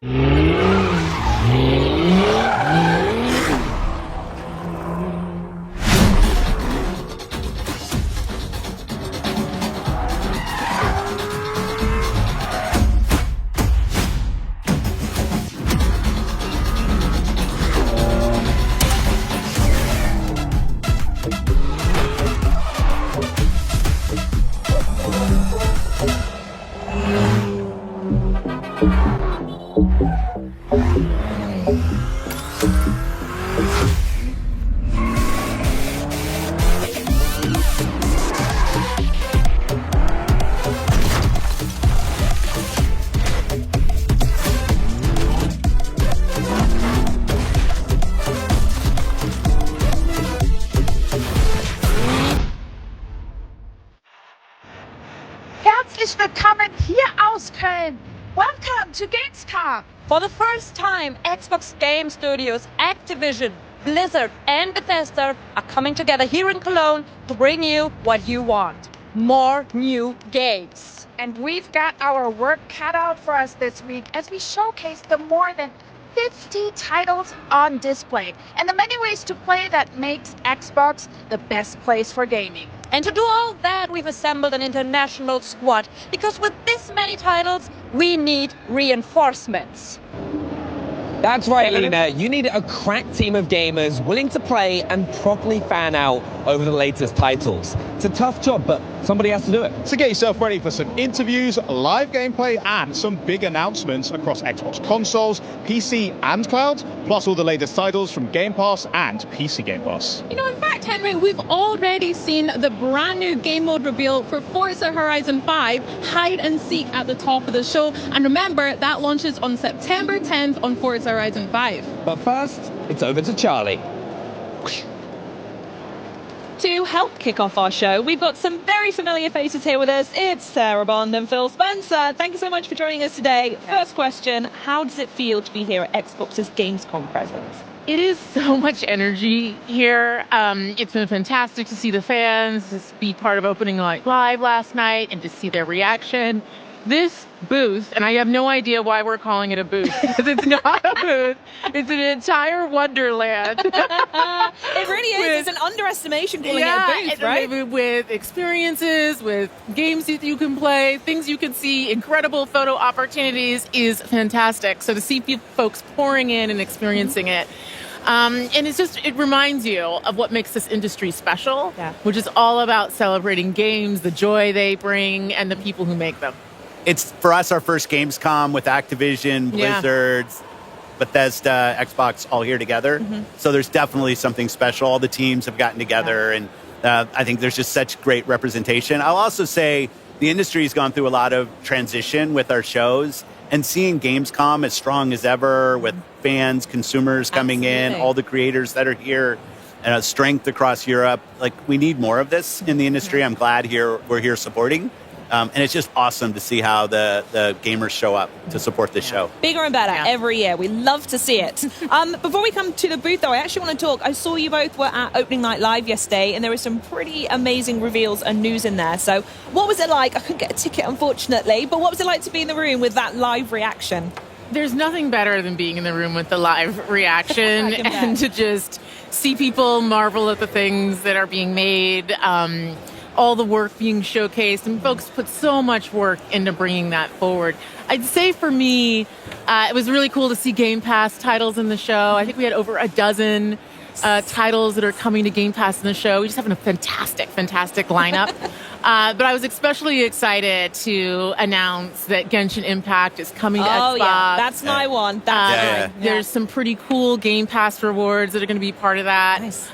Herzlich willkommen hier aus Köln. Welcome to Gamescom. For the first time, Xbox Game Studios, Activision, Blizzard and Bethesda are coming together here in Cologne to bring you what you want. More new games. And we've got our work cut out for us this week as we showcase the more than 50 titles on display and the many ways to play that makes Xbox the best place for gaming. And to do all that, we've assembled an international squad, because with this many titles, we need reinforcements. That's right, Lena. You need a crack team of gamers willing to play and properly fan out over the latest titles. It's a tough job, but somebody has to do it. So get yourself ready for some interviews, live gameplay, and some big announcements across Xbox consoles, PC and cloud, plus all the latest titles from Game Pass and PC Game Pass. You know, in fact, Henry, we've already seen the brand new game mode reveal for Forza Horizon 5, Hide and Seek, at the top of the show. And remember, that launches on September 10th on Forza Horizon 5. But first, it's over to Charlie. To help kick off our show, we've got some very familiar faces here with us. It's Sarah Bond and Phil Spencer. Thank you so much for joining us today. First question, how does it feel to be here at Xbox's Gamescom presence? It is so much energy here. It's been fantastic to see the fans, to be part of opening night live last night and to see their reaction. This booth, and I have no idea why we're calling it a booth, because it's not a booth, it's an entire wonderland. It really is. It's an underestimation calling it a booth, right? With experiences, with games that you can play, things you can see, incredible photo opportunities is fantastic. So to see folks pouring in and experiencing it, and it reminds you of what makes this industry special, which is all about celebrating games, the joy they bring, and the people who make them. It's, for us, our first Gamescom with Activision, Blizzard, Bethesda, Xbox all here together. So there's definitely something special. All the teams have gotten together, and I think there's just such great representation. I'll also say the industry has gone through a lot of transition with our shows, and seeing Gamescom as strong as ever with fans, consumers coming in, all the creators that are here, and strength across Europe. Like, we need more of this in the industry. I'm glad we're here supporting. And it's just awesome to see how the gamers show up to support this show. Bigger and better every year. We love to see it. Before we come to the booth, though, I actually want to talk. I saw you both were at Opening Night Live yesterday, and there were some pretty amazing reveals and news in there. So what was it like? I couldn't get a ticket, unfortunately, but what was it like to be in the room with that live reaction? There's nothing better than being in the room with the live reaction and to just see people marvel at the things that are being made. All the work being showcased, and folks put so much work into bringing that forward. I'd say for me, it was really cool to see Game Pass titles in the show. I think we had over a dozen titles that are coming to Game Pass in the show. We just have a fantastic lineup. But I was especially excited to announce that Genshin Impact is coming to Xbox. Yeah, that's my one. There's some pretty cool Game Pass rewards that are going to be part of that. Nice.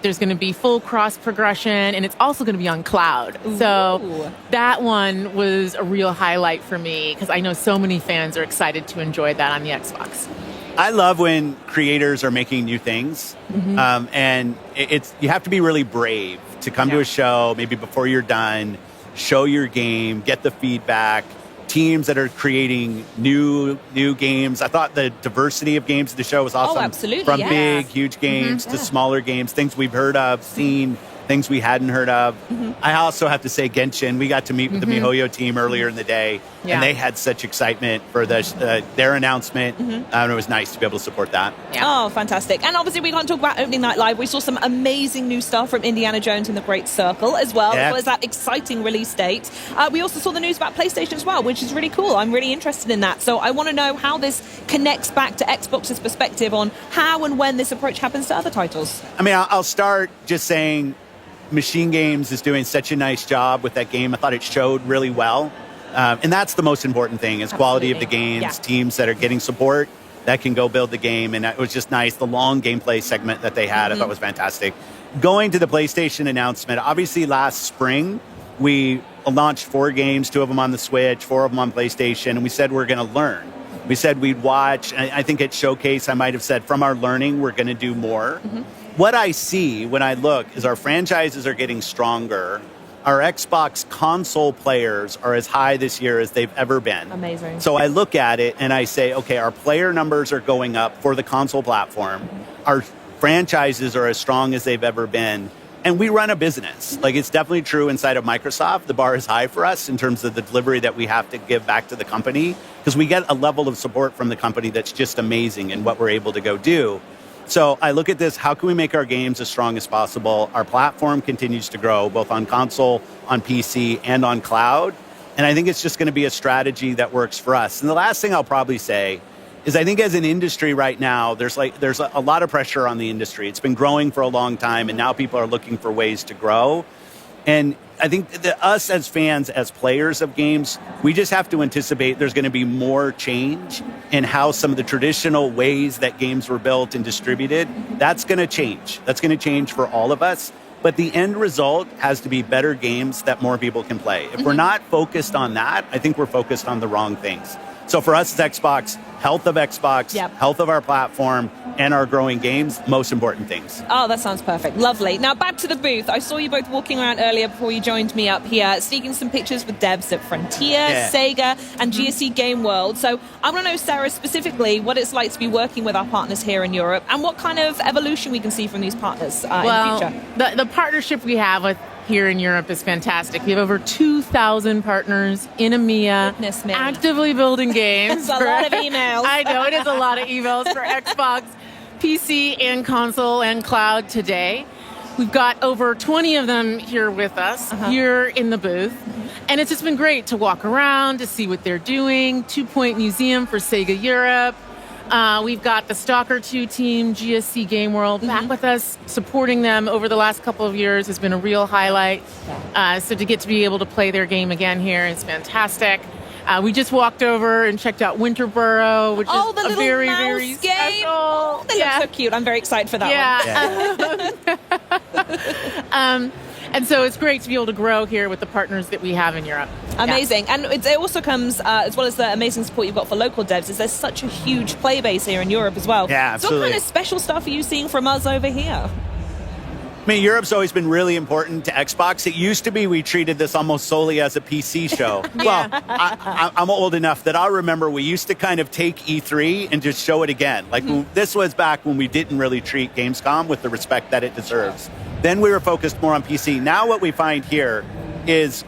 There's going to be full cross progression, and it's also going to be on cloud. So that one was a real highlight for me, because I know so many fans are excited to enjoy that on the Xbox. I love when creators are making new things, and you have to be really brave to come to a show, maybe before you're done, show your game, get the feedback. Teams that are creating new games. I thought the diversity of games at the show was awesome. Oh, absolutely. From big, huge games to smaller games, things we've heard of, seen. things we hadn't heard of. I also have to say Genshin, we got to meet with the MiHoYo team earlier in the day, and they had such excitement for their announcement, and it was nice to be able to support that. Oh, fantastic. And obviously we can't talk about opening night live. We saw some amazing new stuff from Indiana Jones and the Great Circle as well as that exciting release date. We also saw the news about PlayStation as well, which is really cool. I'm really interested in that. So I want to know how this connects back to Xbox's perspective on how and when this approach happens to other titles. I mean, I'll start just saying Machine Games is doing such a nice job with that game. I thought it showed really well. And that's the most important thing is quality of the games, teams that are getting support that can go build the game. And it was just nice. The long gameplay segment that they had, I thought was fantastic. Going to the PlayStation announcement, obviously last spring, we launched 4 games, 2 of them on the Switch, 4 of them on PlayStation, and we said we're going to learn. We said we'd watch, and I think at Showcase I might have said from our learning we're going to do more. What I see when I look is our franchises are getting stronger. Our Xbox console players are as high this year as they've ever been. Amazing. So I look at it and I say, okay, our player numbers are going up for the console platform. Our franchises are as strong as they've ever been. And we run a business. Like, it's definitely true inside of Microsoft. The bar is high for us in terms of the delivery that we have to give back to the company, because we get a level of support from the company that's just amazing in what we're able to go do. So I look at this, how can we make our games as strong as possible? Our platform continues to grow, both on console, on PC, and on cloud. And I think it's just going to be a strategy that works for us. And the last thing I'll probably say is I think as an industry right now, there's a lot of pressure on the industry. It's been growing for a long time, and now people are looking for ways to grow. And I think that us as fans, as players of games, we just have to anticipate there's going to be more change in how some of the traditional ways that games were built and distributed. That's going to change. That's going to change for all of us. But the end result has to be better games that more people can play. If we're not focused on that, I think we're focused on the wrong things. So for us as Xbox, health of Xbox, health of our platform, and our growing games, most important things. Oh, that sounds perfect. Lovely. Now back to the booth. I saw you both walking around earlier before you joined me up here, sneaking some pictures with devs at Frontier, Sega, and GSC Game World. So I want to know, Sarah, specifically what it's like to be working with our partners here in Europe, and what kind of evolution we can see from these partners in the future. The partnership we have with here in Europe is fantastic. We have over 2,000 partners in EMEA actively building games. That's a lot of emails. I know, it is a lot of emails for Xbox, PC, and console and cloud today. We've got over 20 of them here with us, here in the booth. And it's just been great to walk around, to see what they're doing. 2 Point Museum for Sega Europe. We've got the Stalker 2 team, GSC Game World, back with us, supporting them over the last couple of years has been a real highlight. So to get to be able to play their game again here is fantastic. We just walked over and checked out Winterboro, which is the a very, mouse very game. special. Oh, they look so cute. I'm very excited for that one. And so it's great to be able to grow here with the partners that we have in Europe. Amazing. And it also comes, as well as the amazing support you've got for local devs, is there's such a huge play base here in Europe as well. Yeah, absolutely. So what kind of special stuff are you seeing from us over here? I mean, Europe's always been really important to Xbox. It used to be we treated this almost solely as a PC show. Well, I'm old enough that I remember we used to kind of take E3 and just show it again. Like, this was back when we didn't really treat Gamescom with the respect that it deserves. Then we were focused more on PC. Now what we find here is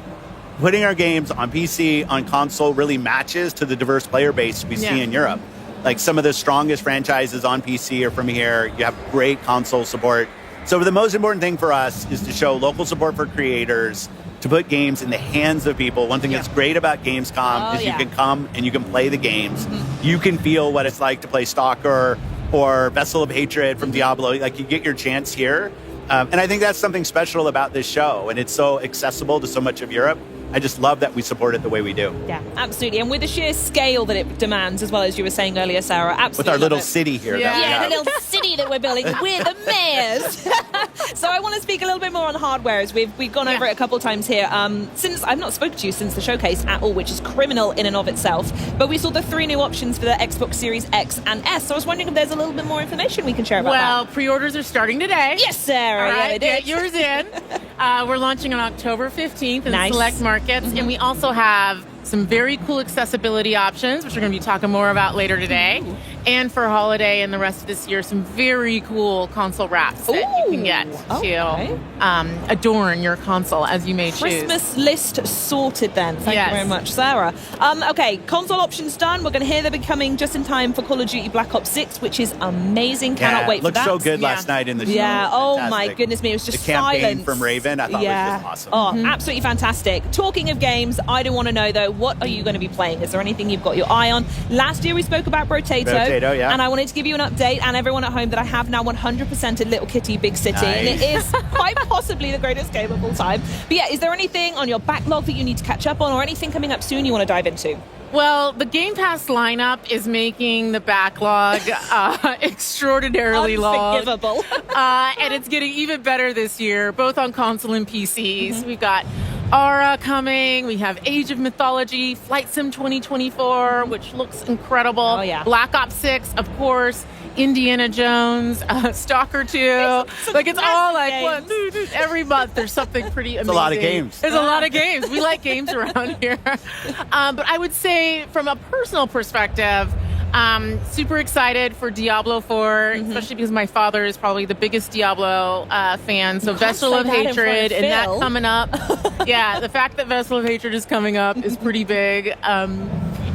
putting our games on PC, on console, really matches to the diverse player base we see in Europe. Like, some of the strongest franchises on PC are from here. You have great console support. So the most important thing for us is to show local support for creators, to put games in the hands of people. One thing that's great about Gamescom is you can come and you can play the games. You can feel what it's like to play Stalker or Vessel of Hatred from Diablo. Like, you get your chance here. And I think that's something special about this show, and it's so accessible to so much of Europe. I just love that we support it the way we do. Yeah, absolutely. And with the sheer scale that it demands, as well as you were saying earlier, Sarah, absolutely. With our little city here. The little city that we're building. We're the mayors. So I want to speak a little bit more on hardware, as we've gone over it a couple of times here. Since I've not spoken to you since the showcase at all, which is criminal in and of itself, but we saw the 3 new options for the Xbox Series X and S. So I was wondering if there's a little bit more information we can share about that. Well, pre-orders are starting today. Yes, Sarah. All right, yeah, get yours in. We're launching on October 15th in select markets. And we also have some very cool accessibility options, which we're going to be talking more about later today. And for holiday and the rest of this year, some very cool console wraps that you can get to adorn your console as you may choose. Christmas list sorted then. Thank you very much, Sarah. Okay, console options done. We're going to hear they'll be coming just in time for Call of Duty Black Ops 6, which is amazing. Cannot wait for that. Looked so good last night in the show. Yeah, oh my goodness me. It was just the campaign silence. from Raven, I thought was just awesome. Oh, absolutely fantastic. Talking of games, I do want to know though, what are you going to be playing? Is there anything you've got your eye on? Last year we spoke about Rotato, and I wanted to give you an update and everyone at home that I have now 100%ed Little Kitty Big City, and it is quite possibly the greatest game of all time. But yeah, is there anything on your backlog that you need to catch up on, or anything coming up soon you want to dive into? Well, the Game Pass lineup is making the backlog extraordinarily long. Unforgivable. And it's getting even better this year, both on console and PCs. We've got Aura coming. We have Age of Mythology, Flight Sim 2024, which looks incredible. Oh, yeah. Black Ops 6, of course. Indiana Jones, Stalker 2. It's all like, every month there's something pretty amazing. It's a lot of games. There's a lot of games. We like games around here. But I would say from a personal perspective, super excited for Diablo 4, especially because my father is probably the biggest Diablo fan. So Vessel of Hatred and that coming up. Yeah, the fact that Vessel of Hatred is coming up is pretty big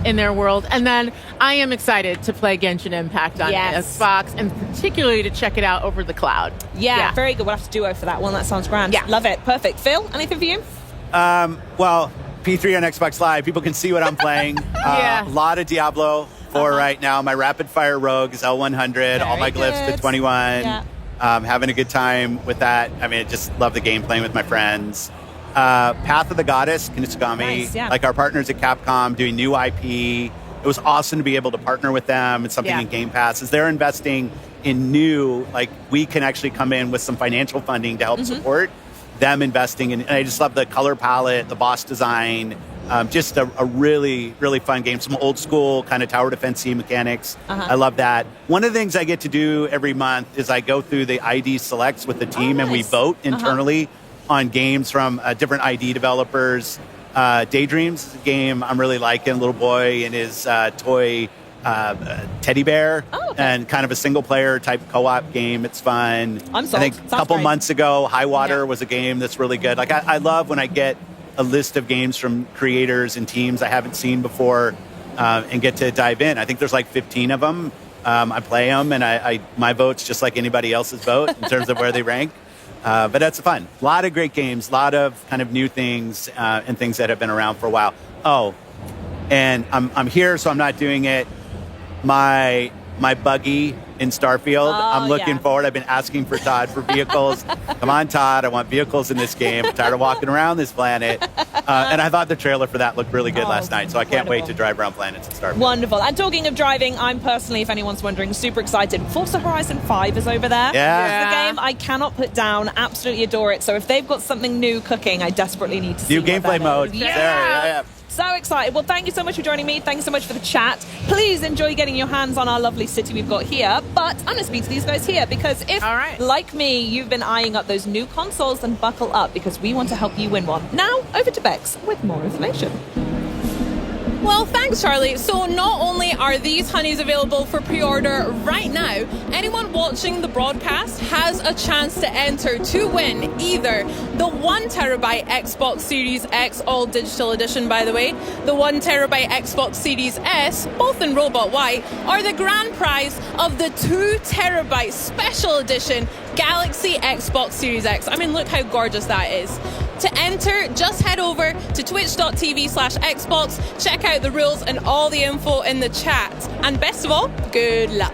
in their world. And then I am excited to play Genshin Impact on Xbox, and particularly to check it out over the cloud. Yeah, very good. We'll have to duo for that one. That sounds grand. Yeah. Love it. Perfect. Phil, anything for you? Well, P3 on Xbox Live, people can see what I'm playing. A lot of Diablo 4 right now. My rapid fire rogue is L100, all my glyphs to 21. Having a good time with that. I mean, I just love the game, playing with my friends. Path of the Goddess, Kinitsugami, like our partners at Capcom doing new IP. It was awesome to be able to partner with them. It's something in Game Pass. As they're investing in new, like we can actually come in with some financial funding to help support them investing in. And I just love the color palette, the boss design, just a really, really fun game. Some old school kind of tower defense mechanics. I love that. One of the things I get to do every month is I go through the ID selects with the team and we vote internally on games from different ID developers. Daydreams is a game I'm really liking. Little boy and his toy teddy bear, and kind of a single player type co-op game. It's fun. I'm sold. I think a couple months ago, High Water was a game that's really good. Like I love when I get a list of games from creators and teams I haven't seen before and get to dive in. I think there's like 15 of them. I play them, and my vote's just like anybody else's vote in terms of where they rank. But that's fun. A lot of great games, a lot of kind of new things and things that have been around for a while. Oh, and I'm here, so I'm not doing it. My buggy in Starfield, I'm looking forward. I've been asking for Todd for vehicles. Come on, Todd, I want vehicles in this game. I'm tired of walking around this planet. And I thought the trailer for that looked really good last night, so I can't wait to drive around planets and Starfield. Wonderful. And talking of driving, I'm personally, if anyone's wondering, super excited. Forza Horizon 5 is over there. Yeah. It's a game I cannot put down. Absolutely adore it. So if they've got something new cooking, I desperately need to see new gameplay mode. Yeah. So excited. Well, thank you so much for joining me. Thank you so much for the chat. Please enjoy getting your hands on our lovely city we've got here. But I'm going to speak to these guys here, because if, like me, you've been eyeing up those new consoles, then buckle up, because we want to help you win one. Now, over to Bex with more information. Well, thanks, Charlie. So not only are these honeys available for pre-order right now, anyone watching the broadcast has a chance to enter to win either the 1TB Xbox Series X All Digital Edition, by the way, the 1TB Xbox Series S, both in Robot White, or the grand prize of the 2TB Special Edition Galaxy Xbox Series X. I mean, look how gorgeous that is. To enter, just head over to twitch.tv/Xbox, check out the rules and all the info in the chat. And best of all, good luck.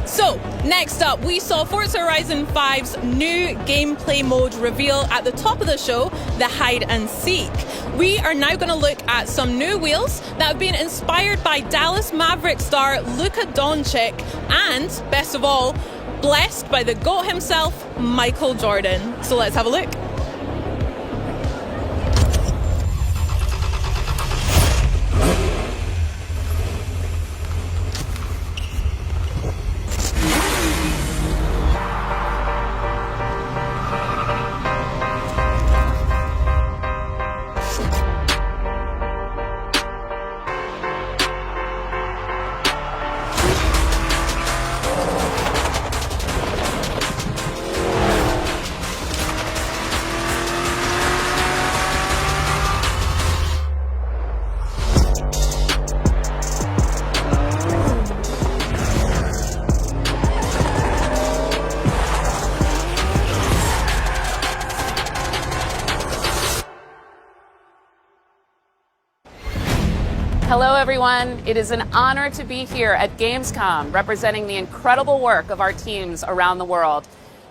So, next up, we saw Forza Horizon 5's new gameplay mode reveal at the top of the show, the hide and seek. We are now going to look at some new wheels that have been inspired by Dallas Maverick star Luka Doncic, and best of all, blessed by the GOAT himself, Michael Jordan. So let's have a look. Hello, everyone. It is an honor to be here at Gamescom, representing the incredible work of our teams around the world.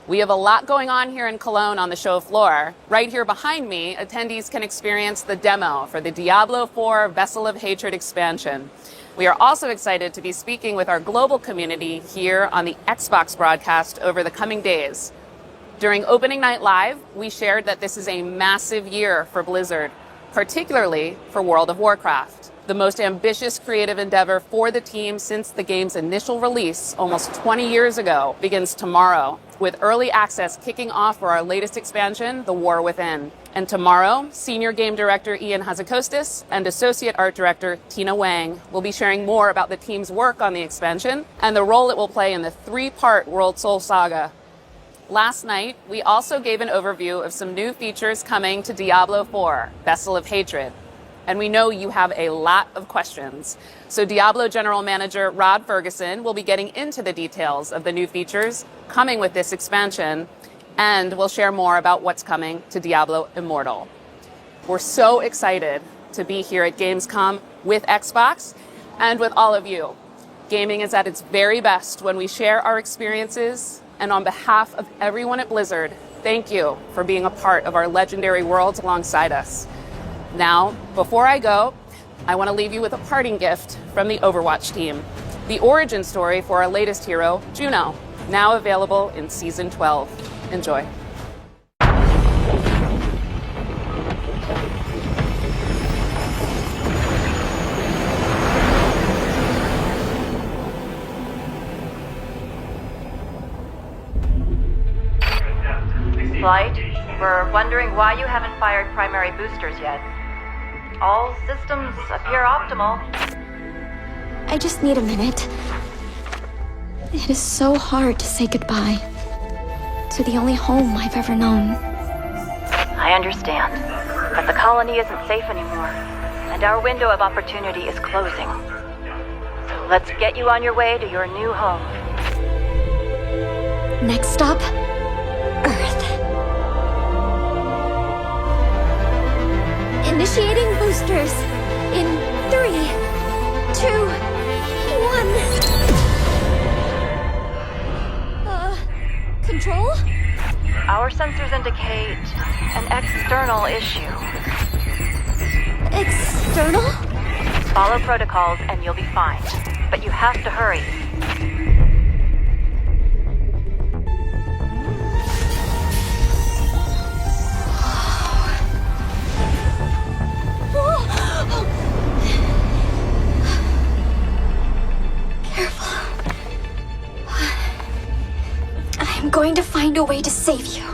We have a lot going on here in Cologne on the show floor. Right here behind me, attendees can experience the demo for the Diablo 4 Vessel of Hatred expansion. We are also excited to be speaking with our global community here on the Xbox broadcast over the coming days. During Opening Night Live, we shared that this is a massive year for Blizzard, particularly for World of Warcraft, the most ambitious creative endeavor for the team since the game's initial release almost 20 years ago begins tomorrow, with early access kicking off for our latest expansion, The War Within. And tomorrow, Senior Game Director Ian Hazakostas and Associate Art Director Tina Wang will be sharing more about the team's work on the expansion and the role it will play in the 3-part World Soul Saga. Last night, we also gave an overview of some new features coming to Diablo 4, Vessel of Hatred. And we know you have a lot of questions. So Diablo General Manager Rod Ferguson will be getting into the details of the new features coming with this expansion, and we'll share more about what's coming to Diablo Immortal. We're so excited to be here at Gamescom with Xbox and with all of you. Gaming is at its very best when we share our experiences, and on behalf of everyone at Blizzard, thank you for being a part of our legendary worlds alongside us. Now, before I go, I want to leave you with a parting gift from the Overwatch team. The origin story for our latest hero, Juno, now available in Season 12. Enjoy. Flight, we're wondering why you haven't fired primary boosters yet. All systems appear optimal. I just need a minute. It is so hard to say goodbye to the only home I've ever known. I understand, but the colony isn't safe anymore, and our window of opportunity is closing. So let's get you on your way to your new home. Next stop, Earth. Initiating boosters in 3, 2, 1. Control? Our sensors indicate an external issue. External? Follow protocols and you'll be fine, but you have to hurry. I'm going to find a way to save you.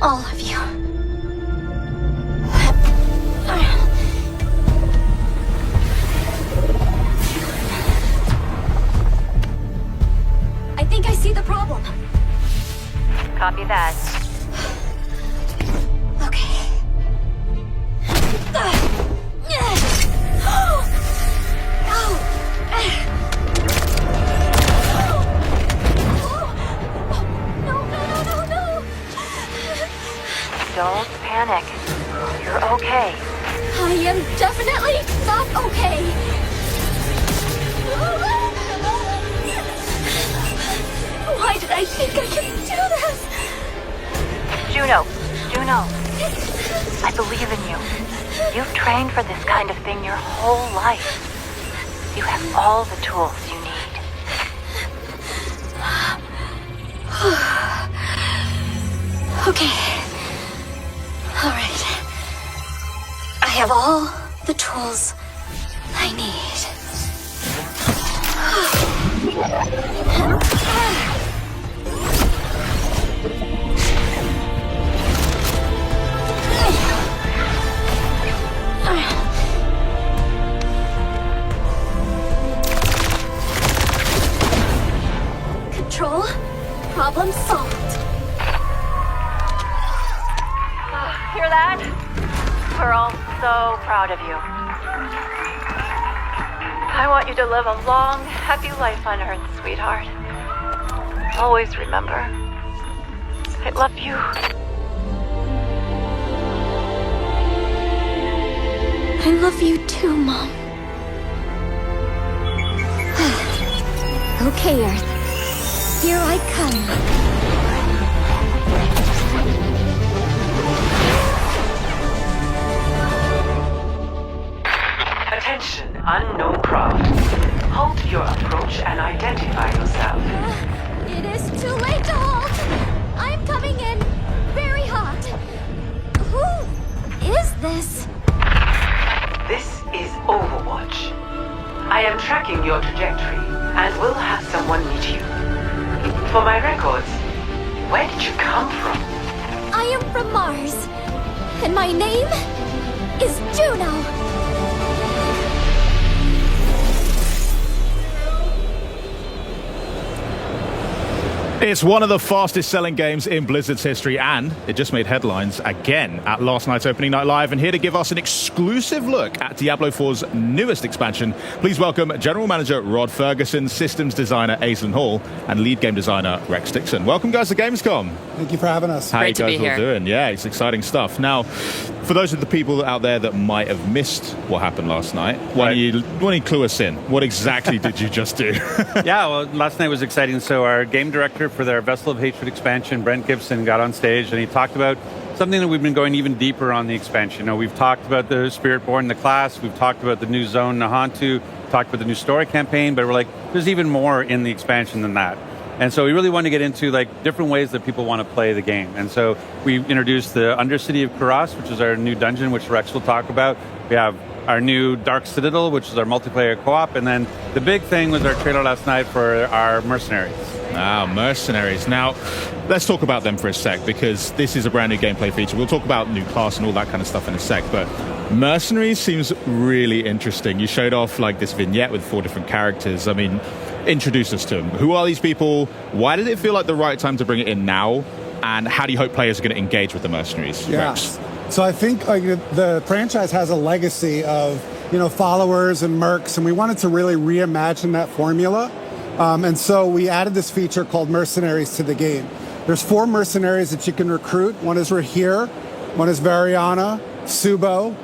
All of you. I think I see the problem. Copy that. Okay. Don't panic. You're okay. I am definitely not okay. Why did I think I could do this? Juno, I believe in you. You've trained for this kind of thing your whole life. You have all the tools you need. Okay. All right. I have all the tools I need. Control. Problem solved. Hear that? We're all so proud of you. I want you to live a long, happy life on Earth, sweetheart. Always remember, I love you. I love you too, Mom. Okay, Earth. Here I come. Attention, unknown craft. Halt your approach and identify yourself. It is too late to halt. I'm coming in very hot. Who is this? This is Overwatch. I am tracking your trajectory and will have someone meet you. For my records, where did you come from? I am from Mars, and my name is Juno. It's one of the fastest selling games in Blizzard's history, and it just made headlines again at last night's opening night live. And here to give us an exclusive look at Diablo 4's newest expansion, please welcome General Manager Rod Ferguson, Systems Designer Aislinn Hall, and Lead Game Designer Rex Dixon. Welcome, guys, to Gamescom. Thank you for having us. How you guys all doing? Yeah, it's exciting stuff. Now, for those of the people out there that might have missed what happened last night, why don't you clue us in? What exactly did you just do? Yeah, well, last night was exciting. So our game director for their Vessel of Hatred expansion, Brent Gibson, got on stage and he talked about something that we've been going even deeper on the expansion. You know, we've talked about the Spiritborn, the class, we've talked about the new zone, Nahantu, talked about the new story campaign, but we're like, there's even more in the expansion than that. And so we really want to get into like different ways that people want to play the game. And so we introduced the Undercity of Kuras, which is our new dungeon, which Rex will talk about. We have our new Dark Citadel, which is our multiplayer co-op. And then the big thing was our trailer last night for our mercenaries. Ah, mercenaries. Now, let's talk about them for a sec, because this is a brand new gameplay feature. We'll talk about new class and all that kind of stuff in a sec, but mercenaries seems really interesting. You showed off like this vignette with 4 different characters. I mean, introduce us to them. Who are these people? Why did it feel like the right time to bring it in now? And how do you hope players are going to engage with the mercenaries? Yeah. Rex? So I think the franchise has a legacy of, followers and mercs, and we wanted to really reimagine that formula. And so we added this feature called Mercenaries to the game. There's 4 mercenaries that you can recruit. One is Rahir, one is Variana, Subo,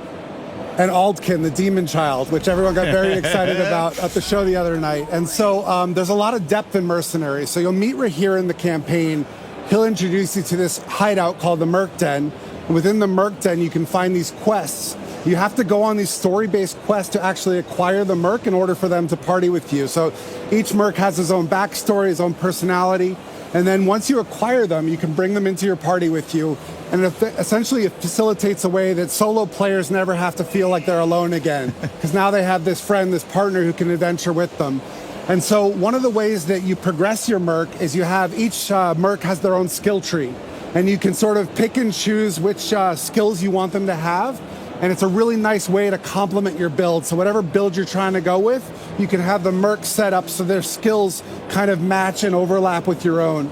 and Aldkin, the demon child, which everyone got very excited about at the show the other night. And so there's a lot of depth in mercenaries. So you'll meet Rahir in the campaign. He'll introduce you to this hideout called the Merc Den. And within the Merc Den, you can find these quests. You have to go on these story-based quests to actually acquire the Merc in order for them to party with you. So each Merc has his own backstory, his own personality. And then once you acquire them, you can bring them into your party with you. And essentially it facilitates a way that solo players never have to feel like they're alone again. Because now they have this friend, this partner who can adventure with them. And so one of the ways that you progress your Merc is you have each Merc has their own skill tree. And you can sort of pick and choose which skills you want them to have. And it's a really nice way to complement your build. So whatever build you're trying to go with, you can have the Merc set up so their skills kind of match and overlap with your own.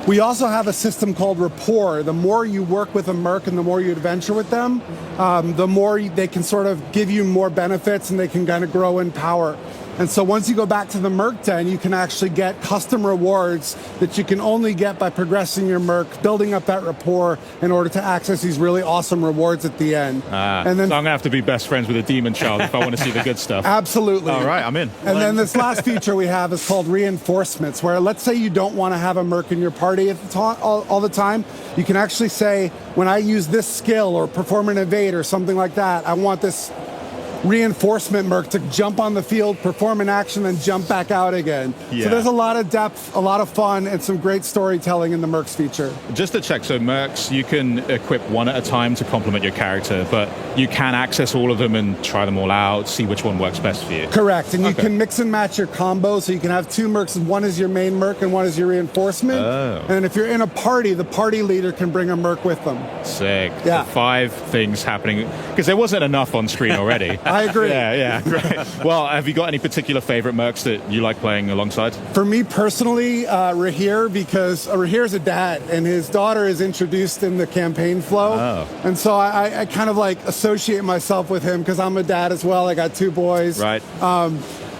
We also have a system called Rapport. The more you work with a Merc and the more you adventure with them, the more they can sort of give you more benefits and they can kind of grow in power. And so once you go back to the Merc Den, you can actually get custom rewards that you can only get by progressing your Merc, building up that rapport in order to access these really awesome rewards at the end. And then, so I'm going to have to be best friends with a demon child if I want to see the good stuff. Absolutely. All right, I'm in. And then this last feature we have is called reinforcements, where let's say you don't want to have a Merc in your party at the all the time. You can actually say, when I use this skill or perform an evade or something like that, I want this reinforcement Merc to jump on the field, perform an action, and jump back out again. Yeah. So there's a lot of depth, a lot of fun, and some great storytelling in the Mercs feature. Just to check, so Mercs, you can equip one at a time to complement your character, but you can access all of them and try them all out, see which one works best for you. Correct, and you can mix and match your combo, so you can have 2 Mercs, and one is your main Merc and one is your reinforcement. Oh. And if you're in a party, the party leader can bring a Merc with them. Sick. Yeah. So 5 things happening, because there wasn't enough on screen already. I agree. Yeah, great. Well, have you got any particular favorite Mercs that you like playing alongside? For me personally, Rahir, because Rahir's a dad, and his daughter is introduced in the campaign flow. Oh. And so I kind of like associate myself with him because I'm a dad as well. I got 2 boys. Right.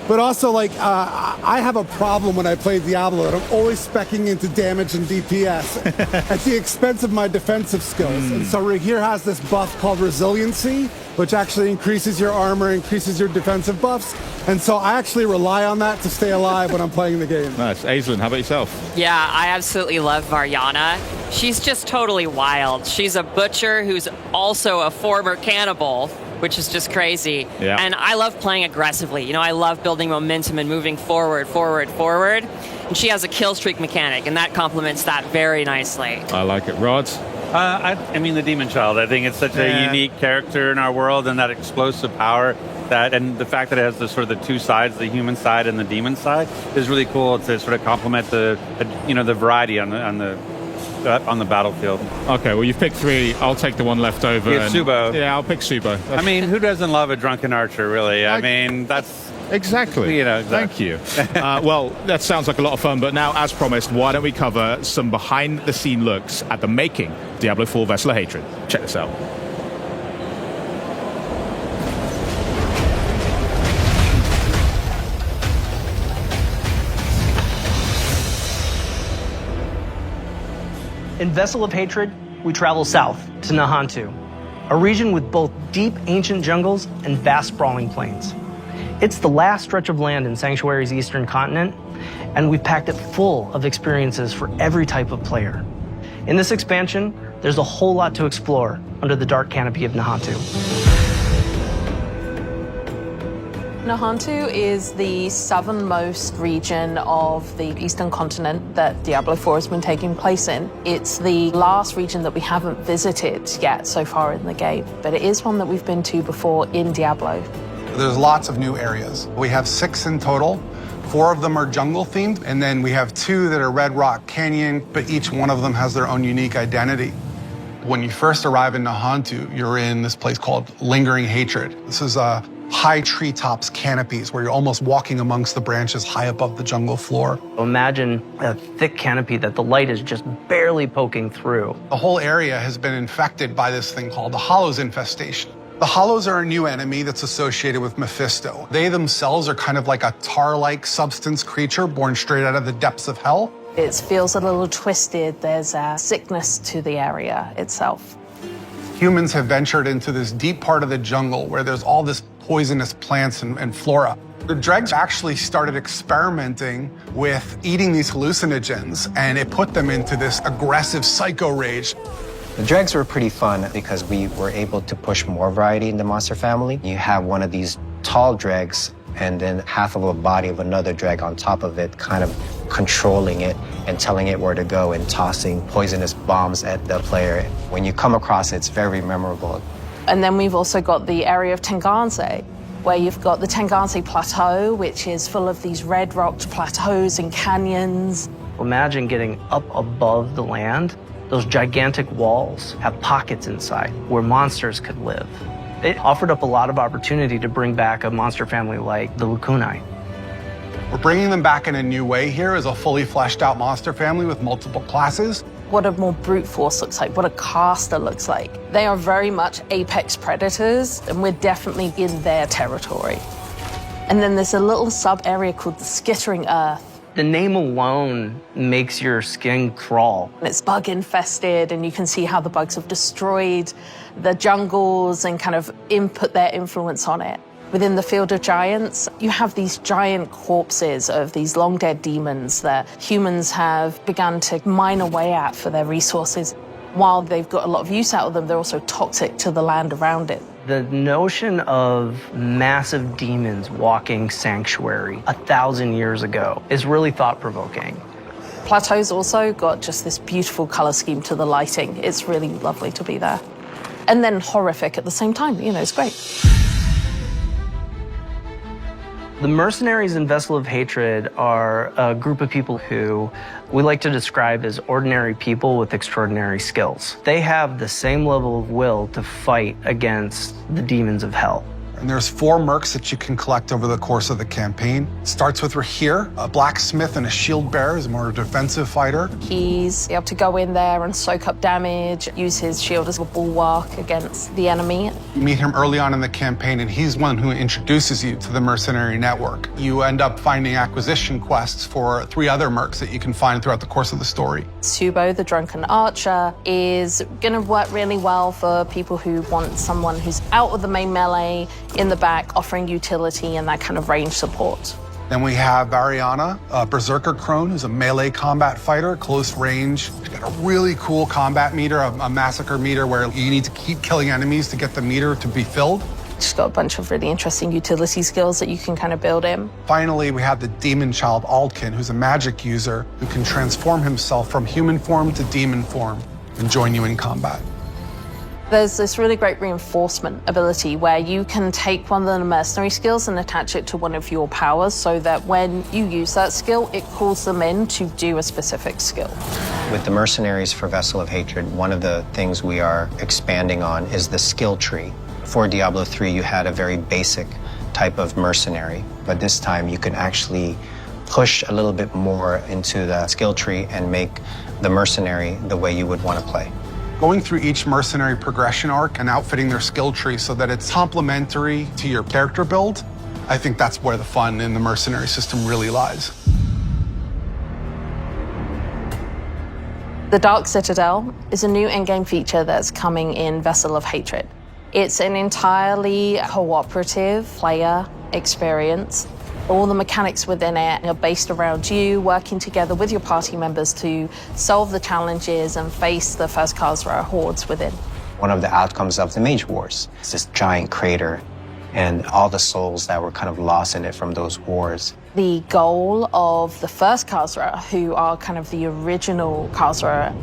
But also, like, I have a problem when I play Diablo, and I'm always speccing into damage and DPS at the expense of my defensive skills. And so here has this buff called Resiliency, which actually increases your armor, increases your defensive buffs. And so I actually rely on that to stay alive when I'm playing the game. Nice. Aislinn, how about yourself? Yeah, I absolutely love Varjana. She's just totally wild. She's a butcher who's also a former cannibal, which is just crazy. Yeah. And I love playing aggressively. You know, I love building momentum and moving forward. And she has a kill streak mechanic, and that complements that very nicely. I like it. Rod? I mean, the Demon Child. I think it's such a unique character in our world, and that explosive power, and the fact that it has the sort of the two sides, the human side and the demon side, is really cool to sort of complement the variety on the battlefield. Okay, well, you've picked 3. I'll take the one left over. Yeah, Subo. Yeah, I'll pick Subo. I mean, who doesn't love a drunken archer, really? I mean, that's... Exactly. You know, Thank you. Well, that sounds like a lot of fun, but now, as promised, why don't we cover some behind-the-scene looks at the making Diablo 4 Vessel of Hatred. Check this out. In Vessel of Hatred, we travel south to Nahantu, a region with both deep ancient jungles and vast sprawling plains. It's the last stretch of land in Sanctuary's eastern continent, and we've packed it full of experiences for every type of player. In this expansion, there's a whole lot to explore under the dark canopy of Nahantu. Nahantu is the southernmost region of the eastern continent that Diablo 4 has been taking place in. It's the last region that we haven't visited yet so far in the game, but it is one that we've been to before in Diablo. There's lots of new areas. We have 6 in total. 4 of them are jungle themed, and then we have 2 that are Red Rock Canyon, but each one of them has their own unique identity. When you first arrive in Nahantu, you're in this place called Lingering Hatred. This is high treetops canopies where you're almost walking amongst the branches high above the jungle floor. Imagine a thick canopy that the light is just barely poking through. The whole area has been infected by this thing called the Hollows infestation. The Hollows are a new enemy that's associated with Mephisto. They themselves are kind of like a tar-like substance creature born straight out of the depths of hell. It feels a little twisted. There's a sickness to the area itself. Humans have ventured into this deep part of the jungle where there's all this poisonous plants and flora. The dregs actually started experimenting with eating these hallucinogens, and it put them into this aggressive psycho rage. The dregs were pretty fun because we were able to push more variety in the monster family. You have one of these tall dregs and then half of a body of another dreg on top of it, kind of controlling it and telling it where to go and tossing poisonous bombs at the player. When you come across it, it's very memorable. And then we've also got the area of Tenganse, where you've got the Tenganse Plateau, which is full of these red rocked plateaus and canyons. Imagine getting up above the land. Those gigantic walls have pockets inside where monsters could live. It offered up a lot of opportunity to bring back a monster family like the Lukunai. We're bringing them back in a new way here as a fully fleshed out monster family with multiple classes. What a more brute force looks like, what a caster looks like. They are very much apex predators, and we're definitely in their territory. And then there's a little sub-area called the Skittering Earth. The name alone makes your skin crawl. It's bug infested, and you can see how the bugs have destroyed the jungles and kind of input their influence on it. Within the Field of Giants, you have these giant corpses of these long dead demons that humans have begun to mine away at for their resources. While they've got a lot of use out of them, they're also toxic to the land around it. The notion of massive demons walking Sanctuary 1,000 years ago is really thought-provoking. Plateau's also got just this beautiful color scheme to the lighting. It's really lovely to be there. And then horrific at the same time, you know, it's great. The mercenaries in Vessel of Hatred are a group of people who we like to describe as ordinary people with extraordinary skills. They have the same level of will to fight against the demons of hell. And there's 4 mercs that you can collect over the course of the campaign. It starts with Rahir, a blacksmith and a shield bearer, is a more defensive fighter. He's able to go in there and soak up damage, use his shield as a bulwark against the enemy. You meet him early on in the campaign, and he's one who introduces you to the mercenary network. You end up finding acquisition quests for 3 other mercs that you can find throughout the course of the story. Subo, the drunken archer, is going to work really well for people who want someone who's out of the main melee, in the back, offering utility and that kind of range support. Then we have Ariana, a berserker crone, who's a melee combat fighter, close range. She's got a really cool combat meter, a massacre meter, where you need to keep killing enemies to get the meter to be filled. She's got a bunch of really interesting utility skills that you can kind of build in. Finally, we have the demon child Aldkin, who's a magic user who can transform himself from human form to demon form and join you in combat. There's this really great reinforcement ability where you can take one of the mercenary skills and attach it to one of your powers so that when you use that skill, it calls them in to do a specific skill. With the mercenaries for Vessel of Hatred, one of the things we are expanding on is the skill tree. For Diablo 3, you had a very basic type of mercenary, but this time you can actually push a little bit more into the skill tree and make the mercenary the way you would want to play. Going through each mercenary progression arc and outfitting their skill tree so that it's complementary to your character build, I think that's where the fun in the mercenary system really lies. The Dark Citadel is a new in-game feature that's coming in Vessel of Hatred. It's an entirely cooperative player experience. All the mechanics within it are based around you working together with your party members to solve the challenges and face the first Khazra hordes within. One of the outcomes of the Mage Wars is this giant crater and all the souls that were kind of lost in it from those wars. The goal of the first Khazra, who are kind of the original Khazra,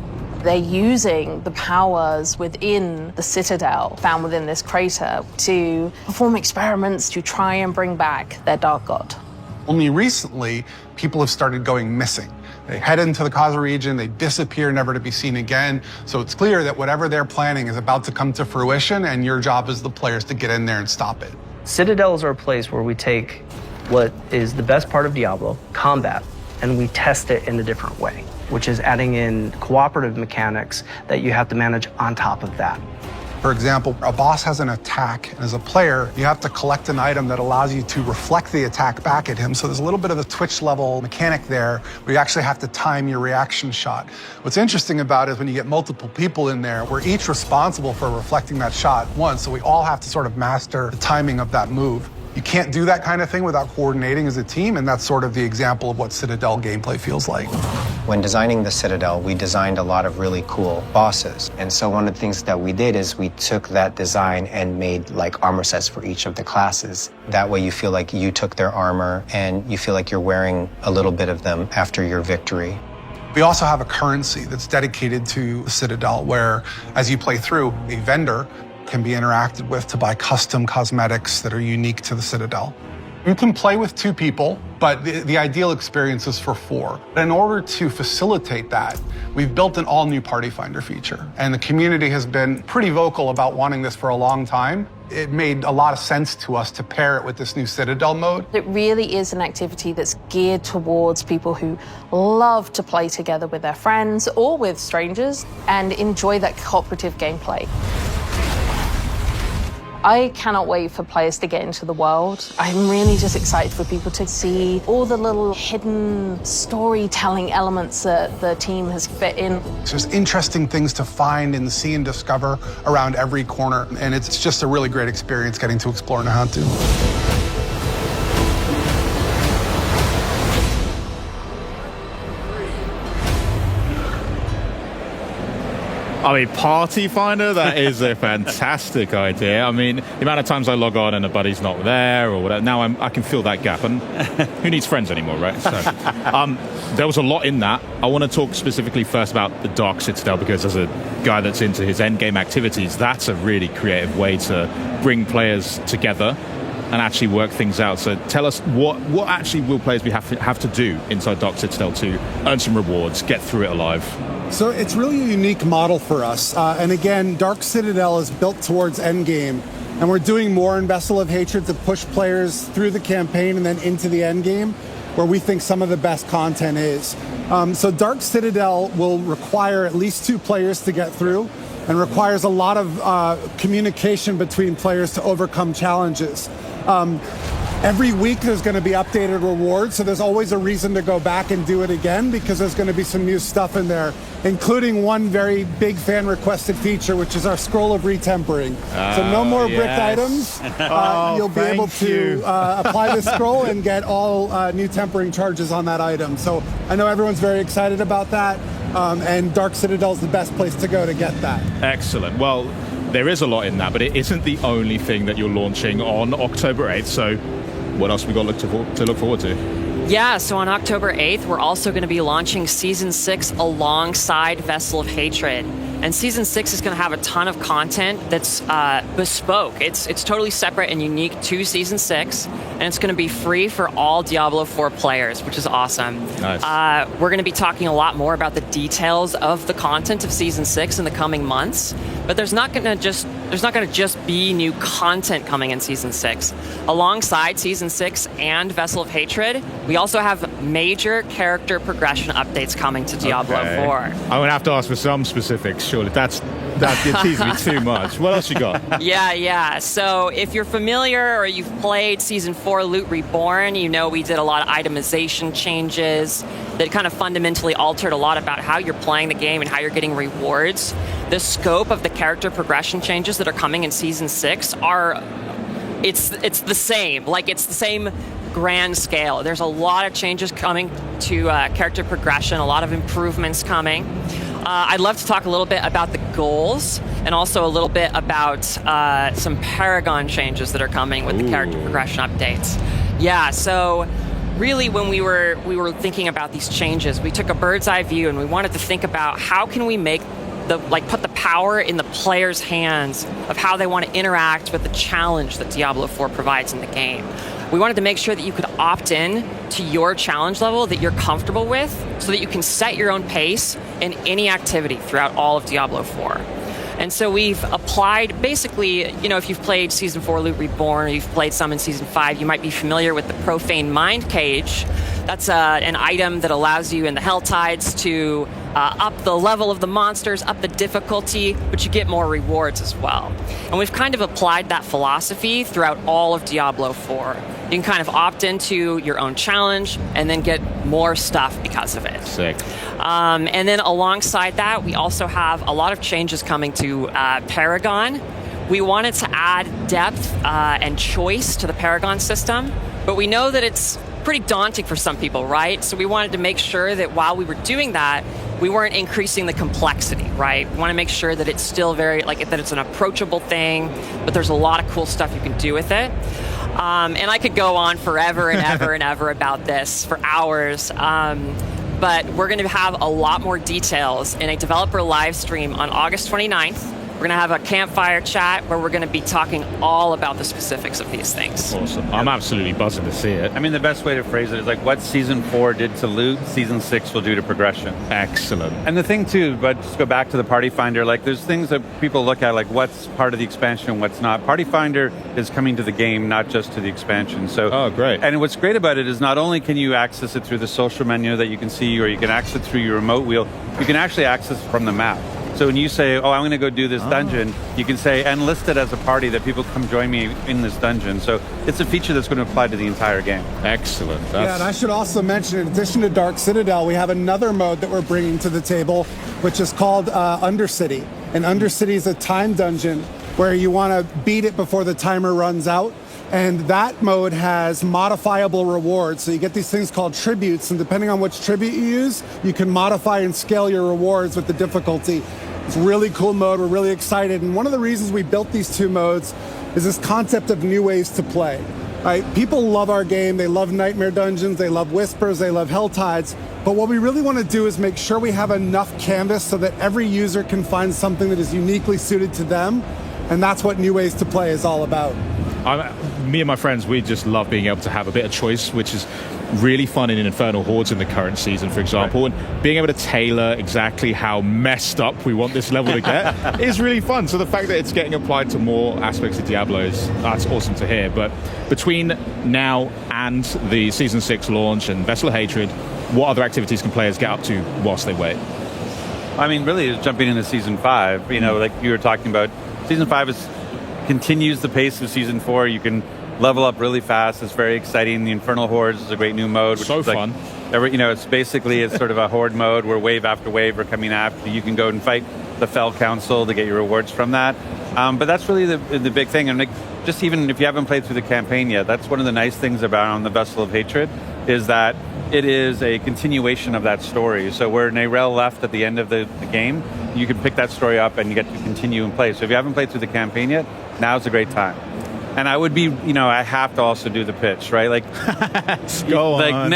they're using the powers within the Citadel found within this crater to perform experiments to try and bring back their dark god. Only recently, people have started going missing. They head into the Khazra region, they disappear, never to be seen again. So it's clear that whatever they're planning is about to come to fruition, and your job as the players to get in there and stop it. Citadels are a place where we take what is the best part of Diablo, combat, and we test it in a different way, which is adding in cooperative mechanics that you have to manage on top of that. For example, a boss has an attack, and as a player, you have to collect an item that allows you to reflect the attack back at him. So there's a little bit of a Twitch level mechanic there where you actually have to time your reaction shot. What's interesting about it is when you get multiple people in there, we're each responsible for reflecting that shot once, so we all have to sort of master the timing of that move. You can't do that kind of thing without coordinating as a team, and that's sort of the example of what Citadel gameplay feels like. When designing the Citadel, we designed a lot of really cool bosses. And so one of the things that we did is we took that design and made like armor sets for each of the classes. That way you feel like you took their armor and you feel like you're wearing a little bit of them after your victory. We also have a currency that's dedicated to the Citadel where, as you play through, a vendor can be interacted with to buy custom cosmetics that are unique to the Citadel. You can play with 2 people, but the ideal experience is for 4. In order to facilitate that, we've built an all-new Party Finder feature, and the community has been pretty vocal about wanting this for a long time. It made a lot of sense to us to pair it with this new Citadel mode. It really is an activity that's geared towards people who love to play together with their friends or with strangers and enjoy that cooperative gameplay. I cannot wait for players to get into the world. I'm really just excited for people to see all the little hidden storytelling elements that the team has fit in. There's interesting things to find and see and discover around every corner, and it's just a really great experience getting to explore Nahantu. I mean, Party Finder, that is a fantastic idea. I mean, the amount of times I log on and a buddy's not there or whatever, now I can fill that gap. And who needs friends anymore, right? So, there was a lot in that. I want to talk specifically first about the Dark Citadel, because as a guy that's into his endgame activities, that's a really creative way to bring players together and actually work things out. So tell us, what actually will players have to do inside Dark Citadel to earn some rewards, get through it alive? So it's really a unique model for us. And again, Dark Citadel is built towards endgame. And we're doing more in Vessel of Hatred to push players through the campaign and then into the end game, where we think some of the best content is. So Dark Citadel will require at least 2 players to get through, and requires a lot of communication between players to overcome challenges. Every week there's going to be updated rewards, so there's always a reason to go back and do it again, because there's going to be some new stuff in there, including one very big fan requested feature, which is our scroll of retempering. So no more brick items. You'll be able to apply the scroll and get all new tempering charges on that item. So I know everyone's very excited about that, and Dark Citadel is the best place to go to get that. Excellent. Well, there is a lot in that, but it isn't the only thing that you're launching on October 8th. So what else we got to look forward to? Yeah, so on October 8th, we're also going to be launching Season 6 alongside Vessel of Hatred. And Season 6 is going to have a ton of content that's bespoke. It's totally separate and unique to Season 6, and it's going to be free for all Diablo 4 players, which is awesome. Nice. We're going to be talking a lot more about the details of the content of Season 6 in the coming months, but there's not going to just be new content coming in Season 6. Alongside Season 6 and Vessel of Hatred, we also have major character progression updates coming to Diablo 4. I'm going to have to ask for some specifics, surely. That's you're teasing me too much. What else you got? Yeah. So if you're familiar or you've played Season 4 Loot Reborn, you know we did a lot of itemization changes that kind of fundamentally altered a lot about how you're playing the game and how you're getting rewards. The scope of the character progression changes that are coming in Season 6 are... It's the same. Like, it's the same grand scale. There's a lot of changes coming to character progression, a lot of improvements coming. I'd love to talk a little bit about the goals and also a little bit about some Paragon changes that are coming with the character progression updates. Yeah, so really when we were thinking about these changes, we took a bird's eye view and we wanted to think about how can we make put the power in the player's hands of how they want to interact with the challenge that Diablo 4 provides in the game. We wanted to make sure that you could opt in to your challenge level that you're comfortable with so that you can set your own pace in any activity throughout all of Diablo 4. And so we've applied, basically, you know, if you've played Season 4 Loot Reborn, or you've played some in Season 5, you might be familiar with the Profane Mind Cage. That's an item that allows you in the Hell Tides to up the level of the monsters, up the difficulty, but you get more rewards as well. And we've kind of applied that philosophy throughout all of Diablo 4. You can kind of opt into your own challenge and then get more stuff because of it. Sick. And then alongside that, we also have a lot of changes coming to Paragon. We wanted to add depth and choice to the Paragon system, but we know that it's pretty daunting for some people, right? So we wanted to make sure that while we were doing that, we weren't increasing the complexity, right? We want to make sure that it's still very, that it's an approachable thing, but there's a lot of cool stuff you can do with it. And I could go on forever and ever and ever about this for hours. But we're going to have a lot more details in a developer live stream on August 29th. We're going to have a campfire chat where we're going to be talking all about the specifics of these things. Awesome. I'm absolutely buzzing to see it. I mean, the best way to phrase it is like what Season 4 did to loot, Season 6 will do to progression. Excellent. And the thing too, but just go back to the Party Finder, like there's things that people look at, like what's part of the expansion and what's not. Party Finder is coming to the game, not just to the expansion. So, oh, great. And what's great about it is not only can you access it through the social menu that you can see, or you can access it through your remote wheel, you can actually access it from the map. So when you say, oh, I'm going to go do this dungeon, you can say, and list it as a party that people come join me in this dungeon. So it's a feature that's going to apply to the entire game. Excellent. Yeah, and I should also mention, in addition to Dark Citadel, we have another mode that we're bringing to the table, which is called Undercity. And Undercity is a time dungeon where you want to beat it before the timer runs out. And that mode has modifiable rewards. So you get these things called tributes, and depending on which tribute you use, you can modify and scale your rewards with the difficulty. It's a really cool mode. We're really excited. And one of the reasons we built these two modes is this concept of new ways to play. Right? People love our game. They love Nightmare Dungeons. They love Whispers. They love Hell Tides. But what we really want to do is make sure we have enough canvas so that every user can find something that is uniquely suited to them. And that's what New Ways to Play is all about. Me and my friends, we just love being able to have a bit of choice, which is really fun in Infernal Hordes in the current season, for example, and being able to tailor exactly how messed up we want this level to get is really fun. So the fact that it's getting applied to more aspects of Diablo that's awesome to hear. But between now and the Season 6 launch and Vessel of Hatred, what other activities can players get up to whilst they wait? I mean, really, jumping into Season 5, you know, like you were talking about, Season 5 continues the pace of Season 4. You can level up really fast. It's very exciting. The Infernal Hordes is a great new mode. Which is fun. You know, it's sort of a horde mode where wave after wave are coming after you. You can go and fight the Fell Council to get your rewards from that. But that's really the big thing. And just even if you haven't played through the campaign yet, that's one of the nice things about on the Vessel of Hatred is that it is a continuation of that story. So where Neyrelle left at the end of the game, you can pick that story up and you get to continue and play. So if you haven't played through the campaign yet, now's a great time. And I would be, you know, I have to also do the pitch, right? Like, go on.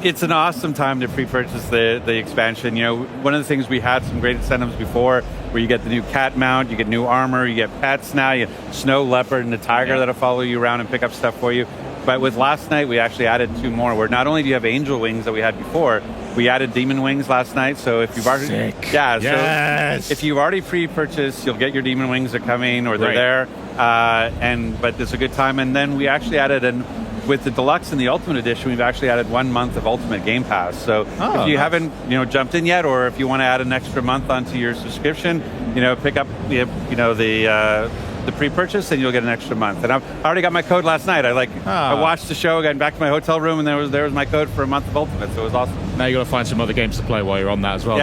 It's an awesome time to pre-purchase the expansion. You know, one of the things we had some great incentives before, where you get the new cat mount, you get new armor, you get pets now, you get snow leopard and a tiger that'll follow you around and pick up stuff for you. But with last night, we actually added 2 more, where not only do you have angel wings that we had before, we added demon wings last night. So if you've already, so if you've already pre-purchased, you'll get your demon wings are coming or they're there. But it's a good time. And then we actually added with the deluxe and the ultimate edition, we've actually added 1 month of ultimate game pass. So if you haven't, you know, jumped in yet, or if you want to add an extra month onto your subscription, you know, pick up, you know, the pre-purchase, and you'll get an extra month. And I already got my code last night. I watched the show, got back to my hotel room, and there was my code for a month of Ultimate, so it was awesome. Now you got to find some other games to play while you're on that as well.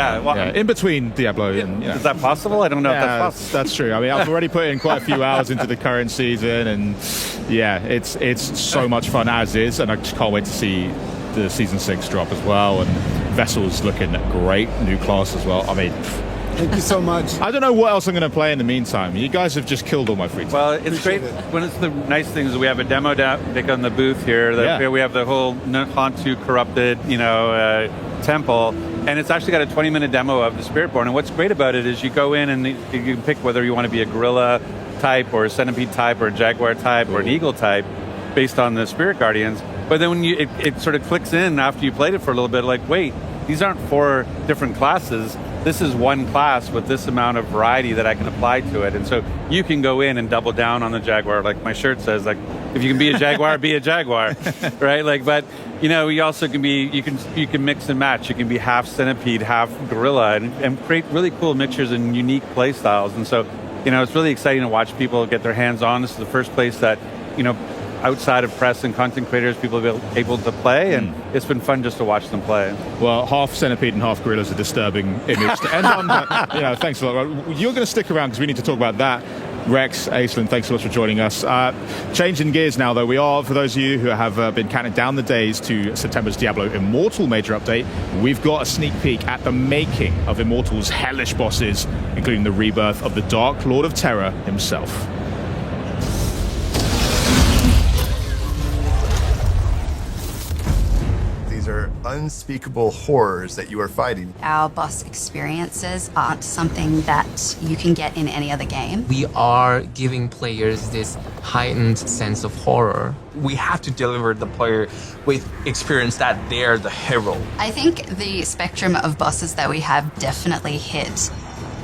In between Diablo. And, you know. Is that possible? I don't know if that's possible. That's true. I mean, I've already put in quite a few hours into the current season, and it's so much fun as is, and I just can't wait to see the Season 6 drop as well, and Vessel's looking great, new class as well. I mean, thank you so much. I don't know what else I'm going to play in the meantime. You guys have just killed all my free time. Well, it's great. One of the nice things is we have a demo deck on the booth here. Here we have the whole Hantu corrupted, you know, temple, and it's actually got a 20-minute demo of the Spiritborn. And what's great about it is you go in and you can pick whether you want to be a gorilla type or a centipede type or a jaguar type or an eagle type based on the Spirit Guardians. But then when it sort of clicks in after you played it for a little bit, like, wait, these aren't 4 different classes. This is one class with this amount of variety that I can apply to it. And so you can go in and double down on the jaguar. Like my shirt says, like, if you can be a jaguar, be a jaguar, right? Like, but, you know, you also can be, you can mix and match. You can be half centipede, half gorilla, and create really cool mixtures and unique play styles. And so, you know, it's really exciting to watch people get their hands on. This is the first place that, you know, outside of press and content creators, people have been able to play, and it's been fun just to watch them play. Well, half centipede and half gorilla is a disturbing image to end on. But, you know, thanks a lot. You're going to stick around because we need to talk about that. Rex, Aislinn, thanks so much for joining us. Changing gears now, though, we are, for those of you who have been counting down the days to September's Diablo Immortal major update, we've got a sneak peek at the making of Immortal's hellish bosses, including the rebirth of the Dark Lord of Terror himself. Are unspeakable horrors that you are fighting. Our boss experiences aren't something that you can get in any other game. We are giving players this heightened sense of horror. We have to deliver the player with experience that they're the hero. I think the spectrum of bosses that we have definitely hit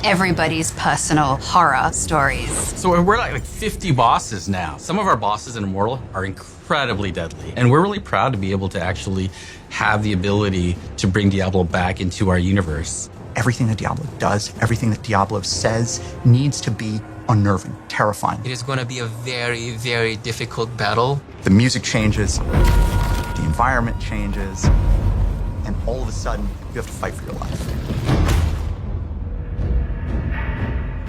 everybody's personal horror stories. So we're like 50 bosses now. Some of our bosses in Immortal are incredibly deadly. And we're really proud to be able to actually have the ability to bring Diablo back into our universe. Everything that Diablo does, everything that Diablo says needs to be unnerving, terrifying. It is going to be a very, very difficult battle. The music changes, the environment changes, and all of a sudden, you have to fight for your life.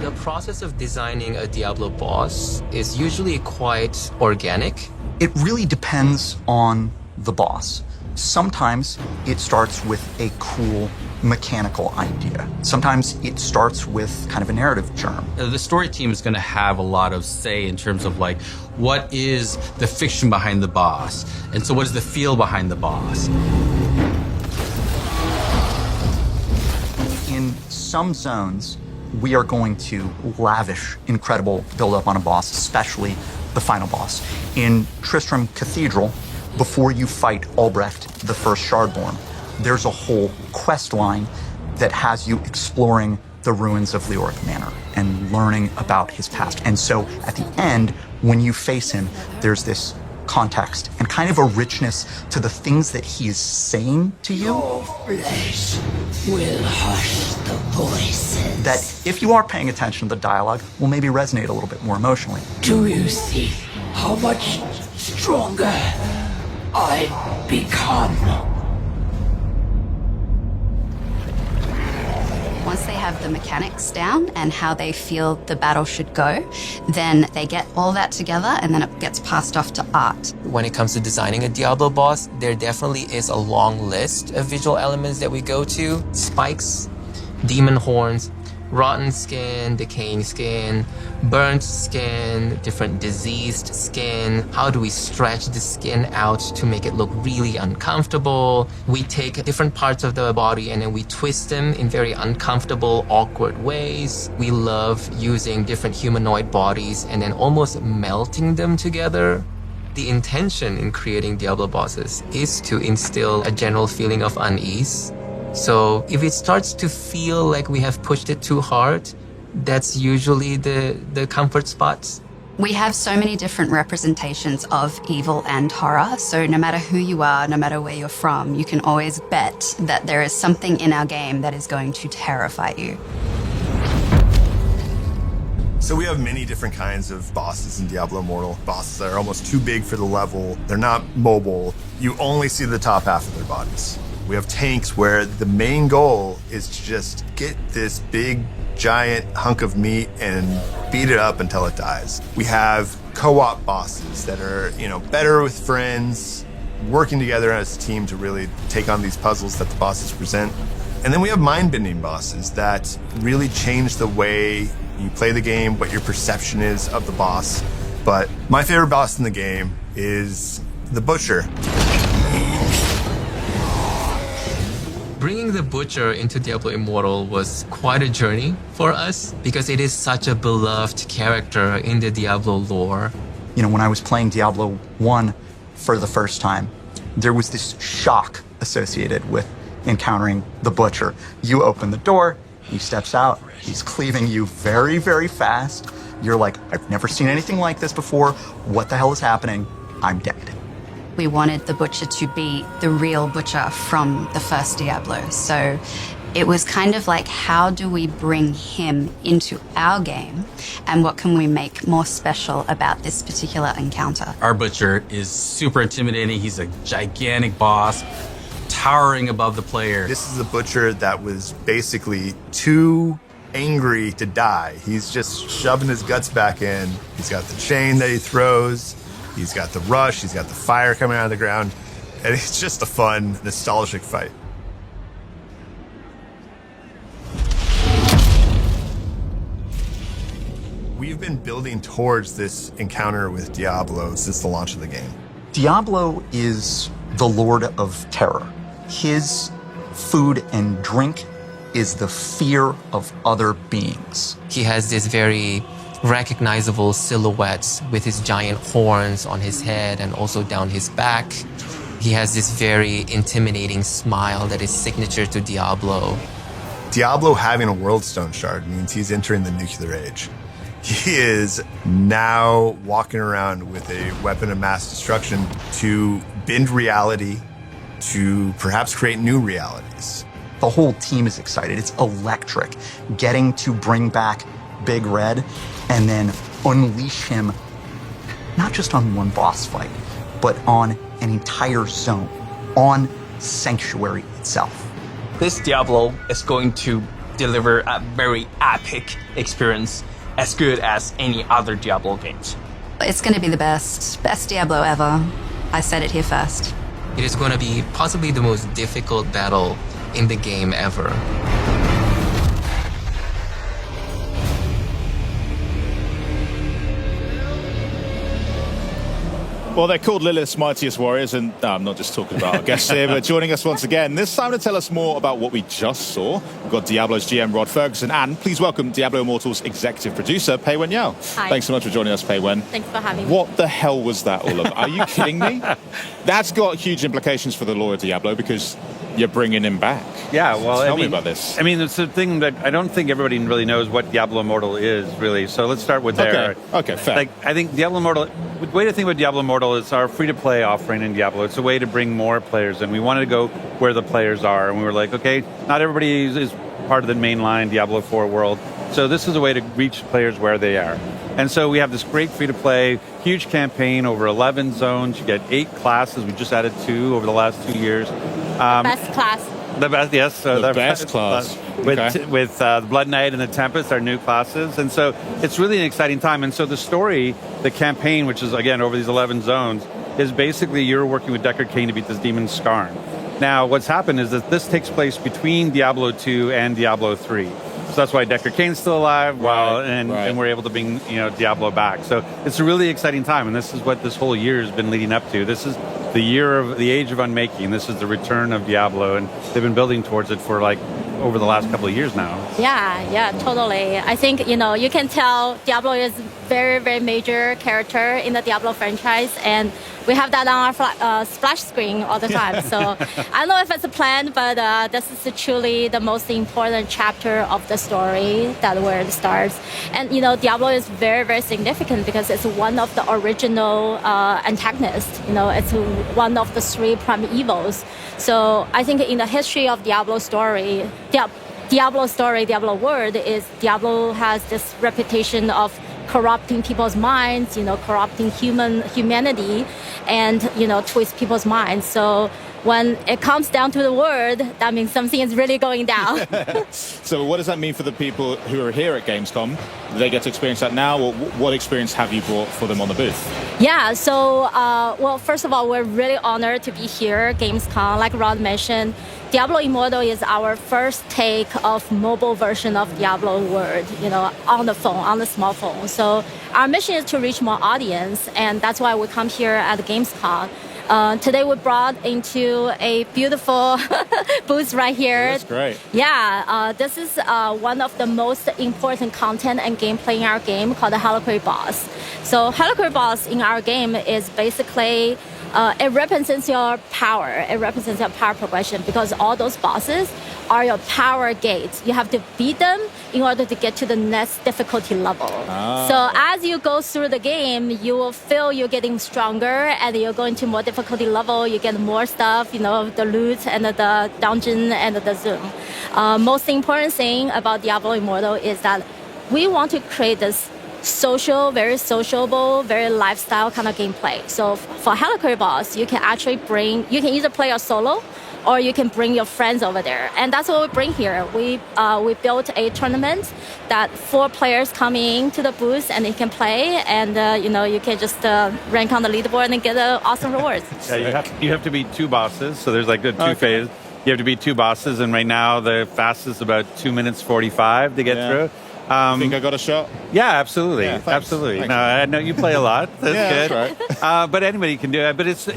The process of designing a Diablo boss is usually quite organic. It really depends on the boss. Sometimes it starts with a cool mechanical idea. Sometimes it starts with kind of a narrative germ. The story team is going to have a lot of say in terms of like, what is the fiction behind the boss? And so what is the feel behind the boss? In some zones, we are going to lavish incredible build-up on a boss, especially the final boss. In Tristram Cathedral, before you fight Albrecht, the first Shardborn, there's a whole quest line that has you exploring the ruins of Leoric Manor and learning about his past. And so at the end, when you face him, there's this context and kind of a richness to the things that he is saying to you. Your flesh will hush the voices. That if you are paying attention to the dialogue, will maybe resonate a little bit more emotionally. Do you see how much stronger I've become? Once they have the mechanics down and how they feel the battle should go, then they get all that together and then it gets passed off to art. When it comes to designing a Diablo boss, there definitely is a long list of visual elements that we go to. Spikes, demon horns, rotten skin, decaying skin, burnt skin, different diseased skin. How do we stretch the skin out to make it look really uncomfortable? We take different parts of the body and then we twist them in very uncomfortable, awkward ways. We love using different humanoid bodies and then almost melting them together. The intention in creating Diablo bosses is to instill a general feeling of unease. So if it starts to feel like we have pushed it too hard, that's usually the comfort spots. We have so many different representations of evil and horror, so no matter who you are, no matter where you're from, you can always bet that there is something in our game that is going to terrify you. So we have many different kinds of bosses in Diablo Immortal. Bosses that are almost too big for the level. They're not mobile. You only see the top half of their bodies. We have tanks where the main goal is to just get this big, giant hunk of meat and beat it up until it dies. We have co-op bosses that are, better with friends, working together as a team to really take on these puzzles that the bosses present. And then we have mind-bending bosses that really change the way you play the game, what your perception is of the boss. But my favorite boss in the game is the Butcher. Bringing the Butcher into Diablo Immortal was quite a journey for us because it is such a beloved character in the Diablo lore. When I was playing Diablo 1 for the first time, there was this shock associated with encountering the Butcher. You open the door, he steps out, he's cleaving you very, very fast. You're like, I've never seen anything like this before. What the hell is happening? I'm dead. We wanted the Butcher to be the real Butcher from the first Diablo. So it was kind of like, how do we bring him into our game? And what can we make more special about this particular encounter? Our Butcher is super intimidating. He's a gigantic boss, towering above the player. This is a Butcher that was basically too angry to die. He's just shoving his guts back in. He's got the chain that he throws. He's got the rush, he's got the fire coming out of the ground, and it's just a fun, nostalgic fight. We've been building towards this encounter with Diablo since the launch of the game. Diablo is the Lord of Terror. His food and drink is the fear of other beings. He has this very recognizable silhouettes with his giant horns on his head and also down his back. He has this very intimidating smile that is signature to Diablo. Diablo having a World Stone shard means he's entering the nuclear age. He is now walking around with a weapon of mass destruction to bend reality, to perhaps create new realities. The whole team is excited. It's electric. Getting to bring back Big Red and then unleash him not just on one boss fight, but on an entire zone, on Sanctuary itself. This Diablo is going to deliver a very epic experience, as good as any other Diablo games. It's going to be the best Diablo ever. I said it here first. It is going to be possibly the most difficult battle in the game ever. Well, they're called Lilith's Mightiest Warriors, and no, I'm not just talking about our guests here, but joining us once again, this time to tell us more about what we just saw. We've got Diablo's GM Rod Ferguson, and please welcome Diablo Immortal's executive producer, Pei Wen Yao. Hi. Thanks so much for joining us, Pei Wen. Thanks for having me. What the hell was that all about? Are you kidding me? That's got huge implications for the lore of Diablo, because you're bringing him back. Yeah, well, Tell me about this. I mean, it's a thing that I don't think everybody really knows what Diablo Immortal is, really. So let's start with there. Okay, fair. Like, I think Diablo Immortal, the way to think about Diablo Immortal is our free-to-play offering in Diablo. It's a way to bring more players in. We wanted to go where the players are, and we were like, okay, not everybody is part of the mainline Diablo 4 world. So this is a way to reach players where they are. And so we have this great free-to-play, huge campaign, over 11 zones. You get 8 classes. We just added 2 over the last 2 years. Best class. The best, yes. So the best class. With the Blood Knight and the Tempest, our new classes. And so it's really an exciting time. And so the story, the campaign, which is, again, over these 11 zones, is basically you're working with Deckard Cain to beat this demon Skarn. Now, what's happened is that this takes place between Diablo 2 and Diablo 3. So that's why Deckard Cain's still alive, and we're able to bring Diablo back. So it's a really exciting time, and this is what this whole year has been leading up to. This is the age of unmaking. This is the return of Diablo, and they've been building towards it for like over the last couple of years now. Yeah, totally. I think, you can tell Diablo is very, very major character in the Diablo franchise, and we have that on our splash screen all the time. So I don't know if it's a plan, but this is truly the most important chapter of the story, that where it starts. And, Diablo is very, very significant because it's one of the original antagonists. It's one of the 3 prime evils. So I think in the history of Diablo story, Diablo world is Diablo has this reputation of corrupting people's minds, corrupting humanity, and twist people's minds. So when it comes down to the word, that means something is really going down. So what does that mean for the people who are here at Gamescom? Do they get to experience that now, or what experience have you brought for them on the booth? Yeah, so, well, first of all, we're really honored to be here at Gamescom. Like Rod mentioned, Diablo Immortal is our first take of mobile version of Diablo world, on the phone, on the smartphone. So our mission is to reach more audience, and that's why we come here at Gamescom. Today we brought into a beautiful booth right here. That's great. Yeah, this is one of the most important content and gameplay in our game called the Heliquary Boss. So Heliquary Boss in our game is basically it represents your power. It represents your power progression because all those bosses are your power gates. You have to beat them in order to get to the next difficulty level. So as you go through the game, you will feel you're getting stronger, and you're going to more difficulty level. You get more stuff, the loot and the dungeon and the zoom. Most important thing about Diablo Immortal is that we want to create this very sociable, very lifestyle kind of gameplay. So for Heliquary Boss, you can either play a solo, or you can bring your friends over there. And that's what we bring here. We built a tournament that 4 players come in to the booth and they can play, and you can just rank on the leaderboard and get awesome rewards. Yeah, you have to beat 2 bosses, so there's like the 2 phases. You have to beat 2 bosses, and right now the fastest is about 2 minutes 45 to get through. Think I got a shot? Yeah, absolutely. Yeah, absolutely. Thanks. No, I know you play a lot. That's good. That's right. But anybody can do it. But it's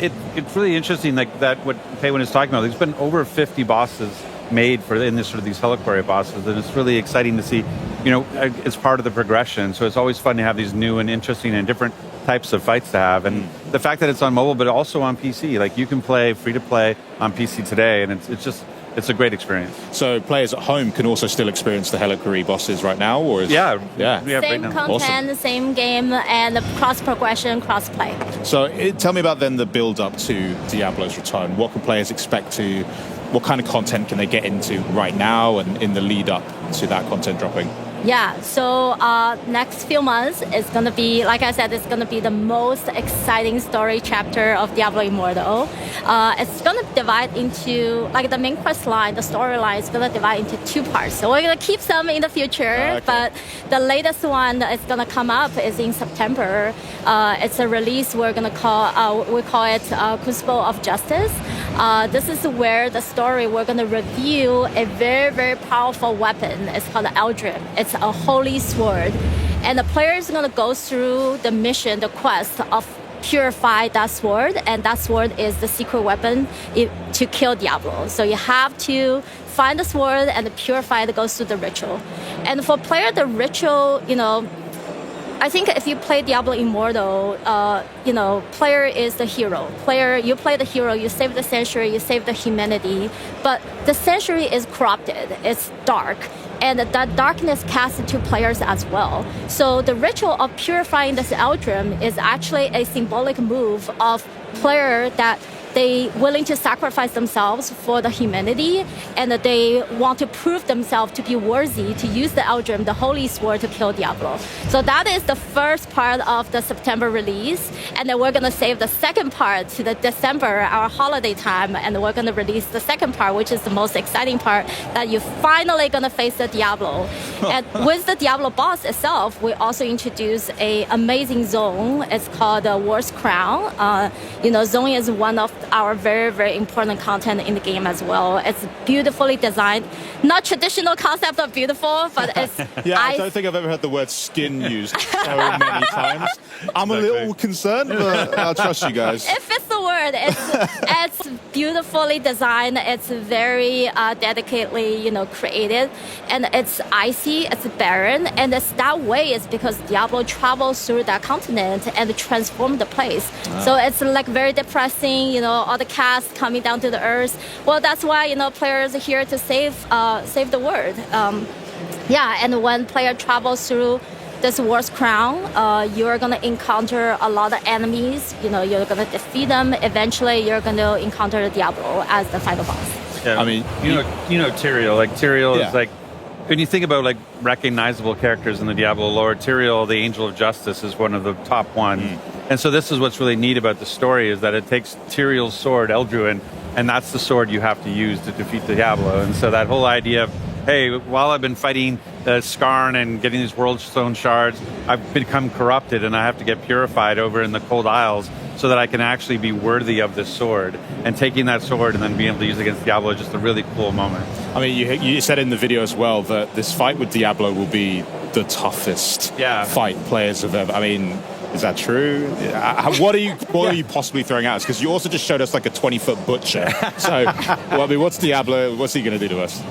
really interesting, like that what Pei Wen is talking about. There's been over 50 bosses made in this sort of these Heliquary bosses, and it's really exciting to see. It's part of the progression. So it's always fun to have these new and interesting and different types of fights to have. And the fact that it's on mobile, but also on PC, like you can play free to play on PC today, and it's a great experience. So players at home can also still experience the Heliquary bosses right now, or yeah, same right now. content, Awesome. Same game, and cross progression, cross play. So tell me about then the build up to Diablo's return. What can players expect to? What kind of content can they get into right now and in the lead up to that content dropping? Yeah, so next few months is going to be, like I said, it's going to be the most exciting story chapter of Diablo Immortal. It's going to divide into, like the main quest line, the storyline is going to divide into 2 parts. So we're going to keep some in the future, but the latest one that is going to come up is in September. It's a release we call it Crucible of Justice. This is where the story, we're going to review a very, very powerful weapon. It's called the Eldrim. It's a holy sword. And the player is going to go through the mission, the quest of purify that sword, and that sword is the secret weapon to kill Diablo. So you have to find the sword and purify it, goes through the ritual. And for player, the ritual, I think if you play Diablo Immortal, player is the hero. You play the hero, you save the sanctuary, you save the humanity, but the sanctuary is corrupted, it's dark, and that darkness casts into players as well. So the ritual of purifying this Eldrim is actually a symbolic move of player that they willing to sacrifice themselves for the humanity, and that they want to prove themselves to be worthy to use the Eldrim, the holy sword, to kill Diablo. So that is the first part of the September release, and then we're gonna save the second part to the December, our holiday time, and we're gonna release the second part, which is the most exciting part, that you're finally gonna face the Diablo. And with the Diablo boss itself, we also introduce a amazing zone. It's called the War's Crown. Zone is one of our very, very important content in the game as well. It's beautifully designed. Not traditional concept of beautiful, but it's... I don't think I've ever heard the word skin used so many times. I'm a little concerned, but I'll trust you guys. It fits the word. It's beautifully designed. It's very dedicatedly, created. And it's icy, it's barren. And it's that way is because Diablo travels through that continent and transforms the place. So it's like very depressing, all the cast coming down to the earth. Well, that's why, players are here to save the world. And when player travels through this War's Crown, you're going to encounter a lot of enemies. You're going to defeat them. Eventually, you're going to encounter Diablo as the final boss. Yeah, I mean, Tyrael. Like, Tyrael is like, when you think about like recognizable characters in the Diablo lore, Tyrael, the Angel of Justice, is one of the top ones. And so this is what's really neat about the story, is that it takes Tyrael's sword, Eldruin, and that's the sword you have to use to defeat the Diablo. And so that whole idea of, hey, while I've been fighting Skarn and getting these World Stone shards, I've become corrupted and I have to get purified over in the Cold Isles so that I can actually be worthy of this sword. And taking that sword and then being able to use it against Diablo is just a really cool moment. I mean, you said in the video as well that this fight with Diablo will be the toughest fight players have ever... I mean, is that true? What are you possibly throwing at us? Because you also just showed us like a 20-foot butcher. So, what's Diablo? What's he going to do to us?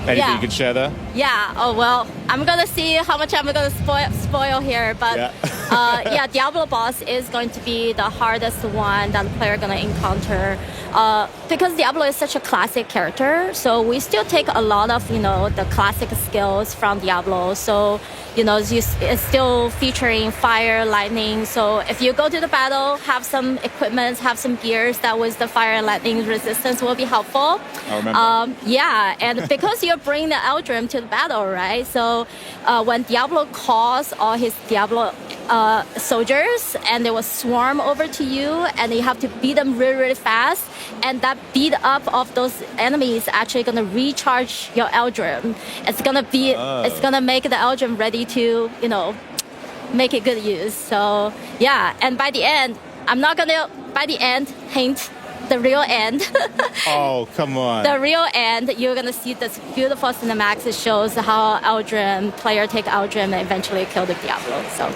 Anything you can share there? Yeah. Oh, well, I'm going to see how much I'm going to spoil here. But Diablo boss is going to be the hardest one that the player going to encounter. Because Diablo is such a classic character, so we still take a lot of, the classic skills from Diablo. So, it's still featuring fire, lightning. So if you go to the battle, have some equipment, have some gears that with the fire and lightning resistance will be helpful. I remember. And because you bring the Eldrim to the battle, right? So when Diablo calls all his Diablo soldiers, and they will swarm over to you, and you have to beat them really, really fast. And that beat up of those enemies actually going to recharge your Eldrim. It's going to make the Eldrim ready to, make it good use. So, and by the end, hint, the real end. Oh, come on. The real end, you're going to see this beautiful cinematics. It shows how player take Eldrim and eventually kill the Diablo. So,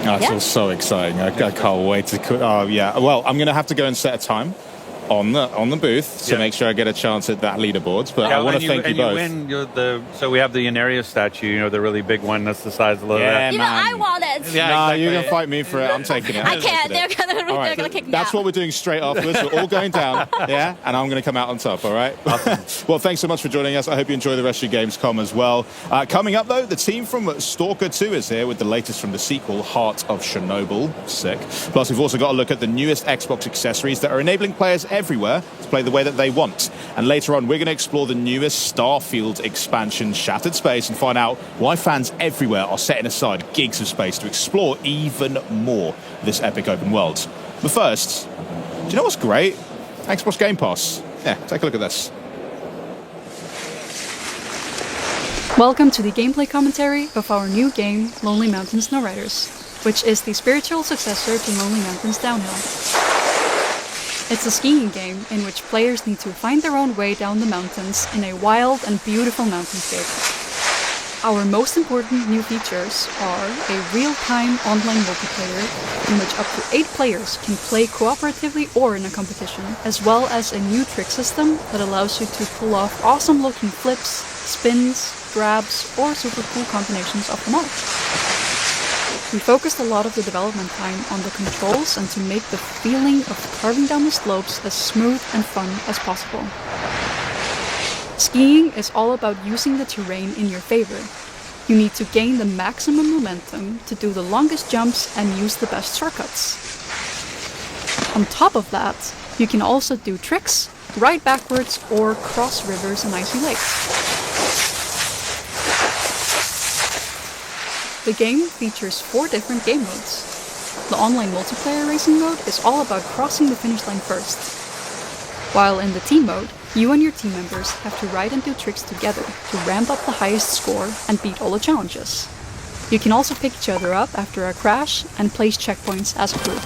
that's all so exciting. I can't wait to... Well, I'm going to have to go and set a time on the booth to make sure I get a chance at that leaderboard. But I want to thank you both. So we have the Inaria statue, the really big one that's the size of the... I want it. You're going to fight me for it. I'm taking it. I can't. They're going to kick me That's out. what we're doing straight afterwards. We're all going down, and I'm going to come out on top, all right? Awesome. Well, thanks so much for joining us. I hope you enjoy the rest of your Gamescom as well. Coming up, though, the team from Stalker 2 is here with the latest from the sequel, Heart of Chernobyl. Sick. Plus, we've also got a look at the newest Xbox accessories that are enabling players everywhere to play the way that they want. And later on, we're going to explore the newest Starfield expansion, Shattered Space, and find out why fans everywhere are setting aside gigs of space to explore even more of this epic open world. But first, do you know what's great? Xbox Game Pass. Yeah, take a look at this. Welcome to the gameplay commentary of our new game, Lonely Mountain Snowriders, which is the spiritual successor to Lonely Mountains Downhill. It's a skiing game in which players need to find their own way down the mountains in a wild and beautiful mountainscape. Our most important new features are a real-time online multiplayer in which up to 8 players can play cooperatively or in a competition, as well as a new trick system that allows you to pull off awesome-looking flips, spins, grabs, or super cool combinations of them all. We focused a lot of the development time on the controls and to make the feeling of carving down the slopes as smooth and fun as possible. Skiing is all about using the terrain in your favor. You need to gain the maximum momentum to do the longest jumps and use the best shortcuts. On top of that, you can also do tricks, ride backwards, or cross rivers and icy lakes. The game features 4 different game modes. The online multiplayer racing mode is all about crossing the finish line first. While in the team mode, you and your team members have to ride and do tricks together to ramp up the highest score and beat all the challenges. You can also pick each other up after a crash and place checkpoints as a group.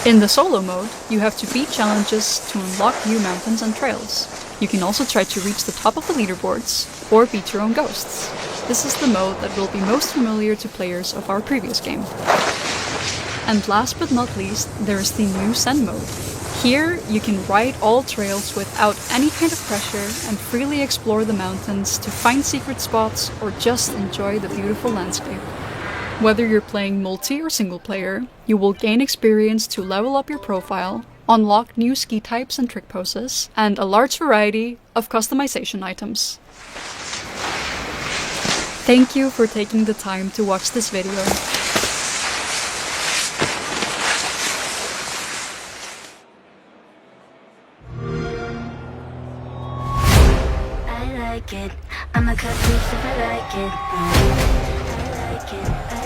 In the solo mode, you have to beat challenges to unlock new mountains and trails. You can also try to reach the top of the leaderboards, or beat your own ghosts. This is the mode that will be most familiar to players of our previous game. And last but not least, there is the new Zen mode. Here, you can ride all trails without any kind of pressure and freely explore the mountains to find secret spots or just enjoy the beautiful landscape. Whether you're playing multi or single player, you will gain experience to level up your profile, unlock new ski types and trick poses, and a large variety of customization items. Thank you for taking the time to watch this video. I like it. I'm a cut piece if I like it. I like it. I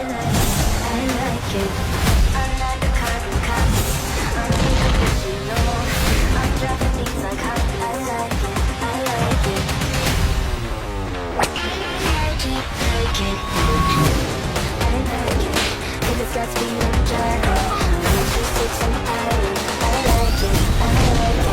like it. I'm like a carbon copy. I'm original. I'm dropping things like hot. I like it. I like it. I like it. I like it. If it's got to be on the dragon, I'm 3-6 on the island. I like it. I like it.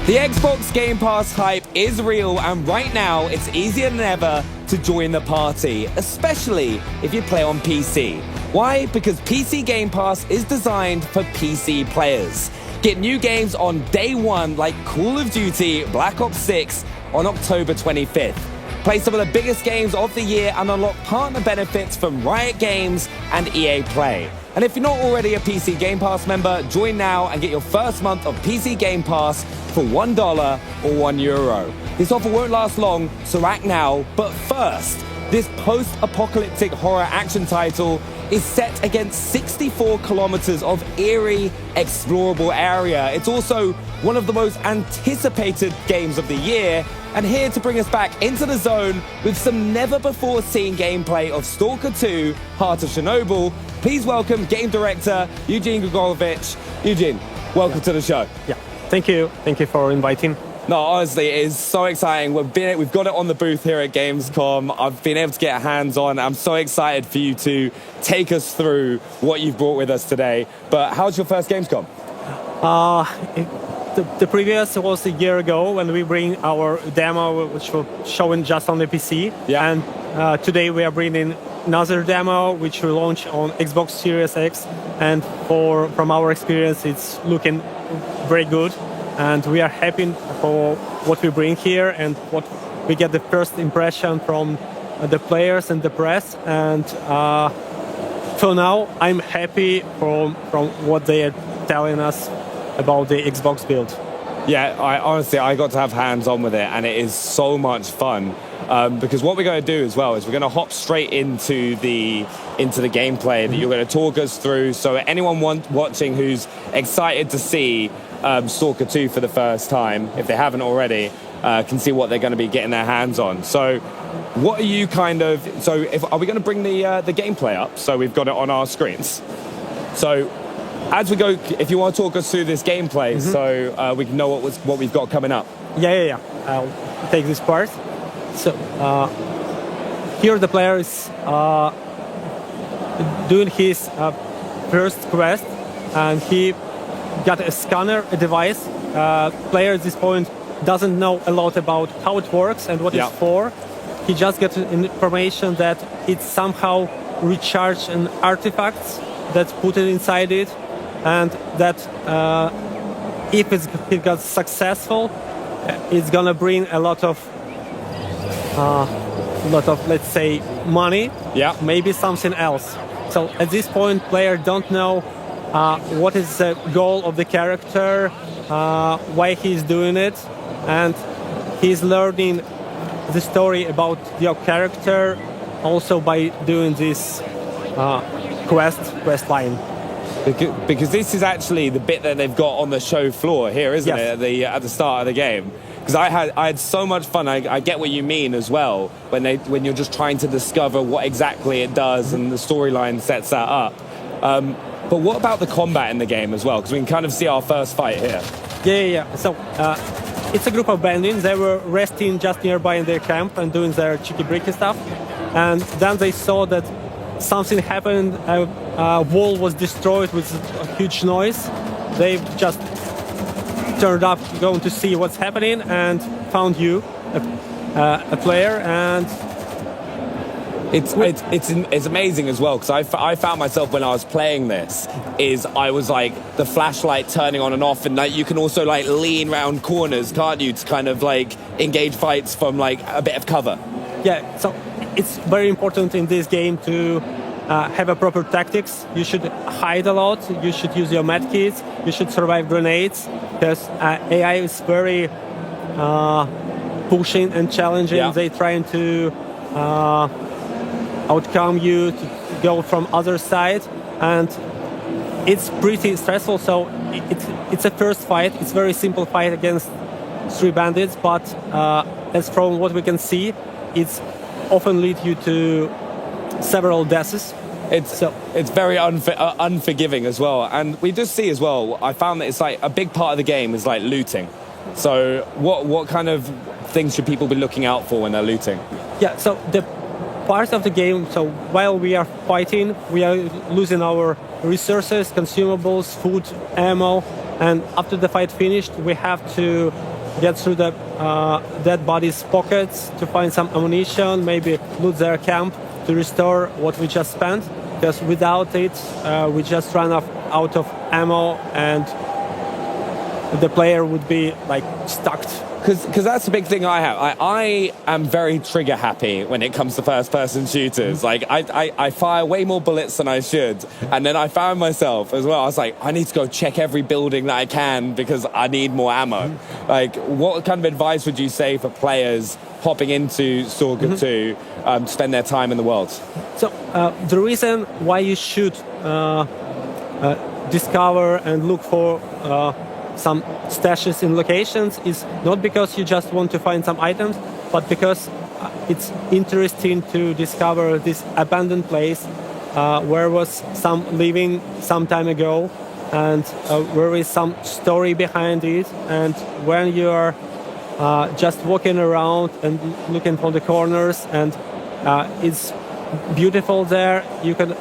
The Xbox Game Pass hype is real, and right now it's easier than ever to join the party, especially if you play on PC. Why? Because PC Game Pass is designed for PC players. Get new games on day one like Call of Duty Black Ops 6 on October 25th. Play some of the biggest games of the year and unlock partner benefits from Riot Games and EA Play. And if you're not already a PC Game Pass member, join now and get your first month of PC Game Pass for $1 or €1. This offer won't last long, so act now. But first, this post-apocalyptic horror action title is set against 64 kilometers of eerie, explorable area. It's also one of the most anticipated games of the year, and here to bring us back into the zone with some never-before-seen gameplay of Stalker 2, Heart of Chernobyl, please welcome game director Eugene Grigorovich. Eugene, welcome to the show. Yeah, thank you. Thank you for inviting. No, honestly, it is so exciting. We've got it on the booth here at Gamescom. I've been able to get hands-on. I'm so excited for you to take us through what you've brought with us today. But how's your first Gamescom? The previous was a year ago when we bring our demo, which was shown just on the PC. Yeah. And today we are bringing another demo, which we launch on Xbox Series X. And from our experience, it's looking very good. And we are happy for what we bring here and what we get the first impression from the players and the press. And for now, I'm happy from what they are telling us about the Xbox build. Yeah, I got to have hands-on with it, and it is so much fun. Because what we're going to do as well is we're going to hop straight into the gameplay that you're going to talk us through. So anyone watching who's excited to see Stalker 2 for the first time, if they haven't already, can see what they're going to be getting their hands on. So what are you are we going to bring the gameplay up? So we've got it on our screens. So as we go, if you want to talk us through this gameplay, so we can know what we've got coming up. Yeah. I'll take this part. So here the player is doing his first quest, and he got a scanner, a device. Player at this point doesn't know a lot about how it works and what it's for. He just gets information that it somehow recharged an artifacts that's put it inside it, and that if it got successful, it's gonna bring a lot of let's say money. Maybe something else. So at this point, player don't know what is the goal of the character, why he's doing it, and he's learning the story about your character also by doing this quest line. Because this is actually the bit that they've got on the show floor here, isn't it? At the start of the game. Because I had so much fun. I get what you mean as well when you're just trying to discover what exactly it does, and the storyline sets that up. But what about the combat in the game as well? Because we can kind of see our first fight here. Yeah. So it's a group of bandits. They were resting just nearby in their camp and doing their cheeky-breaky stuff. And then they saw that something happened. A wall was destroyed with a huge noise. They just turned up going to see what's happening and found you, a player, and it's amazing as well, because I found myself when I was playing this I was like the flashlight turning on and off, and like you can also like lean round corners, can't you, to kind of like engage fights from like a bit of cover. Yeah, so it's very important in this game to have a proper tactics. You should hide a lot. You should use your medkits. You should survive grenades, because AI is very pushing and challenging. They trying to outcome you, to go from other side, and it's pretty stressful. So it's a first fight. It's very simple fight against 3 bandits, but as from what we can see, it's often lead you to several deaths. It's very unforgiving as well, and we just see as well. I found that it's like a big part of the game is like looting. So what kind of things should people be looking out for when they're looting? Yeah. So the part of the game. So while we are fighting, we are losing our resources, consumables, food, ammo, and after the fight finished, we have to get through the dead bodies' pockets to find some ammunition, maybe loot their camp to restore what we just spent, because without it, we just run out of ammo, and the player would be like stuck. Because that's the big thing I have. I am very trigger happy when it comes to first-person shooters. Like, I fire way more bullets than I should. And then I found myself as well. I was like, I need to go check every building that I can because I need more ammo. Like, what kind of advice would you say for players hopping into Stalker 2 to spend their time in the world? So, the reason why you should discover and look for some stashes in locations is not because you just want to find some items, but because it's interesting to discover this abandoned place where was some living some time ago, and where is some story behind it. And when you are just walking around and looking for the corners, and it's beautiful there, you can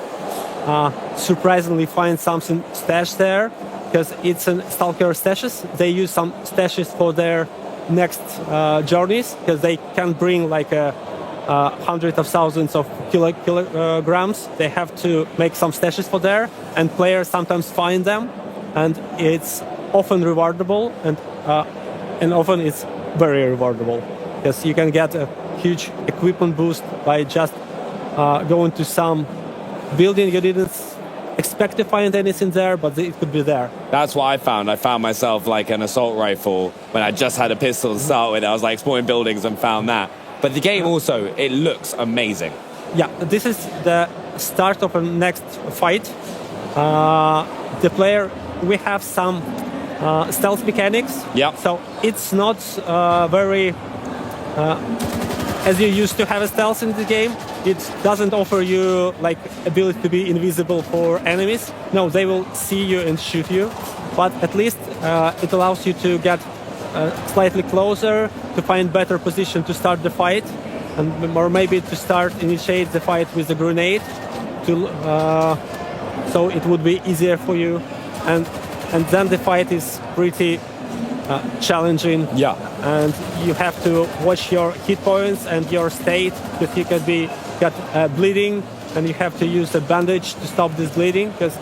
surprisingly find something stashed there, because it's a stalker stashes. They use some stashes for their next journeys, because they can bring like hundreds of thousands of kilograms. They have to make some stashes for there, and players sometimes find them, and it's often rewardable, and often it's very rewardable, because you can get a huge equipment boost by just going to some building you didn't expect to find anything there, but it could be there. That's what I found. I found myself like an assault rifle when I just had a pistol to start with. I was like exploring buildings and found that. But the game also, it looks amazing. Yeah, this is the start of a next fight. The player, we have some stealth mechanics. Yeah. So it's not very as you used to have a stealth in the game. It doesn't offer you like ability to be invisible for enemies. No, they will see you and shoot you. But at least it allows you to get slightly closer, to find better position to start the fight, and or maybe to initiate the fight with a grenade, so it would be easier for you. And then the fight is pretty challenging. Yeah. And you have to watch your hit points and your state, because you could get bleeding, and you have to use a bandage to stop this bleeding, because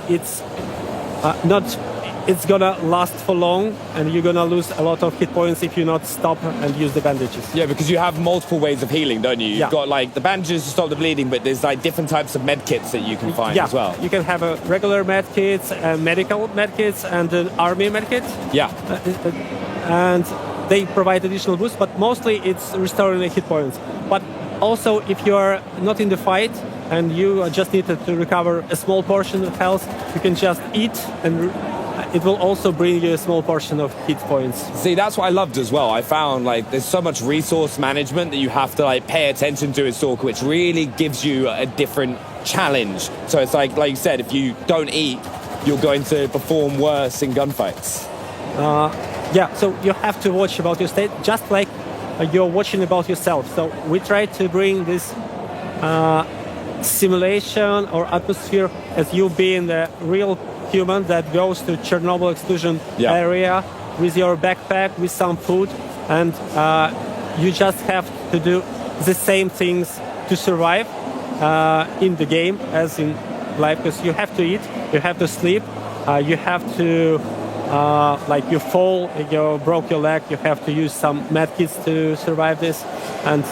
it's gonna last for long, and you're gonna lose a lot of hit points if you not stop and use the bandages. Yeah, because you have multiple ways of healing, don't you? You've Yeah. got like the bandages to stop the bleeding, but there's like different types of med kits that you can find as well. You can have a regular med kits, medical med kits, and an army med kit. Yeah. And they provide additional boosts, but mostly it's restoring the hit points. But also, if you are not in the fight and you just need to recover a small portion of health, you can just eat, and it will also bring you a small portion of hit points. See, that's what I loved as well. I found like there's so much resource management that you have to like pay attention to as Stalker, which really gives you a different challenge. So it's like you said, if you don't eat, you're going to perform worse in gunfights. Yeah, so you have to watch about your state, just like you're watching about yourself. So we try to bring this simulation or atmosphere as you being the real human that goes to Chernobyl exclusion area with your backpack, with some food, and you just have to do the same things to survive in the game as in life, because you have to eat, you have to sleep, you have to like you fall, you broke your leg, you have to use some medkits to survive this, and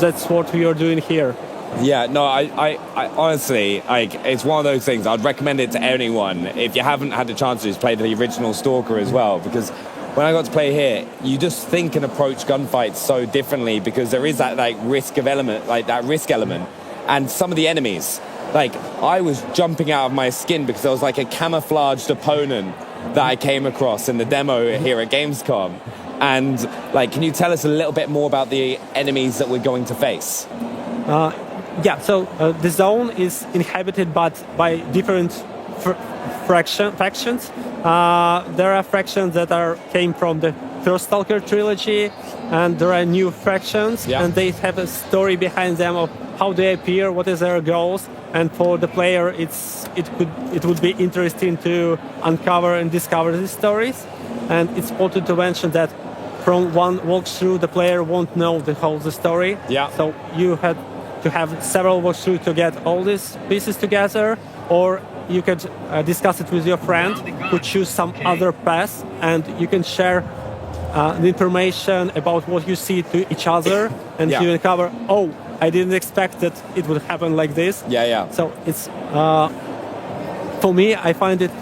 that's what we are doing here. Yeah, no, I honestly, like, it's one of those things. I'd recommend it to anyone if you haven't had the chance to just play the original Stalker as well, because when I got to play here, you just think and approach gunfights so differently, because there is that like risk element, and some of the enemies, like I was jumping out of my skin because there was like a camouflaged opponent that I came across in the demo here at Gamescom. And like, can you tell us a little bit more about the enemies that we're going to face? Yeah, so the zone is inhabited by different factions. There are factions that came from the first Stalker trilogy, and there are new factions, and they have a story behind them of how they appear, what is their goals, and for the player, it would be interesting to uncover and discover these stories. And it's important to mention that from one walkthrough, the player won't know the whole story. Yeah. So you had to have several walkthroughs to get all these pieces together, or you could discuss it with your friend who choose some other path, and you can share the information about what you see to each other, and you uncover, oh, I didn't expect that it would happen like this. Yeah. So it's, for me, I find it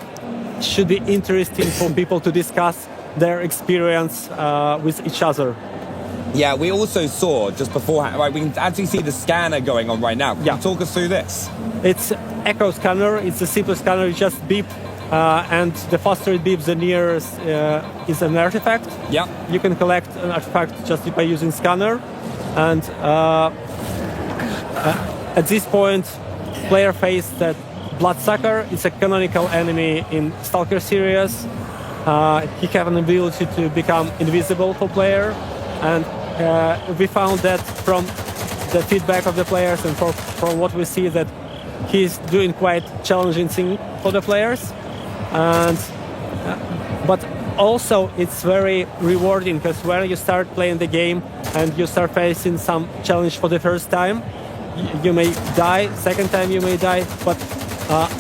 should be interesting for people to discuss their experience with each other. Yeah, we also saw just beforehand, right, we can actually see the scanner going on right now. Can you talk us through this? It's echo scanner. It's a simple scanner. You just beep, and the faster it beeps, the nearer is an artifact. Yeah. You can collect an artifact just by using scanner. And at this point, player face that Bloodsucker is a canonical enemy in Stalker series. He has an ability to become invisible for player, and we found that from the feedback of the players and from what we see, that he's doing quite challenging thing for the players. And but also it's very rewarding, because when you start playing the game and you start facing some challenge for the first time, you may die, second time you may die, but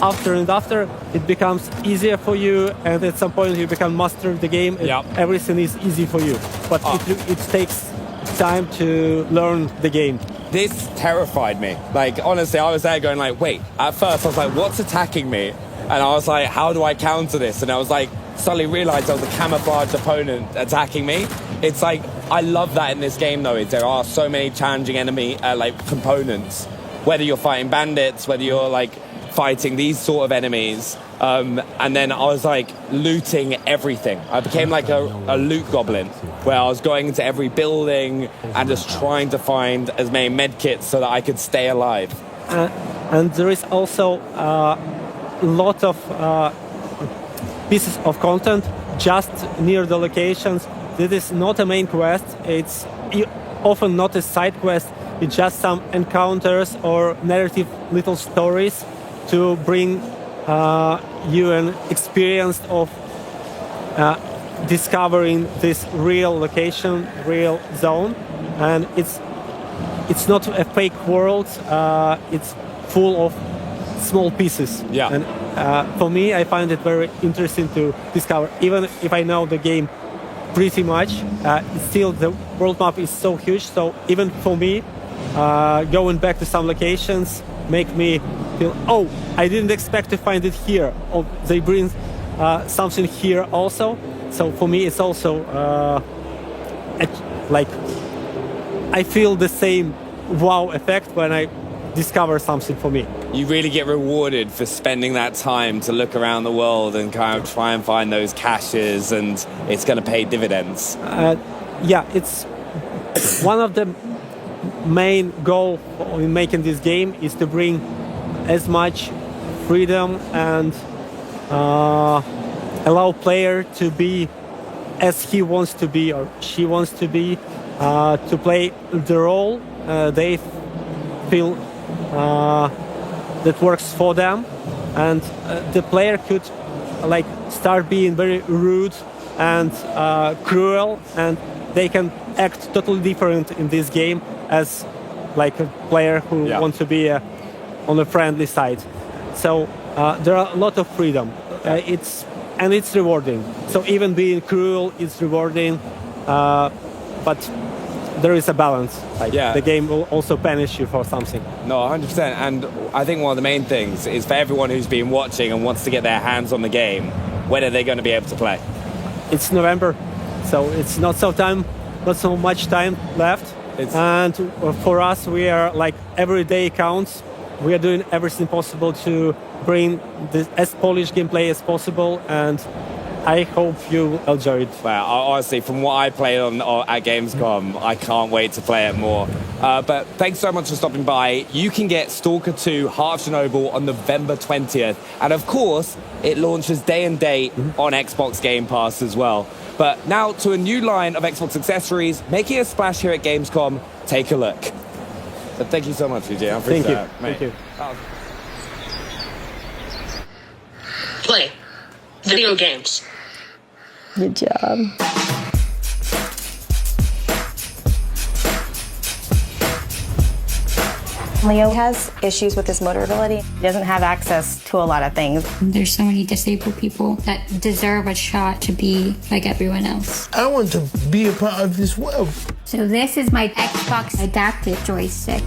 after it becomes easier for you, and at some point you become master of the game, and everything is easy for you. But it takes time to learn the game. this terrified me. Like, honestly, I was there going like, wait, at first I was like, what's attacking me? And I was like, how do I counter this? And I was like, suddenly realized there was a camouflaged opponent attacking me. It's like, I love that in this game though. There are so many challenging enemy, components. Whether you're fighting bandits, whether you're like fighting these sort of enemies. And then I was like looting everything. I became like a loot goblin where I was going into every building and just trying to find as many medkits so that I could stay alive. And there is also a lot of pieces of content just near the locations. This is not a main quest. It's often not a side quest. It's just some encounters or narrative little stories to bring you an experience of discovering this real location, real zone. And it's not a fake world. It's full of small pieces. Yeah. And for me, I find it very interesting to discover. Even if I know the game pretty much, still the world map is so huge. So even for me, going back to some locations make me feel, oh, I didn't expect to find it here. Or they bring something here also. So for me, it's also like I feel the same wow effect when I discover something for me. You really get rewarded for spending that time to look around the world and kind of try and find those caches, and it's going to pay dividends. Yeah, it's one of the main goals in making this game is to bring as much freedom and allow player to be as he wants to be or she wants to be, to play the role they feel that works for them, and the player could like start being very rude and cruel, and they can act totally different in this game as like a player who wants to be on the friendly side. So there are a lot of freedom. It's rewarding. So even being cruel is rewarding, but there is a balance. Like the game will also punish you for something. No, 100%. And I think one of the main things is for everyone who's been watching and wants to get their hands on the game, when are they going to be able to play? It's November, so it's not so much time left. And for us, we are like every day counts. We are doing everything possible to bring this as Polish gameplay as possible, and I hope you enjoy it. Well, honestly, from what I played at Gamescom, I can't wait to play it more. But thanks so much for stopping by. You can get Stalker 2 Heart of Chernobyl on November 20th. And of course, it launches day and date on Xbox Game Pass as well. But now to a new line of Xbox accessories, making a splash here at Gamescom. Take a look. So thank you so much, VJ. I appreciate that, mate. Thank you. Play video games. Good job. Leo has issues with his motor ability. He doesn't have access to a lot of things. There's so many disabled people that deserve a shot to be like everyone else. I want to be a part of this world. So this is my Xbox adaptive joystick.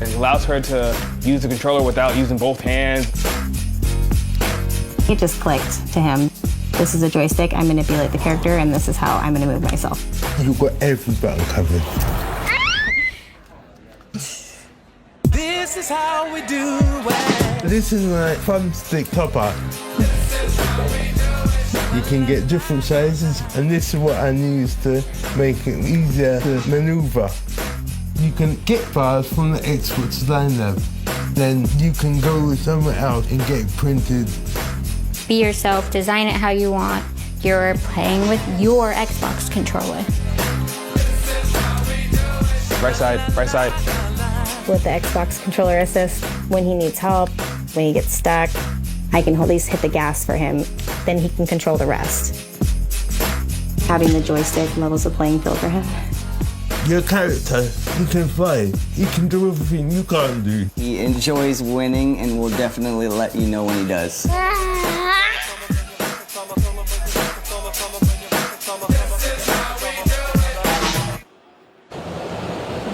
It allows her to use the controller without using both hands. It just clicked to him. This is a joystick, I manipulate the character, and this is how I'm going to move myself. You've got every button covered. This is how we do it. This is my thumbstick topper. You can get different sizes, and this is what I use to make it easier to maneuver. You can get bars from the Xbox lineup. Then you can go somewhere else and get it printed. Be yourself, design it how you want. You're playing with your Xbox controller. Right side, right side. With the Xbox controller assist, when he needs help, when he gets stuck, I can at least hit the gas for him. Then he can control the rest. Having the joystick levels the playing field for him. Your character, you can fly. He can do everything you can't do. He enjoys winning and will definitely let you know when he does.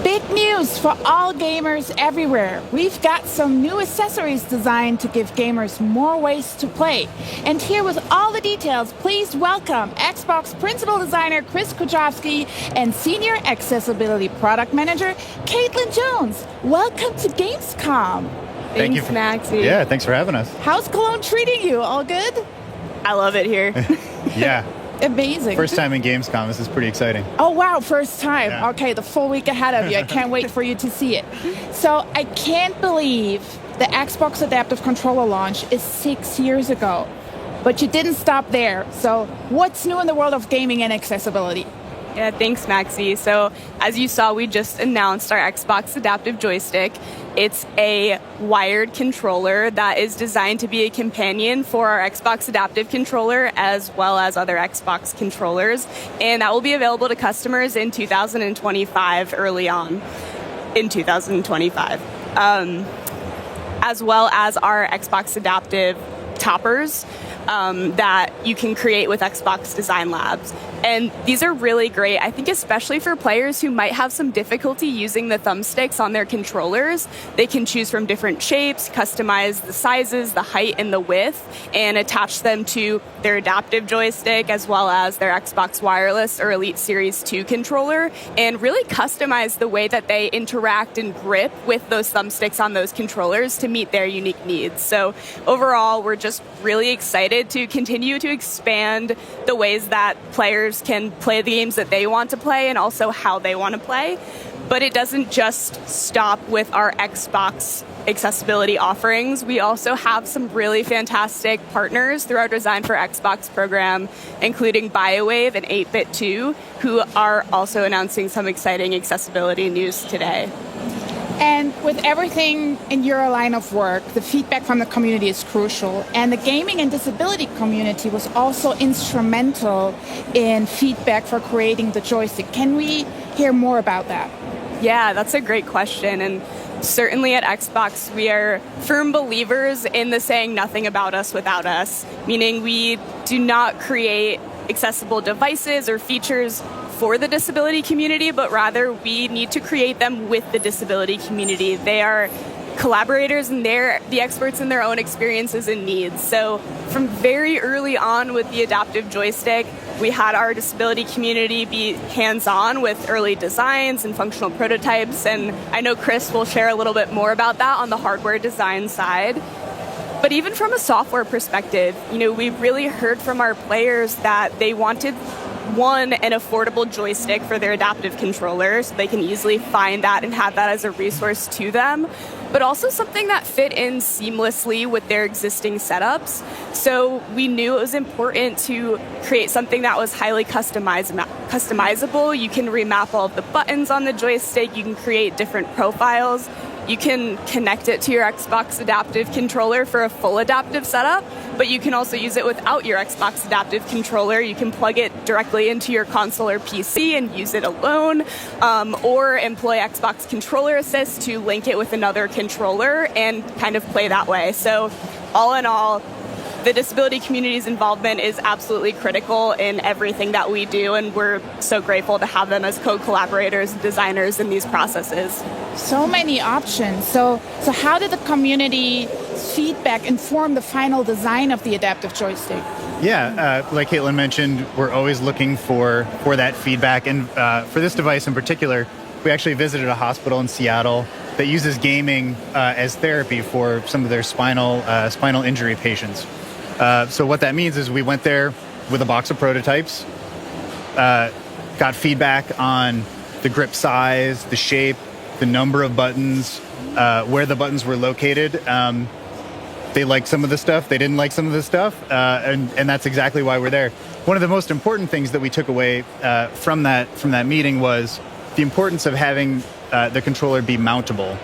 Big Great news for all gamers everywhere. We've got some new accessories designed to give gamers more ways to play. And here with all the details, please welcome Xbox Principal Designer Chris Kujawski and Senior Accessibility Product Manager Caitlin Jones. Welcome to Gamescom. Thank you, Maxie. Yeah, thanks for having us. How's Cologne treating you? All good? I love it here. Yeah. Amazing. First time in Gamescom. This is pretty exciting. Oh, wow. First time. Yeah. Okay, the full week ahead of you. I can't wait for you to see it. So I can't believe the Xbox Adaptive Controller launch is 6 years ago. But you didn't stop there. So what's new in the world of gaming and accessibility? Yeah, thanks, Maxie. So as you saw, we just announced our Xbox Adaptive Joystick. It's a wired controller that is designed to be a companion for our Xbox Adaptive Controller as well as other Xbox controllers. And that will be available to customers in 2025, early on in 2025. As well as our Xbox Adaptive toppers that you can create with Xbox Design Labs. And these are really great, I think, especially for players who might have some difficulty using the thumbsticks on their controllers. They can choose from different shapes, customize the sizes, the height, and the width, and attach them to their adaptive joystick as well as their Xbox Wireless or Elite Series 2 controller, and really customize the way that they interact and grip with those thumbsticks on those controllers to meet their unique needs. So overall, we're just really excited to continue to expand the ways that players can play the games that they want to play and also how they want to play. But it doesn't just stop with our Xbox accessibility offerings. We also have some really fantastic partners through our Design for Xbox program, including BioWave and 8bit2, who are also announcing some exciting accessibility news today. And with everything in your line of work, the feedback from the community is crucial. And the gaming and disability community was also instrumental in feedback for creating the joystick. Can we hear more about that? Yeah, that's a great question. And certainly at Xbox, we are firm believers in the saying nothing about us without us, meaning we do not create accessible devices or features for the disability community, but rather we need to create them with the disability community. They are collaborators and they're the experts in their own experiences and needs. So from very early on with the adaptive joystick, we had our disability community be hands-on with early designs and functional prototypes, and I know Chris will share a little bit more about that on the hardware design side. But even from a software perspective, we really heard from our players that they wanted an affordable joystick for their adaptive controller so they can easily find that and have that as a resource to them, but also something that fit in seamlessly with their existing setups. So we knew it was important to create something that was highly customizable. You can remap all of the buttons on the joystick, you can create different profiles. You can connect it to your Xbox Adaptive Controller for a full adaptive setup, but you can also use it without your Xbox Adaptive Controller. You can plug it directly into your console or PC and use it alone, or employ Xbox Controller Assist to link it with another controller and kind of play that way. So all in all, the disability community's involvement is absolutely critical in everything that we do, and we're so grateful to have them as co-collaborators and designers in these processes. So many options. So how did the community feedback inform the final design of the adaptive joystick? Yeah, like Caitlin mentioned, we're always looking for that feedback. And for this device in particular, we actually visited a hospital in Seattle that uses gaming as therapy for some of their spinal injury patients. So what that means is we went there with a box of prototypes, got feedback on the grip size, the shape, the number of buttons, where the buttons were located. They liked some of the stuff, they didn't like some of the stuff, and that's exactly why we're there. One of the most important things that we took away from that meeting was the importance of having the controller be mountable.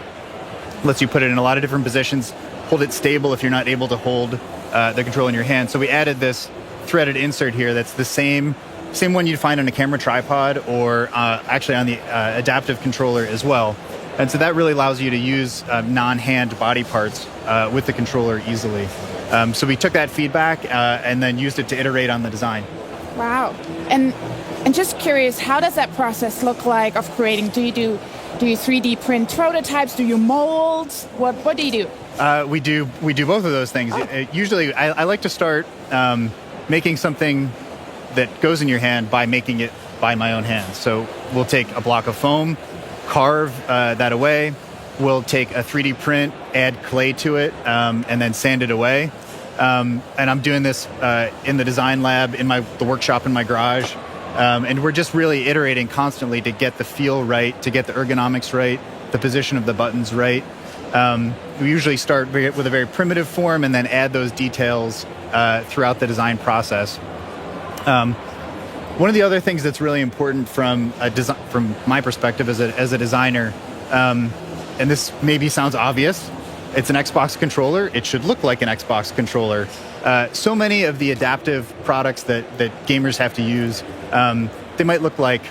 Lets you put it in a lot of different positions, hold it stable if you're not able to hold the controller in your hand. So we added this threaded insert here that's the same one you'd find on a camera tripod or actually on the adaptive controller as well. And so that really allows you to use non-hand body parts with the controller easily. So we took that feedback and then used it to iterate on the design. Wow. And just curious, how does that process look like of creating? Do you do Do you 3D print prototypes? Do you mold? What do you do? We do both of those things. Usually, I like to start making something that goes in your hand by making it by my own hands. So we'll take a block of foam, carve that away. We'll take a 3D print, add clay to it, and then sand it away. And I'm doing this in the design lab, in the workshop in my garage. And we're just really iterating constantly to get the feel right, to get the ergonomics right, the position of the buttons right. We usually start with a very primitive form and then add those details throughout the design process. One of the other things that's really important from my perspective as a designer, and this maybe sounds obvious, it's an Xbox controller. It should look like an Xbox controller. So many of the adaptive products that gamers have to use, they might look like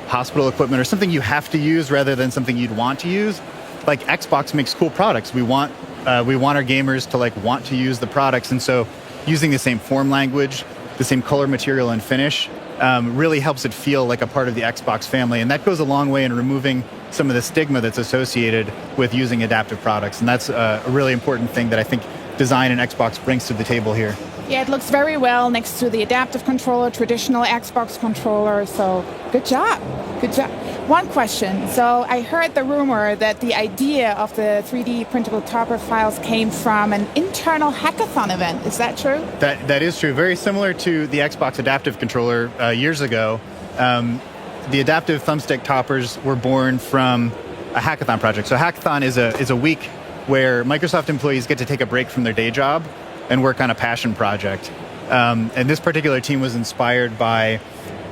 hospital equipment or something you have to use rather than something you'd want to use. Like Xbox makes cool products. We want our gamers to want to use the products, and so using the same form language, the same color, material, and finish really helps it feel like a part of the Xbox family, and that goes a long way in removing some of the stigma that's associated with using adaptive products, and that's a really important thing that I think design and Xbox brings to the table here. Yeah, it looks very well next to the adaptive controller, traditional Xbox controller, so good job. Good job. One question. So I heard the rumor that the idea of the 3D printable topper files came from an internal hackathon event. Is that true? That is true. Very similar to the Xbox adaptive controller years ago. The adaptive thumbstick toppers were born from a hackathon project. So hackathon is a week where Microsoft employees get to take a break from their day job and work on a passion project. And this particular team was inspired by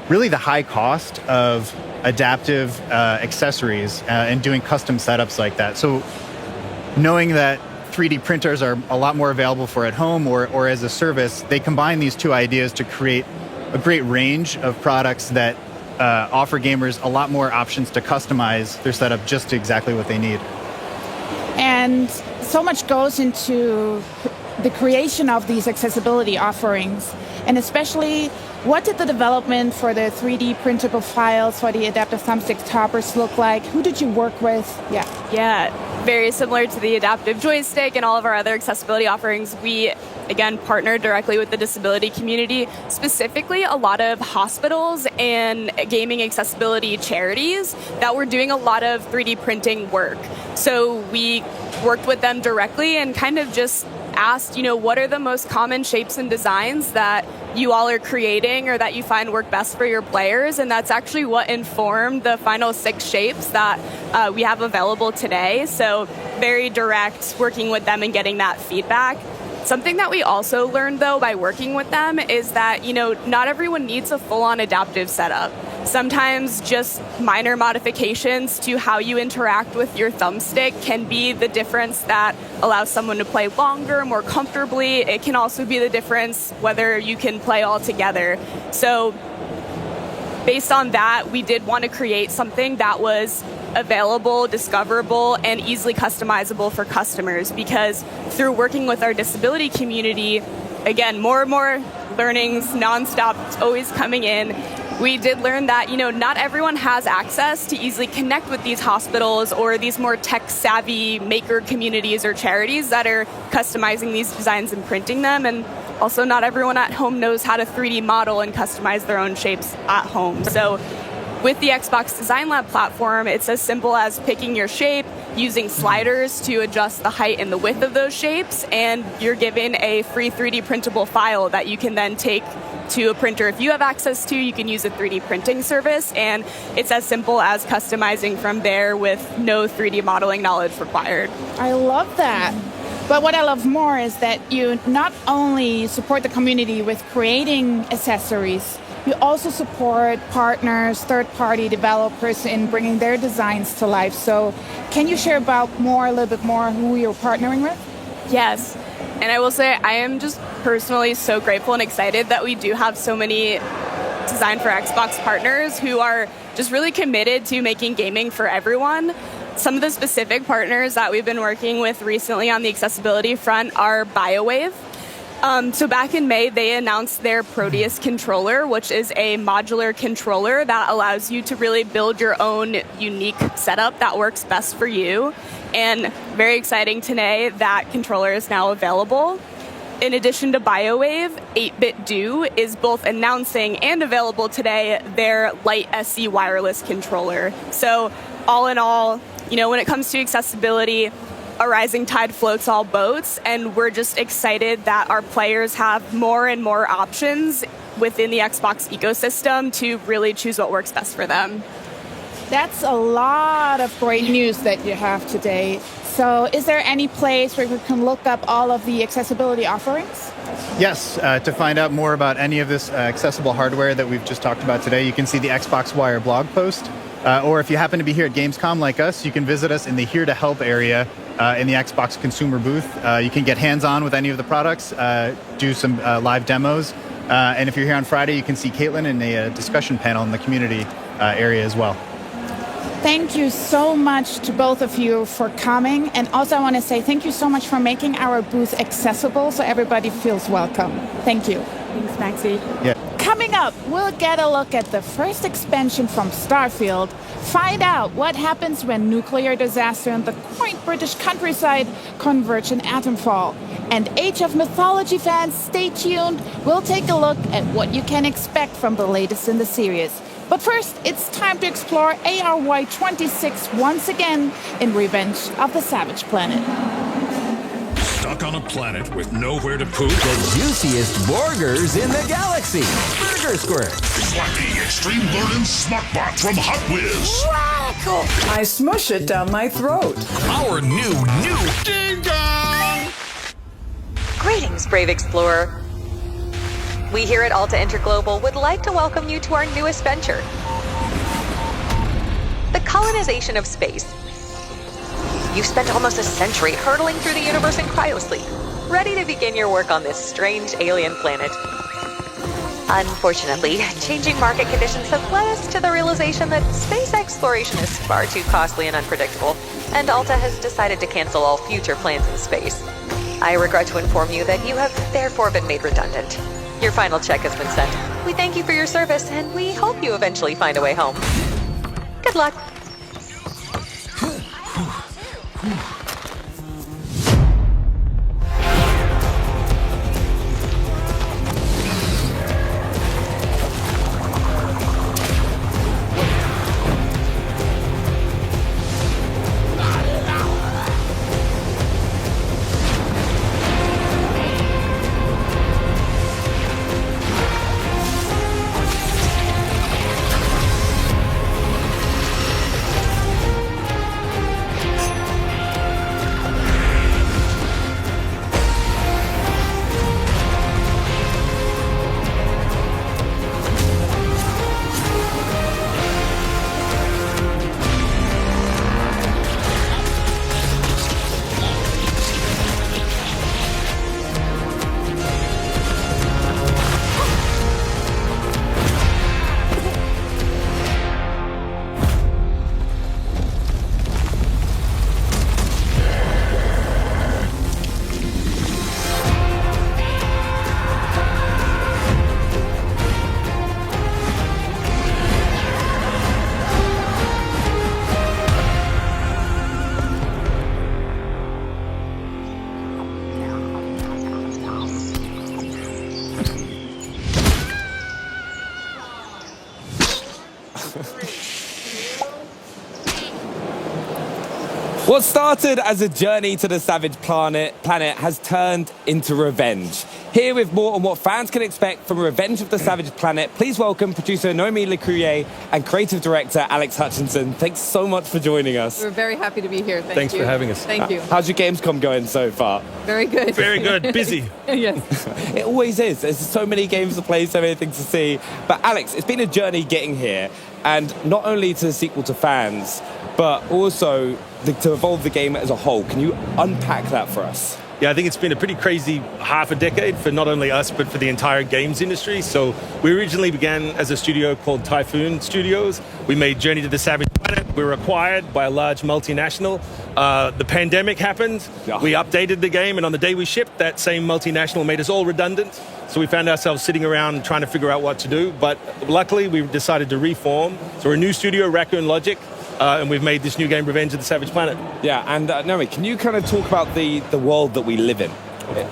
really the high cost of adaptive accessories and doing custom setups like that. So knowing that 3D printers are a lot more available for at home or as a service, they combine these two ideas to create a great range of products that offer gamers a lot more options to customize their setup just to exactly what they need. And so much goes into the creation of these accessibility offerings, and especially what did the development for the 3D printable files for the adaptive thumbstick toppers look like? Who did you work with? Yeah, very similar to the adaptive joystick and all of our other accessibility offerings. We, again, partner directly with the disability community, specifically a lot of hospitals and gaming accessibility charities that were doing a lot of 3D printing work. So we worked with them directly and kind of just asked, what are the most common shapes and designs that you all are creating or that you find work best for your players? And that's actually what informed the final 6 shapes that we have available today. So very direct, working with them and getting that feedback. Something that we also learned, though, by working with them is that, not everyone needs a full-on adaptive setup. Sometimes just minor modifications to how you interact with your thumbstick can be the difference that allows someone to play longer, more comfortably. It can also be the difference whether you can play all together. So based on that, we did want to create something that was available, discoverable, and easily customizable for customers, because through working with our disability community, again, more and more learnings nonstop, it's always coming in. We did learn that, not everyone has access to easily connect with these hospitals or these more tech-savvy maker communities or charities that are customizing these designs and printing them. And also not everyone at home knows how to 3D model and customize their own shapes at home. So with the Xbox Design Lab platform, it's as simple as picking your shape, using sliders to adjust the height and the width of those shapes, and you're given a free 3D printable file that you can then take to a printer. If you have access to, you can use a 3D printing service, and it's as simple as customizing from there with no 3D modeling knowledge required. I love that. But what I love more is that you not only support the community with creating accessories, you also support partners, third-party developers in bringing their designs to life. So can you share a little bit more who you're partnering with? Yes. And I will say I am just personally so grateful and excited that we do have so many Design for Xbox partners who are just really committed to making gaming for everyone. Some of the specific partners that we've been working with recently on the accessibility front are BioWave. So back in May, they announced their Proteus controller, which is a modular controller that allows you to really build your own unique setup that works best for you. And very exciting today, that controller is now available. In addition to BioWave, 8-Bit Do is both announcing and available today their Lite SE wireless controller. So all in all, you know, when it comes to accessibility, a rising tide floats all boats, and we're just excited that our players have more and more options within the Xbox ecosystem to really choose what works best for them. That's a lot of great news that you have today. So is there any place where we can look up all of the accessibility offerings? Yes, to find out more about any of this accessible hardware that we've just talked about today, you can see the Xbox Wire blog post. Or if you happen to be here at Gamescom like us, you can visit us in the Here to Help area in the Xbox consumer booth. You can get hands-on with any of the products, do some live demos. And if you're here on Friday, you can see Caitlin in a discussion panel in the community area as well. Thank you so much to both of you for coming. And also I want to say thank you so much for making our booth accessible so everybody feels welcome. Thank you. Thanks, Maxie. Yeah. Coming up, we'll get a look at the first expansion from Starfield, find out what happens when nuclear disaster in the quaint British countryside converge in atomfall. And Age of Mythology fans, stay tuned. We'll take a look at what you can expect from the latest in the series. But first, it's time to explore ARY26 once again in Revenge of the Savage Planet. Stuck on a planet with nowhere to poop? The juiciest burgers in the galaxy. Burger Square. Flappy Extreme Learning Smartbot from Hot Whiz. Wow! I smush it down my throat. Our new Ding Dong! Greetings, brave explorer. We here at Alta Interglobal would like to welcome you to our newest venture, the colonization of space. You've spent almost a century hurtling through the universe in cryosleep, ready to begin your work on this strange alien planet. Unfortunately, changing market conditions have led us to the realization that space exploration is far too costly and unpredictable, and Alta has decided to cancel all future plans in space. I regret to inform you that you have therefore been made redundant. Your final check has been sent. We thank you for your service, and we hope you eventually find a way home. Good luck. What started as a journey to the Savage Planet has turned into revenge. Here with more on what fans can expect from Revenge of the Savage Planet, please welcome producer Noémie Lecourier and creative director Alex Hutchinson. Thanks so much for joining us. We're very happy to be here. Thanks for having us. Thank you. How's your Gamescom going so far? Very good. Very good. Busy. Yes. It always is. There's so many games to play, so many things to see. But Alex, it's been a journey getting here, and not only to the sequel to fans, but also to evolve the game as a whole. Can you unpack that for us? Yeah, I think it's been a pretty crazy half a decade for not only us, but for the entire games industry. So we originally began as a studio called Typhoon Studios. We made Journey to the Savage Planet planet. We were acquired by a large multinational. The pandemic happened. We updated the game, and on the day we shipped, that same multinational made us all redundant. So we found ourselves sitting around trying to figure out what to do. But luckily, we decided to reform. So we're a new studio, Raccoon Logic. And we've made this new game, Revenge of the Savage Planet. Yeah, and Naomi, can you kind of talk about the world that we live in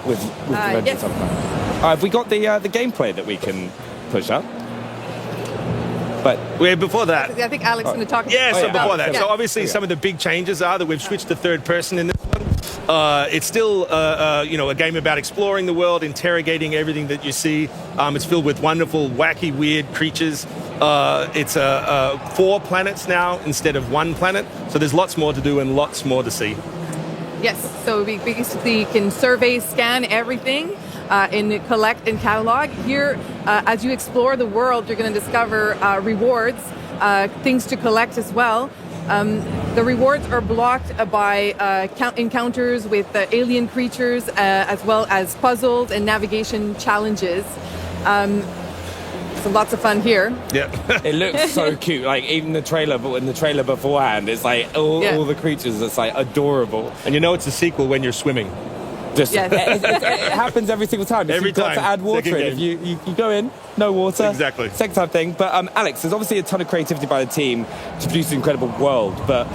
with Revenge of the Savage Planet? Have we got the gameplay that we can push up? But before that, I think Alex is going to talk about before that. Yeah. So obviously some of the big changes are that we've switched to third person in this one. It's still a game about exploring the world, interrogating everything that you see. It's filled with wonderful, wacky, weird creatures. It's 4 planets now instead of 1 planet. So there's lots more to do and lots more to see. Yes, so we basically can survey, scan everything, and collect and catalog. Here, as you explore the world, you're going to discover rewards, things to collect as well. The rewards are blocked by encounters with alien creatures, as well as puzzles and navigation challenges. So lots of fun here. Yeah, it looks so cute. Like even the trailer, but in the trailer beforehand, it's like all the creatures. It's like adorable. And you know it's a sequel when you're swimming. Just it happens every single time. Every you've got time. to add water in. If you go in, no water. Exactly. Second time thing. But Alex, there's obviously a ton of creativity by the team to produce an incredible world. But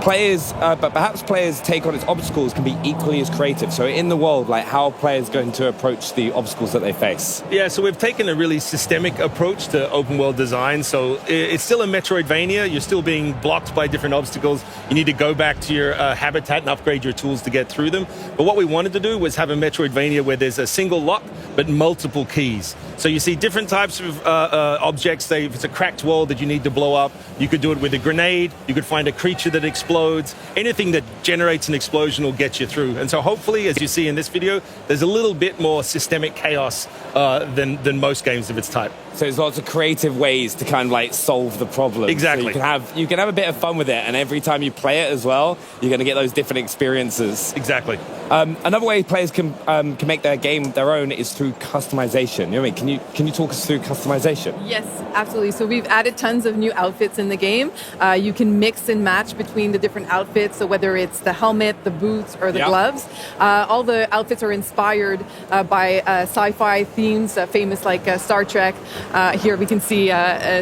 perhaps players' take on its obstacles can be equally as creative. So in the world, like how are players going to approach the obstacles that they face? Yeah, so we've taken a really systemic approach to open world design. So it's still a Metroidvania. You're still being blocked by different obstacles. You need to go back to your habitat and upgrade your tools to get through them. But what we wanted to do was have a Metroidvania where there's a single lock, but multiple keys. So you see different types of objects. Say if it's a cracked wall that you need to blow up, you could do it with a grenade. You could find a creature that explodes. Anything that generates an explosion will get you through. And so hopefully, as you see in this video, there's a little bit more systemic chaos than most games of its type. So there's lots of creative ways to kind of like solve the problem. Exactly. So you can have a bit of fun with it, and every time you play it as well, you're going to get those different experiences. Exactly. Another way players can make their game their own is through customization. You know what I mean? Can you talk us through customization? Yes, absolutely. So we've added tons of new outfits in the game. You can mix and match between the different outfits. So whether it's the helmet, the boots, or the gloves, all the outfits are inspired by sci-fi themes, famous like Star Trek. Here we can see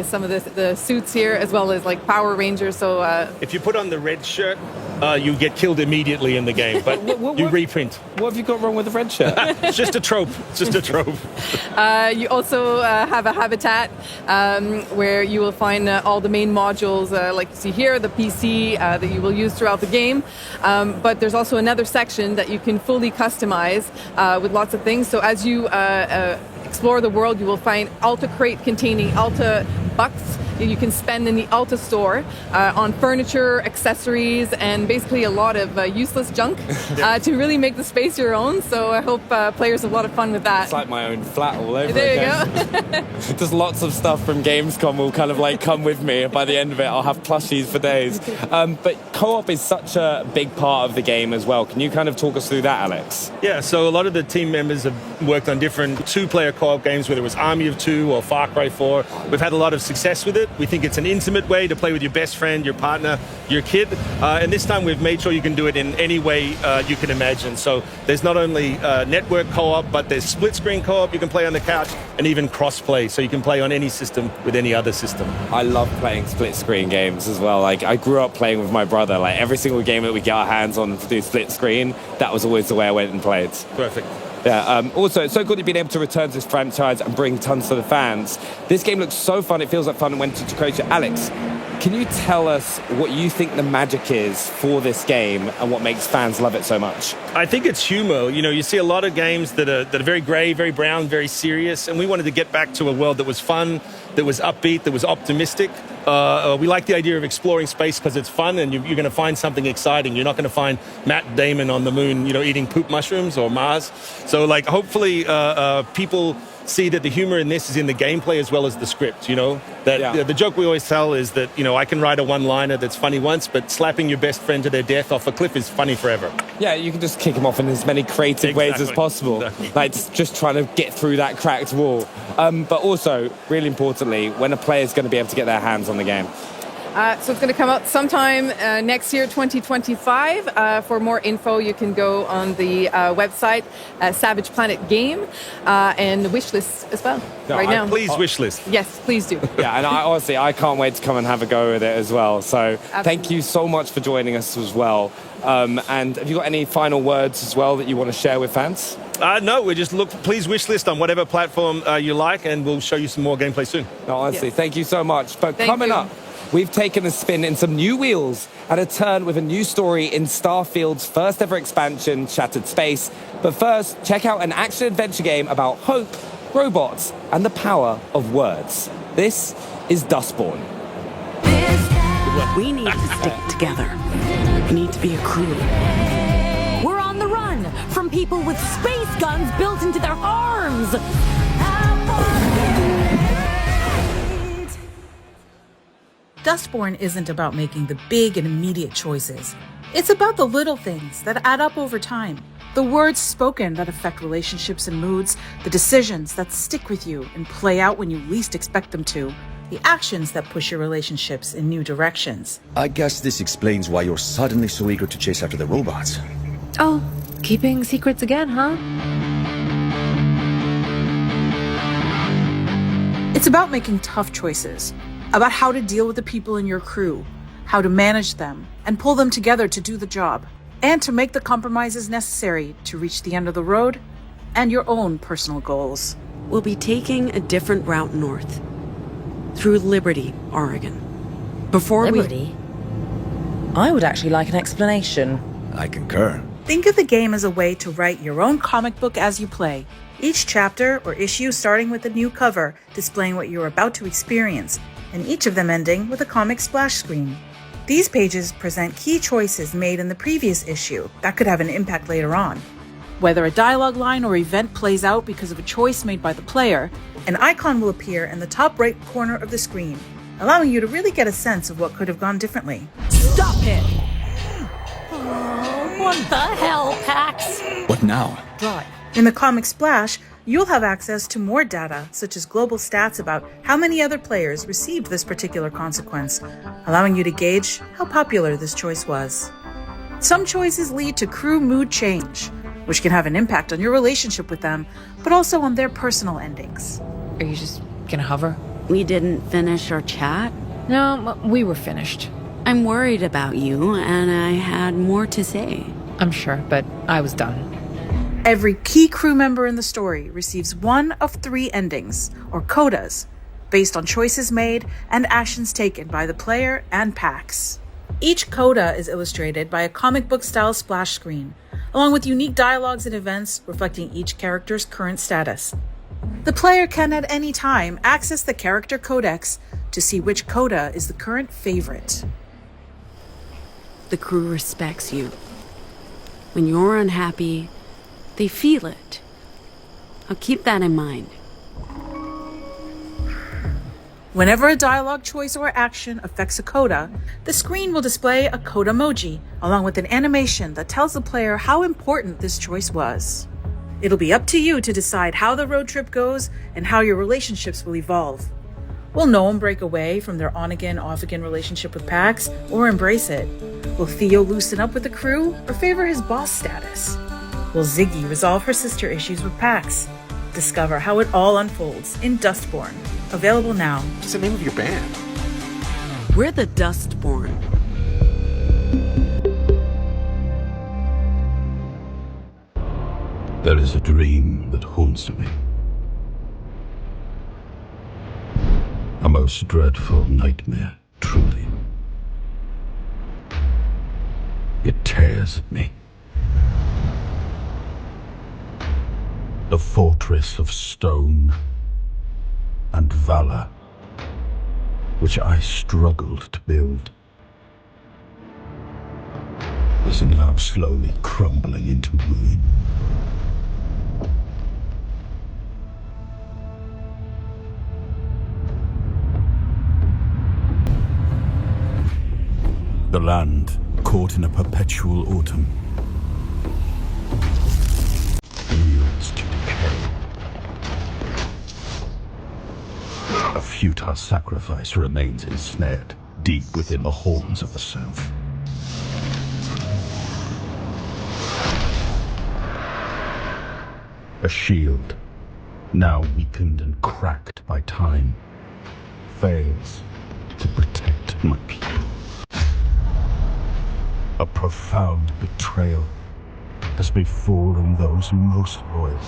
some of the suits here, as well as like Power Rangers. So if you put on the red shirt, you get killed immediately in the game, but you reprint. What have you got wrong with the red shirt? It's just a trope. It's just a trope. You also have a habitat where you will find all the main modules, like you see here, the PC that you will use throughout the game. But there's also another section that you can fully customize with lots of things. So as you explore the world, you will find Alta crate containing Alta bucks you can spend in the Alta store on furniture, accessories, and basically a lot of useless junk to really make the space your own. So I hope players have a lot of fun with that. It's like my own flat all over there again. You go. Just lots of stuff from Gamescom will kind of like come with me, and by the end of it I'll have plushies for days. But co-op is such a big part of the game as well. Can you kind of talk us through that, Alex? Yeah, so a lot of the team members have worked on different 2-player co-op games, whether it was Army of Two or Far Cry 4. We've had a lot of success with it. We think it's an intimate way to play with your best friend, your partner, your kid. And this time we've made sure you can do it in any way you can imagine. So there's not only network co-op, but there's split-screen co-op. You can play on the couch, and even cross-play. So you can play on any system with any other system. I love playing split-screen games as well. Like I grew up playing with my brother. Like every single game that we get our hands on to do split-screen, that was always the way I went and played. Perfect. Yeah, also, it's so good you've been able to return to this franchise and bring tons to the fans. This game looks so fun, it feels like fun, and went to create it. Alex, can you tell us what you think the magic is for this game and what makes fans love it so much? I think it's humor. You know, you see a lot of games that are very grey, very brown, very serious, and we wanted to get back to a world that was fun, that was upbeat, that was optimistic. We like the idea of exploring space because it's fun, and you're going to find something exciting. You're not going to find Matt Damon on the moon, you know, eating poop mushrooms or Mars. So, like, hopefully people see that the humor in this is in the gameplay as well as the script, you know? That the joke we always tell is that, you know, I can write a one-liner that's funny once, but slapping your best friend to their death off a cliff is funny forever. Yeah, you can just kick them off in as many creative ways as possible. Exactly. Like, just trying to get through that cracked wall. But also, really importantly, when a player's going to be able to get their hands on the game? So it's going to come out sometime next year, 2025. For more info, you can go on the website, Savage Planet Game, and wishlist as well. Now. Please wishlist. Yes, please do. Yeah, and honestly, I can't wait to come and have a go with it as well. So thank you so much for joining us as well. And have you got any final words as well that you want to share with fans? No, we just please wishlist on whatever platform you like, and we'll show you some more gameplay soon. No, honestly, thank you so much. But coming up, we've taken a spin in some new wheels and a turn with a new story in Starfield's first ever expansion, Shattered Space. But first, check out an action-adventure game about hope, robots, and the power of words. This is Dustborn. We need to stick together. We need to be a crew. We're on the run from people with space guns built into their arms. Dustborn isn't about making the big and immediate choices. It's about the little things that add up over time. The words spoken that affect relationships and moods, the decisions that stick with you and play out when you least expect them to, the actions that push your relationships in new directions. I guess this explains why you're suddenly so eager to chase after the robots. Oh, keeping secrets again, huh? It's about making tough choices, about how to deal with the people in your crew, how to manage them and pull them together to do the job, and to make the compromises necessary to reach the end of the road and your own personal goals. We'll be taking a different route north, through Liberty, Oregon. Liberty? I would actually like an explanation. I concur. Think of the game as a way to write your own comic book as you play. Each chapter or issue starting with a new cover displaying what you're about to experience, and each of them ending with a comic splash screen. These pages present key choices made in the previous issue that could have an impact later on. Whether a dialogue line or event plays out because of a choice made by the player, an icon will appear in the top right corner of the screen, allowing you to really get a sense of what could have gone differently. Stop it! Oh, what the hell, Pax? What now? Drive. In the comic splash, you'll have access to more data, such as global stats about how many other players received this particular consequence, allowing you to gauge how popular this choice was. Some choices lead to crew mood change, which can have an impact on your relationship with them, but also on their personal endings. Are you just gonna hover? We didn't finish our chat? No, we were finished. I'm worried about you, and I had more to say. I'm sure, but I was done. Every key crew member in the story receives one of 3 endings, or codas, based on choices made and actions taken by the player and Pax. Each coda is illustrated by a comic book style splash screen, along with unique dialogues and events reflecting each character's current status. The player can at any time access the character codex to see which coda is the current favorite. The crew respects you. When you're unhappy, they feel it. I'll keep that in mind. Whenever a dialogue choice or action affects a coda, the screen will display a coda emoji, along with an animation that tells the player how important this choice was. It'll be up to you to decide how the road trip goes and how your relationships will evolve. Will Noam break away from their on-again, off-again relationship with Pax, or embrace it? Will Theo loosen up with the crew, or favor his boss status? Will Ziggy resolve her sister issues with Pax? Discover how it all unfolds in Dustborn. Available now. What's the name of your band? We're the Dustborn. There is a dream that haunts me. A most dreadful nightmare, truly. It tears at me. The fortress of stone and valor, which I struggled to build, is now slowly crumbling into ruin. The land caught in a perpetual autumn yields to decay. A futile sacrifice remains ensnared. deep within the horns of the self. A shield, now weakened and cracked by time, fails to protect my people. A profound betrayal has befallen those most loyal.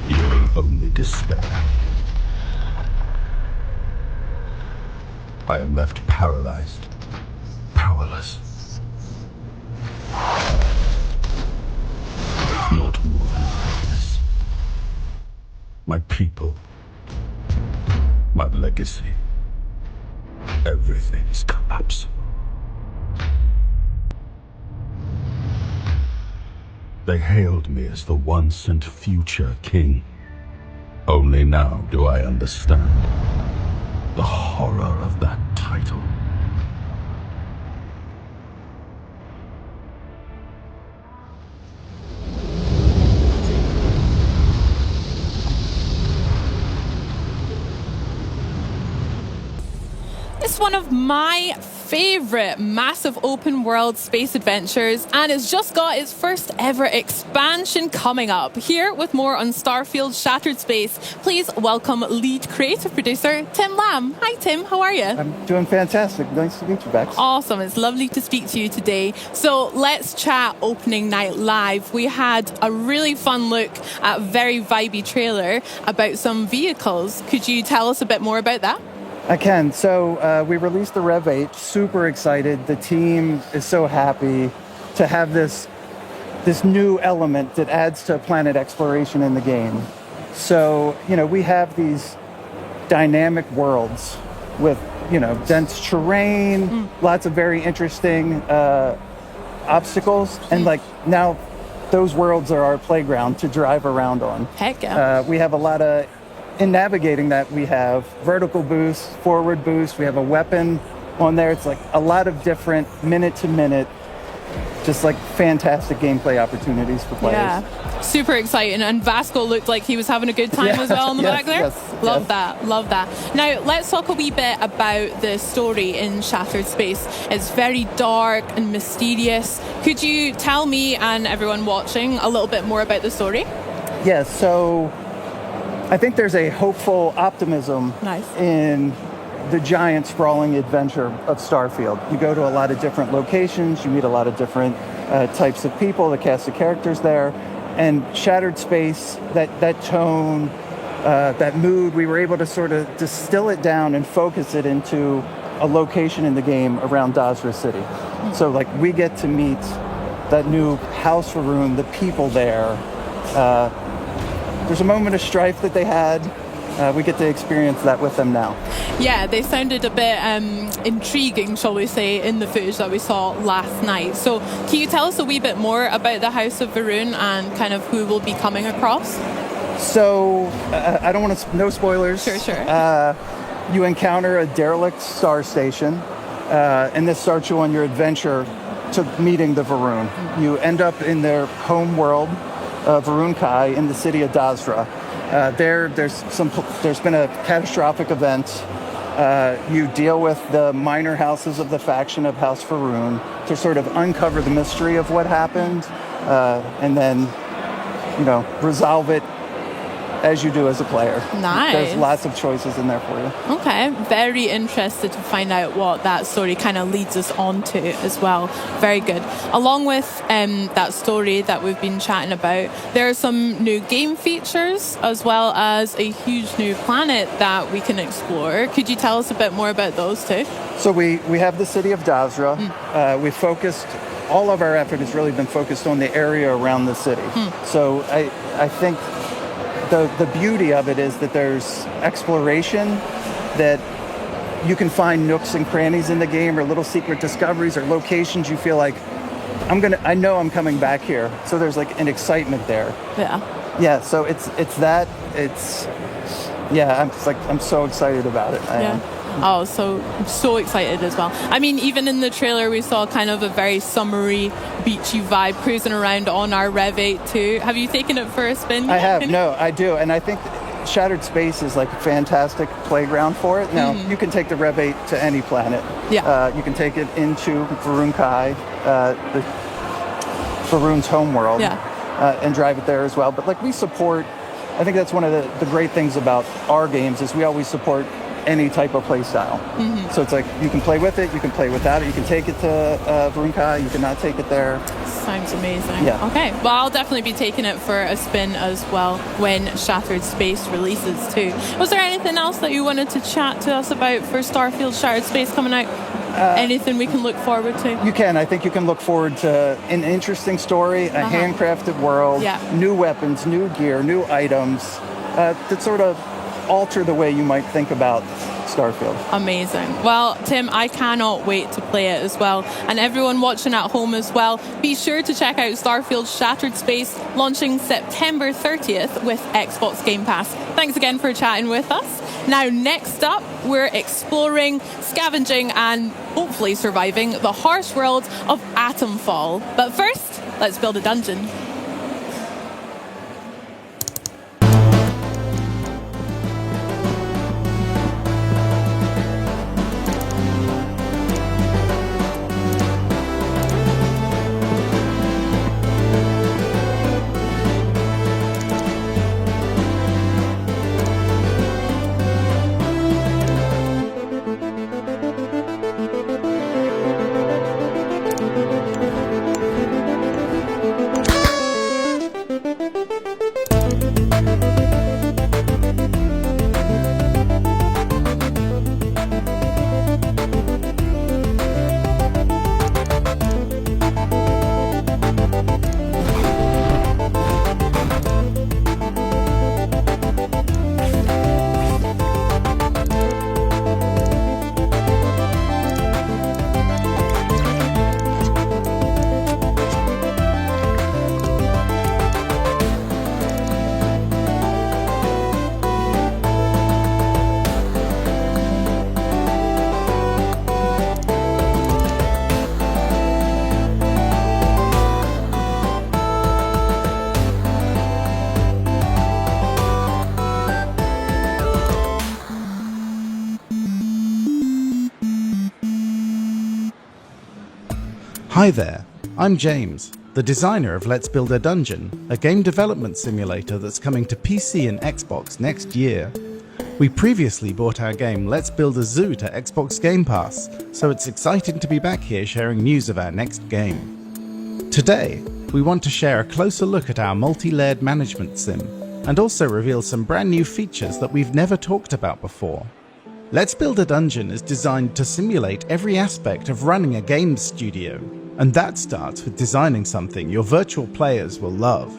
Your only despair. I am left paralyzed, powerless. Not more than this. My people, my legacy, everything is collapsing. They hailed me as the once and future king. Only now do I understand the horror of that title. It's one of my favorite massive open world space adventures, and it's just got its first ever expansion coming up. Here with more on Starfield Shattered Space, please welcome lead creative producer Tim Lamb. Hi Tim, how are you? I'm doing fantastic. Nice to meet you, Bex. Awesome, it's lovely to speak to you today. So let's chat opening night live. We had a really fun look at a very vibey trailer about some vehicles. Could you tell us a bit more about that? I can. So we released the Rev 8, super excited. The team is so happy to have this new element that adds to planet exploration in the game. So, we have these dynamic worlds with, dense terrain, lots of very interesting obstacles. And now those worlds are our playground to drive around on. Heck yeah. We have a lot of... In navigating that, we have vertical boost, forward boost, we have a weapon on there. It's a lot of different minute-to-minute, just fantastic gameplay opportunities for players. Yeah, super exciting. And Vasco looked like he was having a good time as well in the back there. Love that. Now, let's talk a wee bit about the story in Shattered Space. It's very dark and mysterious. Could you tell me and everyone watching a little bit more about the story? Yes, so... I think there's a hopeful optimism in the giant sprawling adventure of Starfield. You go to a lot of different locations, you meet a lot of different types of people, the cast of characters there, and Shattered Space, that tone, that mood, we were able to sort of distill it down and focus it into a location in the game around Dasra City. So we get to meet that new house for room, the people there. There's a moment of strife that they had. We get to experience that with them now. Yeah, they sounded a bit intriguing, shall we say, in the footage that we saw last night. So can you tell us a wee bit more about the House of Varun and kind of who we'll be coming across? So, I don't want to... No spoilers. Sure. You encounter a derelict star station, and this starts you on your adventure to meeting the Varun. You end up in their home world, Varun Kai, in the city of Dasra. There's been a catastrophic event. You deal with the minor houses of the faction of House Varun to sort of uncover the mystery of what happened, and then, resolve it as you do as a player. Nice. There's lots of choices in there for you. Okay, very interested to find out what that story kind of leads us on to as well. Very good. Along with that story that we've been chatting about, there are some new game features as well as a huge new planet that we can explore. Could you tell us a bit more about those too? So we have the city of Dasra. We focused... All of our effort has really been focused on the area around the city. So I think the beauty of it is that there's exploration, that you can find nooks and crannies in the game or little secret discoveries or locations you feel like, I know I'm coming back here. So there's an excitement there. Yeah, so it's that. I'm so excited about it. Oh, so excited as well. I mean, even in the trailer, we saw kind of a very summery, beachy vibe cruising around on our Rev 8 too. Have you taken it for a spin? I have. No, I do. And I think Shattered Space is like a fantastic playground for it. Now, you can take the Rev 8 to any planet. Yeah. You can take it into Varun Kai, Varun's homeworld, and drive it there as well. But like we support, I think that's one of the great things about our games is we always support any type of play style. So it's like you can play with it, you can play without it, you can take it to Varun Kai, you cannot take it there. Sounds amazing. Yeah. Okay, well, I'll definitely be taking it for a spin as well when Shattered Space releases too. Was there anything else that you wanted to chat to us about for Starfield Shattered Space coming out? Anything we can look forward to? You can. I think you can look forward to an interesting story, a handcrafted world, new weapons, new gear, new items that sort of alter the way you might think about Starfield. Amazing. Well, Tim, I cannot wait to play it as well. And everyone watching at home as well, be sure to check out Starfield Shattered Space, launching September 30th with Xbox Game Pass. Thanks again for chatting with us. Now, next up, we're exploring, scavenging, and hopefully surviving the harsh world of Atomfall. But first, let's build a dungeon. Hi there, I'm James, the designer of Let's Build a Dungeon, a game development simulator that's coming to PC and Xbox next year. We previously brought our game Let's Build a Zoo to Xbox Game Pass, so it's exciting to be back here sharing news of our next game. Today, we want to share a closer look at our multi-layered management sim, and also reveal some brand new features that we've never talked about before. Let's Build a Dungeon is designed to simulate every aspect of running a games studio, and that starts with designing something your virtual players will love.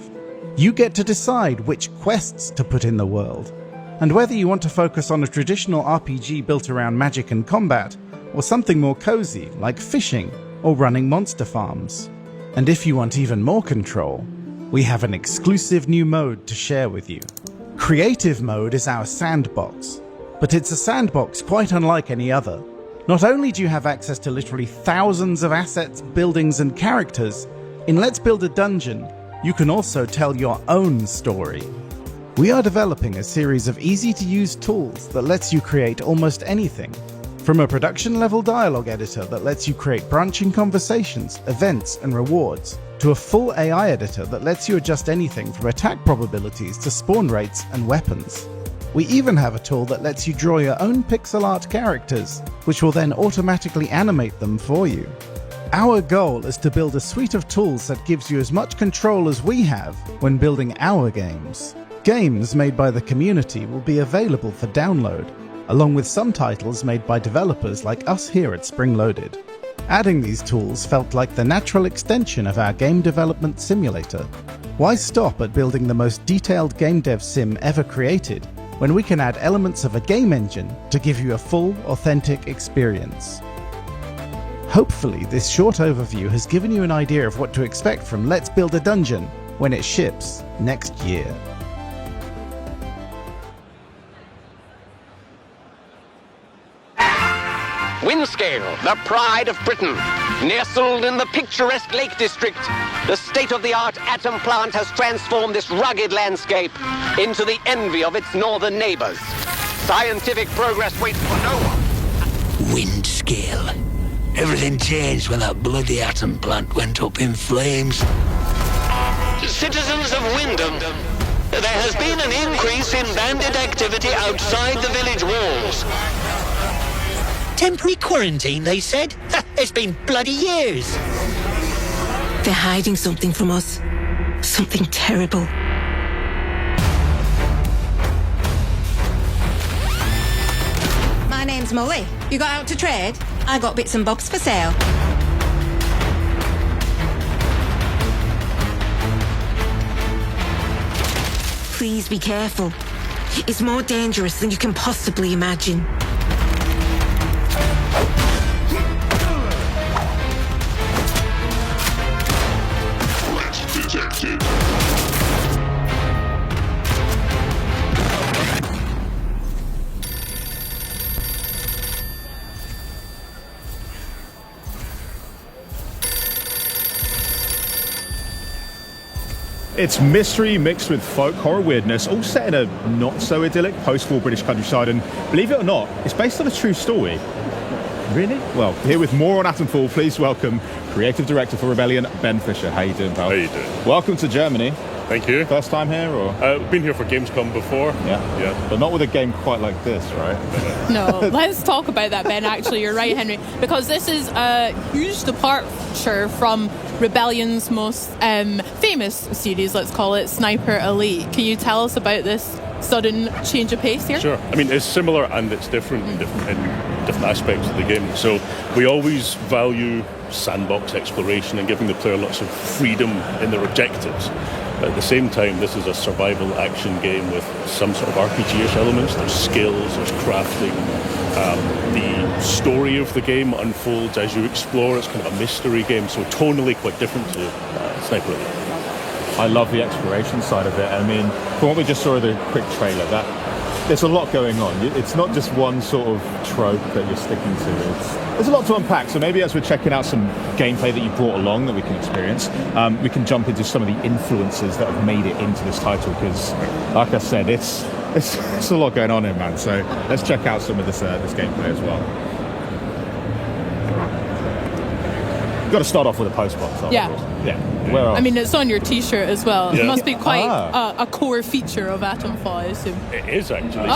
You get to decide which quests to put in the world, and whether you want to focus on a traditional RPG built around magic and combat, or something more cozy like fishing or running monster farms. And if you want even more control, we have an exclusive new mode to share with you. Creative mode is our sandbox, but it's a sandbox quite unlike any other. Not only do you have access to literally thousands of assets, buildings, and characters, in Let's Build a Dungeon, you can also tell your own story. We are developing a series of easy-to-use tools that lets you create almost anything, from a production-level dialogue editor that lets you create branching conversations, events, and rewards, to a full AI editor that lets you adjust anything from attack probabilities to spawn rates and weapons. We even have a tool that lets you draw your own pixel art characters, which will then automatically animate them for you. Our goal is to build a suite of tools that gives you as much control as we have when building our games. Games made by the community will be available for download, along with some titles made by developers like us here at Spring Loaded. Adding these tools felt like the natural extension of our game development simulator. Why stop at building the most detailed game dev sim ever created, when we can add elements of a game engine to give you a full, authentic experience? Hopefully, this short overview has given you an idea of what to expect from Let's Build a Dungeon when it ships next year. Windscale, the pride of Britain, nestled in the picturesque Lake District, The state-of-the-art atom plant has transformed this rugged landscape into the envy of its northern neighbors. Scientific progress waits for no one. Wind scale. Everything changed when that bloody atom plant went up in flames. Citizens of Wyndham, there has been an increase in bandit activity outside the village walls. Temporary quarantine, they said? It's been bloody years. They're hiding something from us. Something terrible. My name's Molly. You got out to trade? I got bits and bobs for sale. Please be careful. It's more dangerous than you can possibly imagine. Threat detected. It's mystery mixed with folk horror weirdness, all set in a not-so-idyllic post-war British countryside, and believe it or not, it's based on a true story. Really? Well, here with more on Atomfall, please welcome Creative Director for Rebellion, Ben Fisher. How you doing, pal? How you doing? Welcome to Germany. Thank you. First time here, or? Been here for Gamescom before. Yeah. But not with a game quite like this, right? No, let's talk about that, Ben. Actually, you're right, Henry, because this is a huge departure from Rebellion's most famous series, let's call it Sniper Elite. Can you tell us about this sudden change of pace here? Sure. I mean, it's similar and it's different in different aspects of the game. So we always value sandbox exploration and giving the player lots of freedom in their objectives. But at the same time, this is a survival action game with some sort of RPG-ish elements. There's skills, there's crafting. The story of the game unfolds as you explore. It's kind of a mystery game, so tonally quite different to Sniper Elite. I love the exploration side of it. I mean, from what we just saw in the quick trailer, there's a lot going on. It's not just one sort of trope that you're sticking to. There's a lot to unpack. So maybe as we're checking out some gameplay that you brought along that we can experience, we can jump into some of the influences that have made it into this title. Because, like I said, it's a lot going on here, man. So let's check out some of this gameplay as well. Got to start off with a post box. Yeah. Where else? I mean, it's on your T-shirt as well. Yeah. It must be quite a core feature of Atomfall, I assume. It is actually.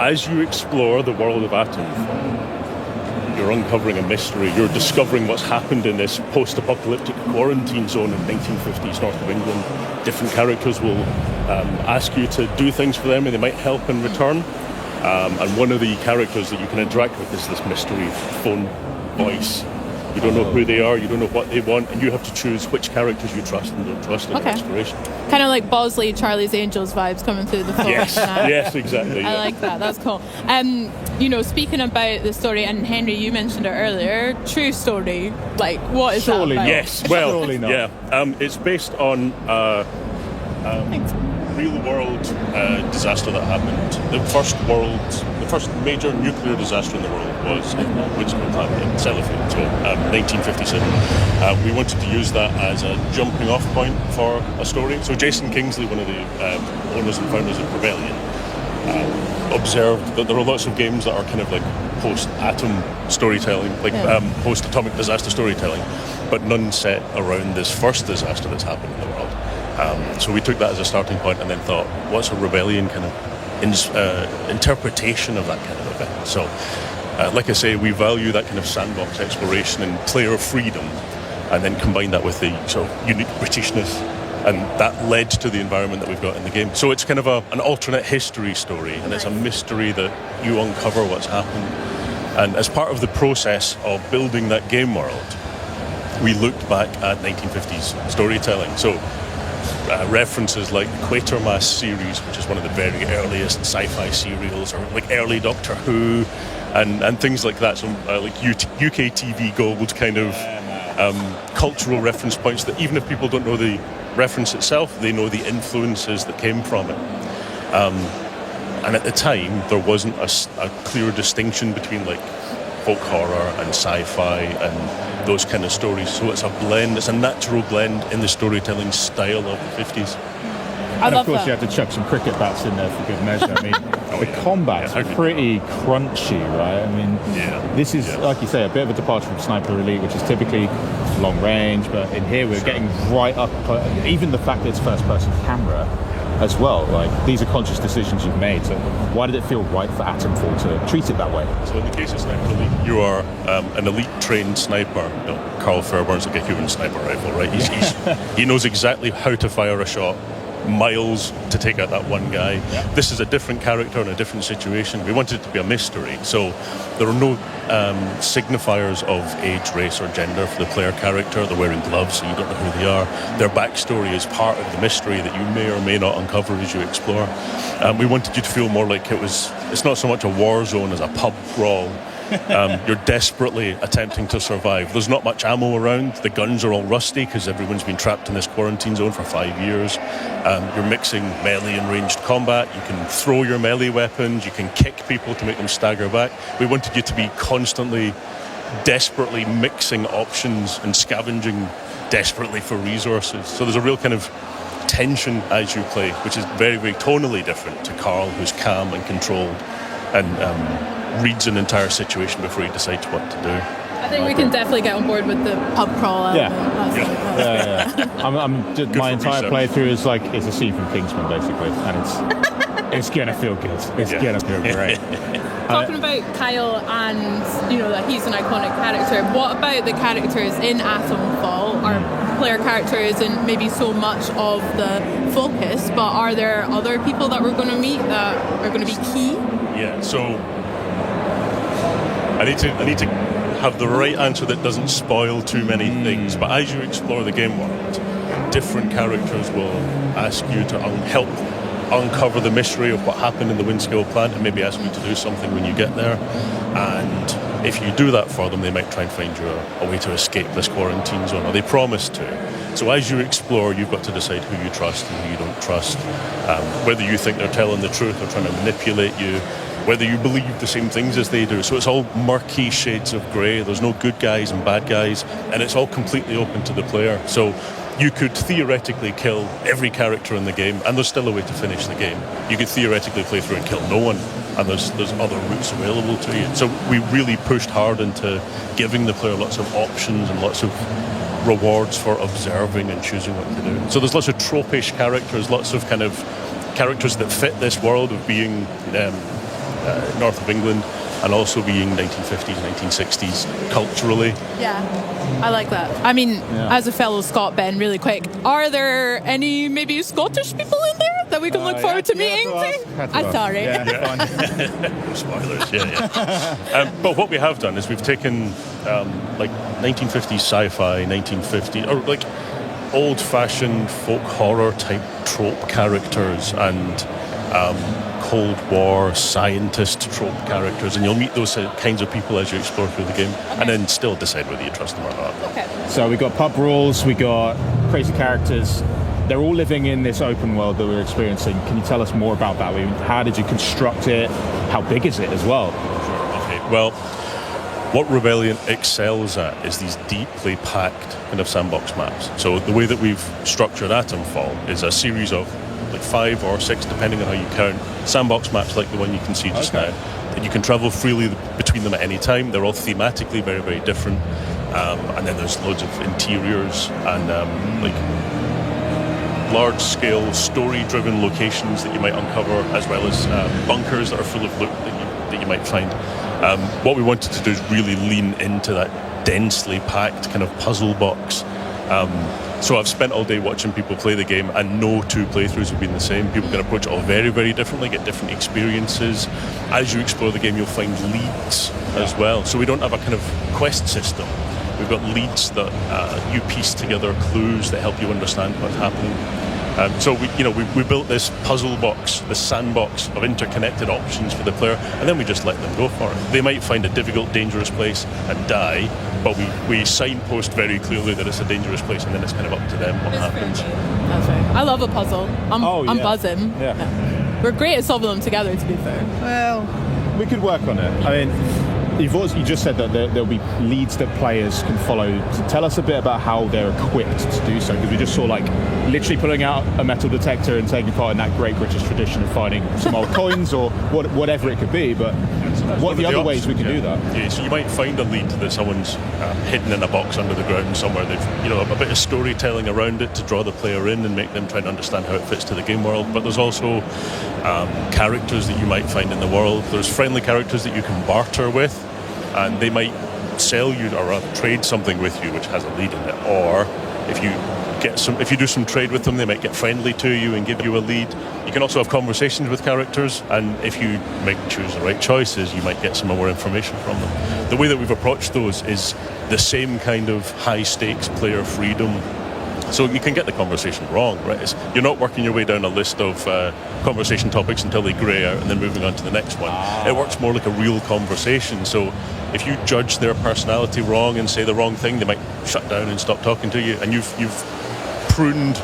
As you explore the world of Atomfall, you're uncovering a mystery. You're discovering what's happened in this post-apocalyptic quarantine zone in 1950s north of England. Different characters will ask you to do things for them, and they might help in return. And one of the characters that you can interact with is this mystery phone voice. You don't know who they are, you don't know what they want, and you have to choose which characters you trust and don't trust in your exploration. Kind of like Bosley, Charlie's Angels vibes coming through the phone. Yes, exactly. I like that. That's cool. Speaking about the story, and Henry, you mentioned it earlier. True story. Like, what is Surely that about? Yes. Well, surely not. Yeah. It's based on real-world disaster that happened. The first major nuclear disaster in the world was in Woodsville plant in Sellafield, so 1957. We wanted to use that as a jumping-off point for a story. So Jason Kingsley, one of the owners and founders of Rebellion, observed that there are lots of games that are kind of like post-atom storytelling, like post-atomic disaster storytelling, but none set around this first disaster that's happened in the world. So we took that as a starting point and then thought, what's a Rebellion kind of interpretation of that kind of event? So, like I say, we value that kind of sandbox exploration and player freedom, and then combine that with the sort of unique Britishness, and that led to the environment that we've got in the game. So it's kind of an alternate history story, and it's a mystery that you uncover what's happened. And as part of the process of building that game world, we looked back at 1950s storytelling. So references like the Quatermass series, which is one of the very earliest sci-fi serials, or like early Doctor Who, and things like that. So like UK TV Gold kind of cultural reference points that even if people don't know the reference itself, they know the influences that came from it. And at the time, there wasn't a clear distinction between like folk horror and sci-fi and those kind of stories. So it's a blend, it's a natural blend in the storytelling style of the 50s. And of course, you have to chuck some cricket bats in there for good measure. I mean, the combats are pretty crunchy, right? I mean, this is, like you say, a bit of a departure from Sniper Elite, which is typically long range, but in here we're getting right up, even the fact that it's first-person camera as well. Like, these are conscious decisions you've made. So why did it feel right for Atomfall to treat it that way? So in the case of Sniper Elite, you are an elite-trained sniper. You know, Carl Fairbairn's like a human sniper rifle, right? He knows exactly how to fire a shot, miles to take out that one guy. This is a different character in a different situation. We wanted it to be a mystery, so there are no signifiers of age, race or gender for the player character. They're wearing gloves, so you don't know who they are. Their backstory is part of the mystery that you may or may not uncover as you explore. We wanted you to feel more like it's not so much a war zone as a pub brawl. You're desperately attempting to survive. There's not much ammo around. The guns are all rusty because everyone's been trapped in this quarantine zone for 5 years. You're mixing melee and ranged combat. You can throw your melee weapons. You can kick people to make them stagger back. We wanted you to be constantly, desperately mixing options and scavenging desperately for resources. So there's a real kind of tension as you play, which is very, very tonally different to Carl, who's calm and controlled and reads an entire situation before he decides what to do. I think we can definitely get on board with the pub crawl element. My entire playthrough is like it's a scene from Kingsman, basically, and it's gonna feel good. It's gonna feel great. Talking about Kyle and that he's an iconic character. What about the characters in Atomfall? Our player character isn't maybe so much of the focus, but are there other people that we're going to meet that are going to be key? Yeah. So I need to have the right answer that doesn't spoil too many things. But as you explore the game world, different characters will ask you to help uncover the mystery of what happened in the Windscale plant and maybe ask you to do something when you get there. And if you do that for them, they might try and find you a way to escape this quarantine zone, or they promise to. So as you explore, you've got to decide who you trust and who you don't trust, whether you think they're telling the truth or trying to manipulate you, whether you believe the same things as they do. So it's all murky shades of grey. There's no good guys and bad guys, and it's all completely open to the player. So you could theoretically kill every character in the game, and there's still a way to finish the game. You could theoretically play through and kill no one, and there's other routes available to you. So we really pushed hard into giving the player lots of options and lots of rewards for observing and choosing what to do. So there's lots of tropish characters, lots of kind of characters that fit this world of being north of England and also being 1950s, 1960s culturally. Yeah, I like that. I mean, as a fellow Scot, Ben, really quick, are there any maybe Scottish people in there that we can look forward to meeting? I'm sorry. Spoilers, but what we have done is we've taken like 1950s sci-fi, 1950s, or like old-fashioned folk horror type trope characters and Cold War scientist trope characters, and you'll meet those kinds of people as you explore through the game, and then still decide whether you trust them or not. Okay. So we got pub rules, we got crazy characters. They're all living in this open world that we're experiencing. Can you tell us more about that? How did you construct it? How big is it as well? Okay. Well, what Rebellion excels at is these deeply packed kind of sandbox maps. So the way that we've structured Atomfall is a series of like 5 or 6, depending on how you count, sandbox maps like the one you can see just now. And you can travel freely between them at any time. They're all thematically very, very different. And then there's loads of interiors and like large-scale, story-driven locations that you might uncover, as well as bunkers that are full of loot that you might find. What we wanted to do is really lean into that densely packed kind of puzzle box. So I've spent all day watching people play the game, and no two playthroughs have been the same. People can approach it all very, very differently, get different experiences. As you explore the game, you'll find leads as well. So we don't have a kind of quest system. We've got leads that you piece together clues that help you understand what's happening. So we built this puzzle box, this sandbox of interconnected options for the player, and then we just let them go for it. They might find a difficult, dangerous place and die, but we signpost very clearly that it's a dangerous place, and then it's kind of up to them what happens. That's right. I love a puzzle. I'm buzzing. Yeah. We're great at solving them together, to be fair. Well, we could work on it. I mean, You just said that there'll be leads that players can follow. So tell us a bit about how they're equipped to do so, because we just saw like literally pulling out a metal detector and taking part in that great British tradition of finding some old coins or whatever it could be. But what are the other ways we can do that? Yeah, so you might find a lead that someone's hidden in a box under the ground somewhere. They've a bit of storytelling around it to draw the player in and make them try to understand how it fits to the game world. But there's also characters that you might find in the world. There's friendly characters that you can barter with, and they might sell you or trade something with you which has a lead in it. Or if you do some trade with them, they might get friendly to you and give you a lead. You can also have conversations with characters, and if you choose the right choices, you might get some more information from them. The way that we've approached those is the same kind of high stakes player freedom. So you can get the conversation wrong, right? You're not working your way down a list of conversation topics until they grey out and then moving on to the next one. It works more like a real conversation. So if you judge their personality wrong and say the wrong thing, they might shut down and stop talking to you, and you've pruned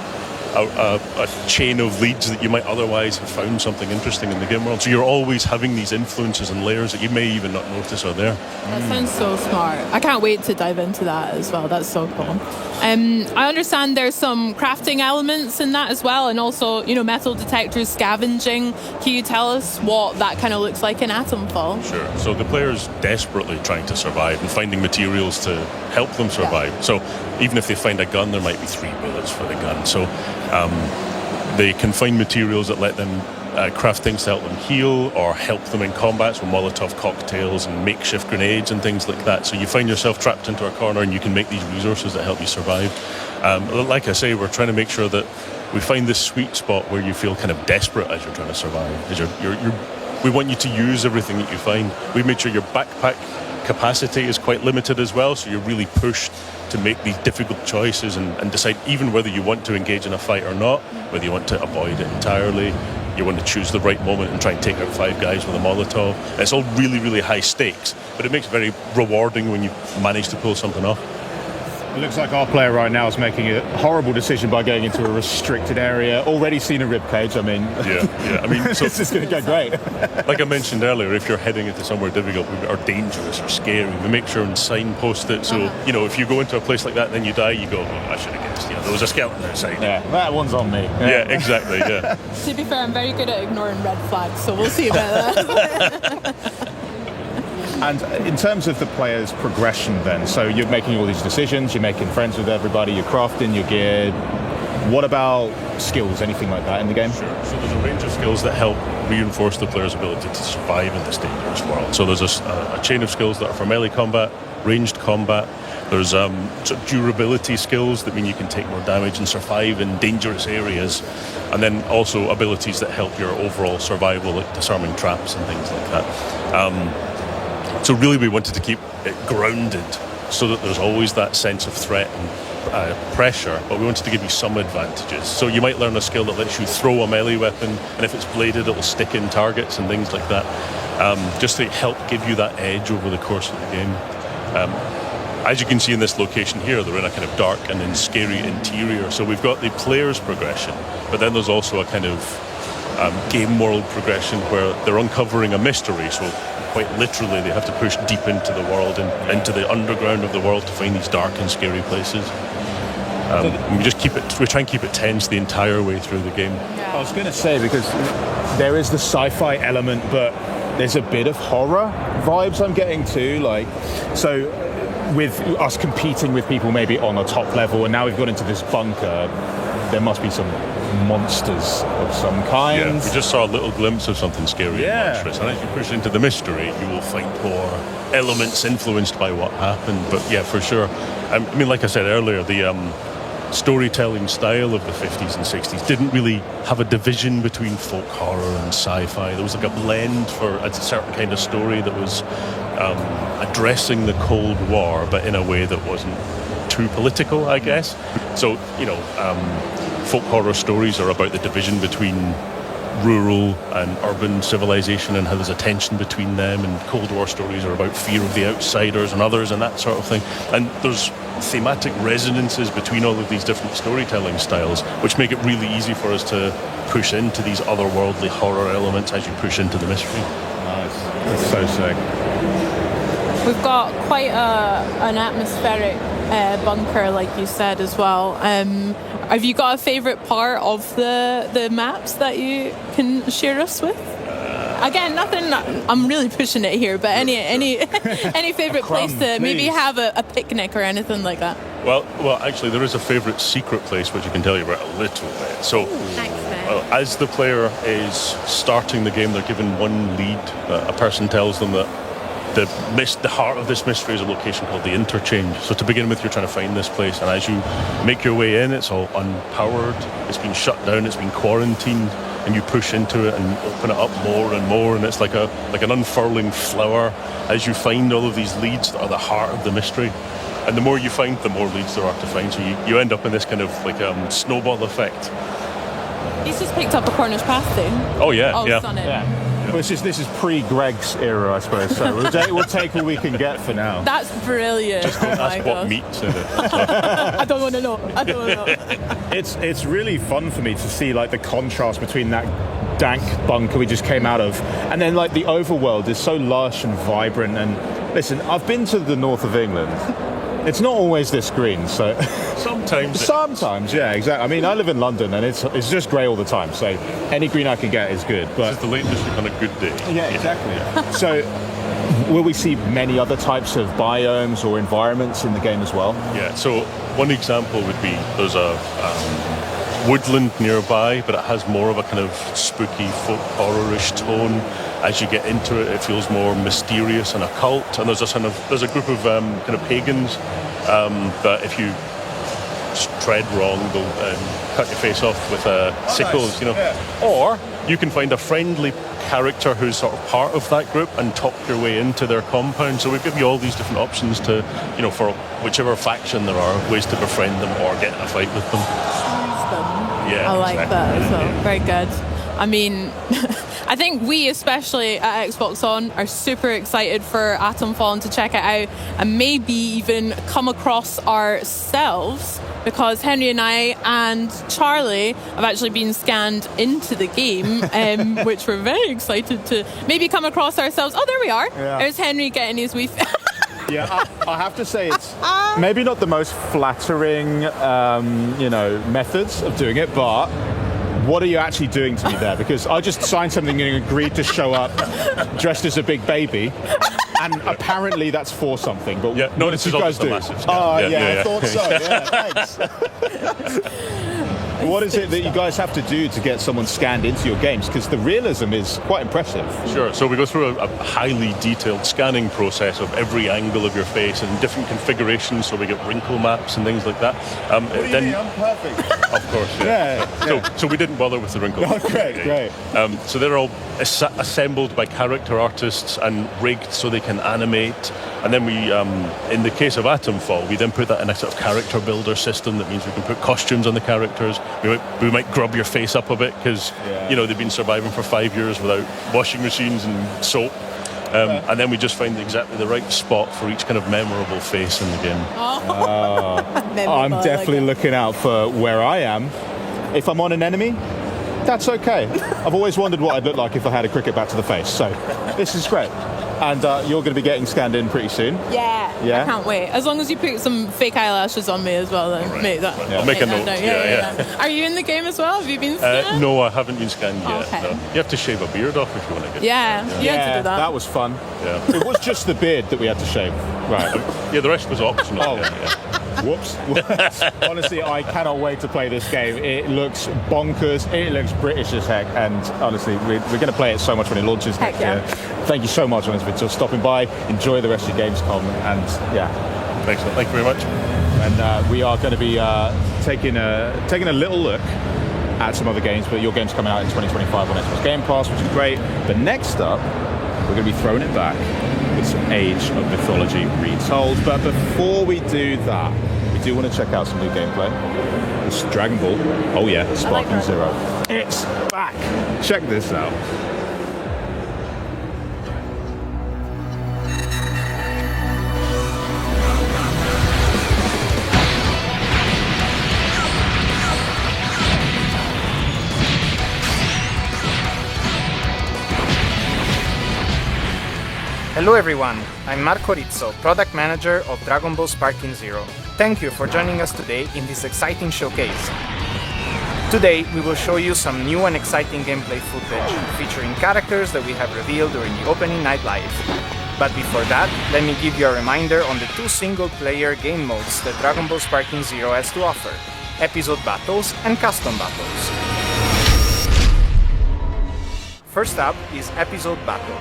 a chain of leads that you might otherwise have found something interesting in the game world. So you're always having these influences and layers that you may even not notice are there. That sounds so smart. I can't wait to dive into that as well. That's so cool. I understand there's some crafting elements in that as well, and also, metal detectors, scavenging. Can you tell us what that kind of looks like in Atomfall? Sure. So the player's desperately trying to survive and finding materials to help them survive. Yeah. So even if they find a gun, there might be 3 bullets for the gun. So they can find materials that let them craft things to help them heal or help them in combat, so Molotov cocktails and makeshift grenades and things like that. So you find yourself trapped into a corner and you can make these resources that help you survive. Like I say, we're trying to make sure that we find this sweet spot where you feel kind of desperate as you're trying to survive. We want you to use everything that you find. We've made sure your backpack capacity is quite limited as well, so you're really pushed to make these difficult choices and decide even whether you want to engage in a fight or not, whether you want to avoid it entirely. You want to choose the right moment and try and take out 5 guys with a Molotov. It's all really, really high stakes, but it makes it very rewarding when you manage to pull something off. It looks like our player right now is making a horrible decision by going into a restricted area. Already seen a ribcage. I mean, yeah. I mean, so this is going to go great. Like I mentioned earlier, if you're heading into somewhere difficult or dangerous or scary, we make sure and signpost it. So if you go into a place like that and then you die, you go, "Oh, I should have guessed. There was a skeleton outside." Yeah, that one's on me. Yeah, exactly. Yeah. To be fair, I'm very good at ignoring red flags, so we'll see about that. And in terms of the player's progression then, so you're making all these decisions, you're making friends with everybody, you're crafting your gear. What about skills, anything like that in the game? Sure. So there's a range of skills that help reinforce the player's ability to survive in this dangerous world. So there's a chain of skills that are for melee combat, ranged combat. There's sort of durability skills that mean you can take more damage and survive in dangerous areas. And then also abilities that help your overall survival, like disarming traps and things like that. So really we wanted to keep it grounded so that there's always that sense of threat and pressure, but we wanted to give you some advantages. So you might learn a skill that lets you throw a melee weapon, and if it's bladed, it'll stick in targets and things like that, just to help give you that edge over the course of the game. As you can see in this location here, they're in a kind of dark and then scary interior. So we've got the player's progression, but then there's also a kind of game world progression where they're uncovering a mystery. So quite literally, they have to push deep into the world and into the underground of the world to find these dark and scary places. We try and keep it tense the entire way through the game. Yeah. I was going to say, because there is the sci-fi element, but there's a bit of horror vibes I'm getting too. So with us competing with people maybe on a top level, and now we've got into this bunker, there must be some monsters of some kind. Yeah, we just saw a little glimpse of something scary and monstrous, and as you push into the mystery, you will find more elements influenced by what happened. But yeah, for sure. I mean, like I said earlier, the storytelling style of the 50s and 60s didn't really have a division between folk horror and sci-fi. There was like a blend for a certain kind of story that was addressing the Cold War, but in a way that wasn't too political, I guess. So, folk horror stories are about the division between rural and urban civilization and how there's a tension between them, and Cold War stories are about fear of the outsiders and others and that sort of thing. And there's thematic resonances between all of these different storytelling styles, which make it really easy for us to push into these otherworldly horror elements as you push into the mystery. Nice. That's so sick. We've got quite an atmospheric bunker, like you said, as well. Have you got a favourite part of the maps that you can share us with? Again, nothing. I'm really pushing it here, but any favourite place to maybe have a picnic or anything like that? Well, actually, there is a favourite secret place which I can tell you about a little bit. So, as the player is starting the game, they're given one lead. A person tells them that the heart of this mystery is a location called the Interchange. So to begin with, you're trying to find this place, and as you make your way in, it's all unpowered. It's been shut down. It's been quarantined. And you push into it and open it up more and more, and it's like an unfurling flower as you find all of these leads that are the heart of the mystery. And the more you find, the more leads there are to find. So you end up in this kind of like snowball effect. He's just picked up a Cornish pasty. Oh yeah, yeah. Stunning. Yeah. Well, this is pre-Greg's era, I suppose. So we'll take all we can get for now. That's brilliant. Just don't ask what meat's in it. I don't want to know. It's really fun for me to see like the contrast between that dank bunker we just came out of, and then like the overworld is so lush and vibrant. And listen, I've been to the north of England. It's not always this green, so sometimes, yeah, exactly. I mean, I live in London, and it's just grey all the time. So any green I can get is good. But this is the Lake District on a good day. Yeah, exactly. So, will we see many other types of biomes or environments in the game as well? Yeah. So one example would be there's a woodland nearby, but it has more of a kind of spooky folk horror-ish tone. As you get into it, it feels more mysterious and occult. And there's a group of kind of pagans that if you tread wrong, they'll cut your face off with sickles, you know. Yeah. Or you can find a friendly character who's sort of part of that group and talk your way into their compound. So we give you all these different options to, you know, for whichever faction there are, ways to befriend them or get in a fight with them. Yeah, I like exactly. that as well. Very good. I mean, I think we, especially at Xbox On, are super excited for Atom Fallen to check it out and maybe even come across ourselves, because Henry and I and Charlie have actually been scanned into the game, which we're very excited to maybe come across ourselves. Oh, there we are. Yeah. There's Henry getting his wee... Yeah, I have to say it's maybe not the most flattering, methods of doing it, but what are you actually doing to me there? Because I just signed something and agreed to show up dressed as a big baby, and apparently that's for something. But yeah, no, this is guys do? Massive scan. I thought so. Yeah, thanks. What is it that you guys have to do to get someone scanned into your games? Because the realism is quite impressive. Sure. So we go through a highly detailed scanning process of every angle of your face and different configurations. So we get wrinkle maps and things like that. I'm perfect. Of course. Yeah. So we didn't bother with the wrinkle maps. Oh, great. So they're all assembled by character artists and rigged so they can animate. And then we, in the case of Atomfall, we then put that in a sort of character builder system. That means we can put costumes on the characters. We might grub your face up a bit because, they've been surviving for 5 years without washing machines and soap. And then we just find exactly the right spot for each kind of memorable face in the game. I'm definitely looking out for where I am. If I'm on an enemy, that's okay. I've always wondered what I'd look like if I had a cricket bat to the face. So this is great. And you're going to be getting scanned in pretty soon. Yeah. I can't wait. As long as you put some fake eyelashes on me as well, then make that. Yeah. I'll make a note. Yeah. Are you in the game as well? Have you been scanned? No, I haven't been scanned yet. Okay. No. You have to shave a beard off if you want to get you had to do that. That was fun. Yeah. It was just the beard that we had to shave. Right. Yeah, the rest was optional. Oh. Whoops. Honestly, I cannot wait to play this game. It looks bonkers. It looks British as heck. And honestly, we're going to play it so much when it launches next year. Thank you so much, Elizabeth, for stopping by. Enjoy the rest of your Gamescom. And excellent. Thank you very much. And we are going to be taking a little look at some other games, but your game's coming out in 2025 on Xbox Game Pass, which is great. But next up, we're going to be throwing it back with some Age of Mythology Retold. But before we do that, we do want to check out some new gameplay. It's Dragon Ball. Oh yeah, Sparking Zero. It's back. Check this out. Hello everyone, I'm Marco Rizzo, Product Manager of Dragon Ball Sparking Zero. Thank you for joining us today in this exciting showcase. Today we will show you some new and exciting gameplay footage featuring characters that we have revealed during the opening night live. But before that, let me give you a reminder on the 2 single-player game modes that Dragon Ball Sparking Zero has to offer: Episode Battles and Custom Battles. First up is Episode Battle.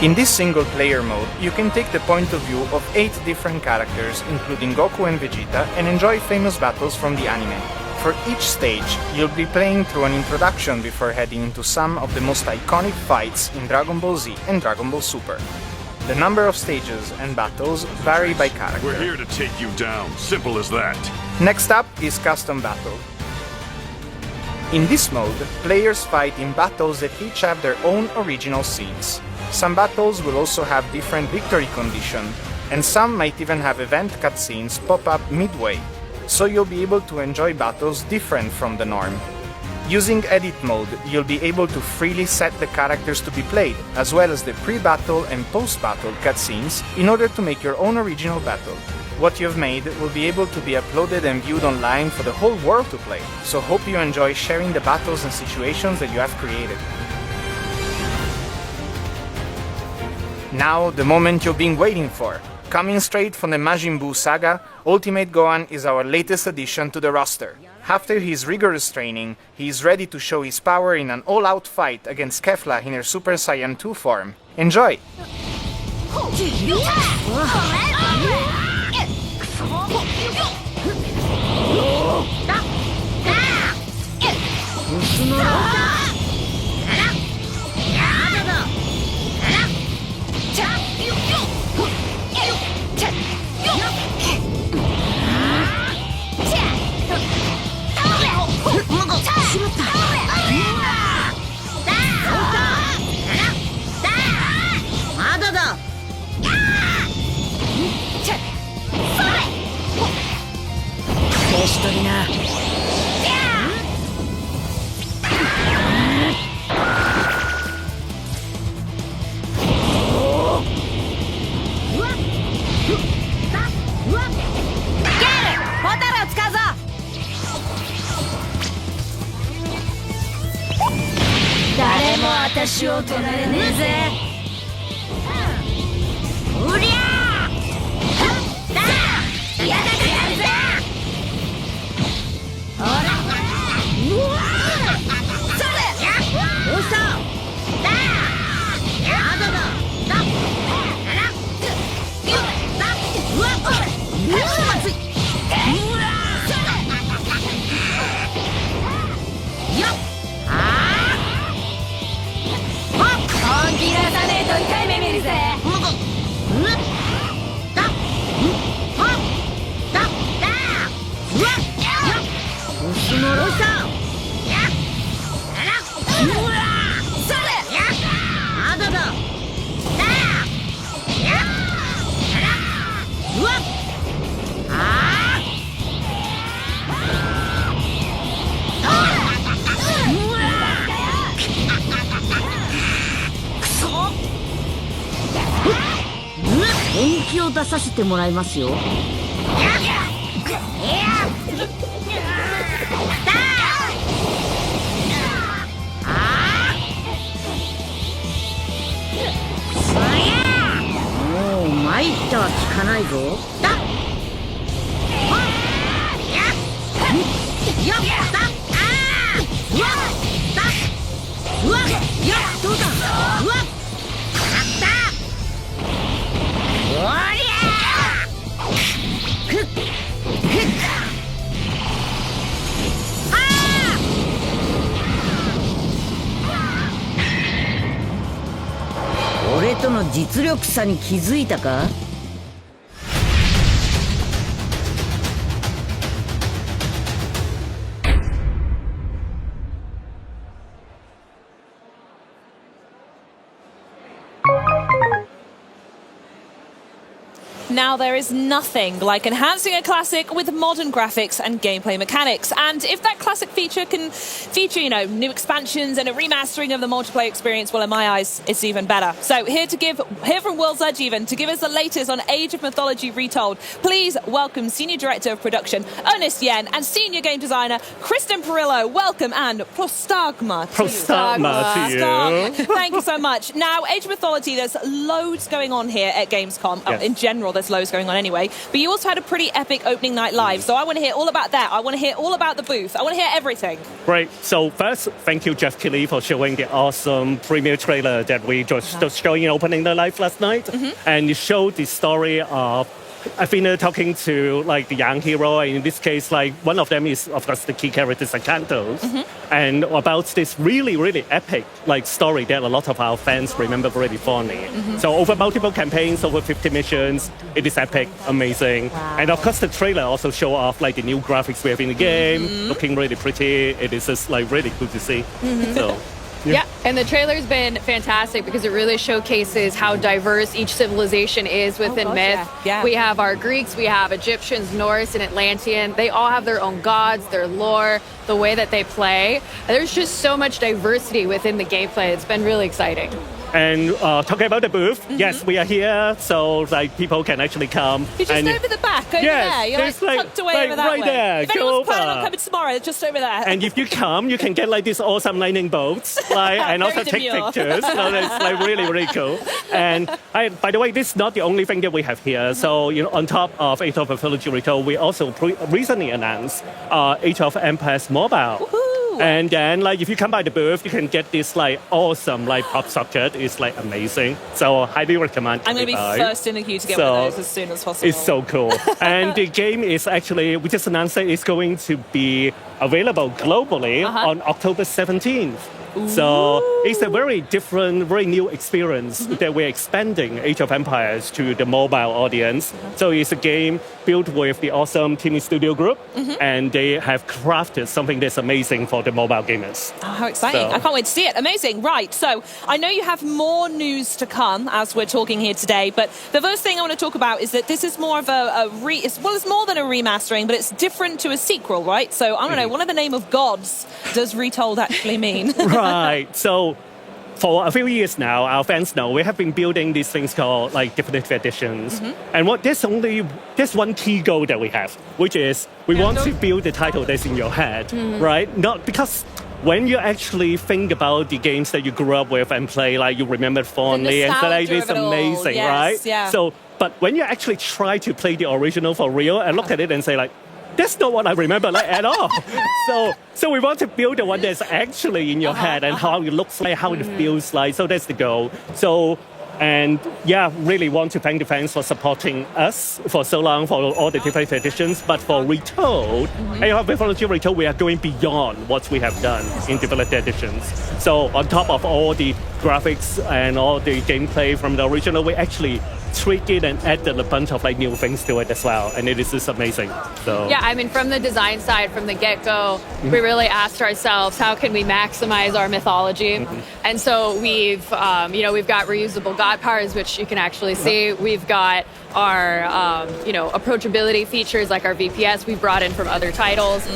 In this single-player mode, you can take the point of view of 8 different characters, including Goku and Vegeta, and enjoy famous battles from the anime. For each stage, you'll be playing through an introduction before heading into some of the most iconic fights in Dragon Ball Z and Dragon Ball Super. The number of stages and battles vary by character. We're here to take you down, simple as that. Next up is Custom Battle. In this mode, players fight in battles that each have their own original scenes. Some battles will also have different victory condition, and some might even have event cutscenes pop up midway, so you'll be able to enjoy battles different from the norm. Using Edit mode, you'll be able to freely set the characters to be played, as well as the pre-battle and post-battle cutscenes, in order to make your own original battle. What you've made will be able to be uploaded and viewed online for the whole world to play, so hope you enjoy sharing the battles and situations that you have created. Now, the moment you've been waiting for. Coming straight from the Majin Buu saga, Ultimate Gohan is our latest addition to the roster. After his rigorous training, he is ready to show his power in an all-out fight against Kefla in her Super Saiyan 2 form. Enjoy! Now, there is nothing like enhancing a classic with modern graphics and gameplay mechanics. And if that classic feature can feature, you know, new expansions and a remastering of the multiplayer experience, well, in my eyes, it's even better. So here from World's Edge even, to give us the latest on Age of Mythology Retold, please welcome Senior Director of Production, Ernest Yen, and Senior Game Designer, Kristen Perillo. Welcome and prostagma to you. Thank you so much. Now, Age of Mythology, there's loads going on here at Gamescom. Yes. In general, there's loads going on anyway. But you also had a pretty epic opening night live. So I want to hear all about that. I want to hear all about the booth. I want to hear everything. Great. So first, thank you, Jeff Keighley, for showing the awesome premiere trailer that we just showing in opening the live last night. And it showed the story of Athena talking to like the young hero, and in this case, like one of them is of course the key character Zachanthos, and about this really, really epic like story that a lot of our fans remember really fondly. So over multiple campaigns, over 50 missions, it is epic, amazing, and of course the trailer also show off like the new graphics we have in the game, looking really pretty. It is just like really good to see. So. Yeah, and the trailer's been fantastic because it really showcases how diverse each civilization is within myth. Yeah. We have our Greeks, we have Egyptians, Norse, and Atlantean. They all have their own gods, their lore, the way that they play. There's just so much diversity within the gameplay. It's been really exciting. And talking about the booth, yes, we are here, so like people can actually come. You're just over the back, over there. You're like tucked away over that right way. there. If anyone's planning on coming tomorrow, it's just over there. And if you come, you can get like these awesome lightning bolts, like, and also take pictures. So it's like really, really cool. And by the way, this is not the only thing that we have here. So you know, on top of Age of Mythology Retold, we also recently announced Age of Empires Mobile. Woohoo! And then, like, if you come by the booth, you can get this like awesome like pop socket. It's like amazing. So highly recommend. I'm going to be first in the queue to get one of those as soon as possible. It's so cool. And the game is actually, we just announced that it's going to be available globally on October 17th. So it's a very different, very new experience that we're expanding Age of Empires to the mobile audience. So it's a game built with the awesome Team Studio Group, and they have crafted something that's amazing for the mobile gamers. Oh, how exciting. I can't wait to see it. Amazing. Right, so I know you have more news to come as we're talking here today, but the first thing I want to talk about is that this is more of it's more than a remastering, but it's different to a sequel, right? So I don't know, what in the name of gods does Retold actually mean? Right. So for a few years now, our fans know we have been building these things called like definitive editions. And there's one key goal that we have, which is we want to build the title that's in your head, right? Not because when you actually think about the games that you grew up with and play, like you remember fondly, and so like it's amazing, right? Yeah. So, but when you actually try to play the original for real and look at it and say like, that's not what I remember like at all. So we want to build the one that's actually in your head and how it looks like, how it feels like. So that's the goal. So, and yeah, really want to thank the fans for supporting us for so long for all the different editions. But for Retold, Age of Mythology Retold, we are going beyond what we have done in developed editions. So on top of all the graphics and all the gameplay from the original, we actually tweaked it and added a bunch of like new things to it as well, and it is just amazing. So yeah, I mean, from the design side, from the get-go, we really asked ourselves, how can we maximize our mythology? And so we've got reusable god powers, which you can actually see. We've got our approachability features like our VPS we brought in from other titles.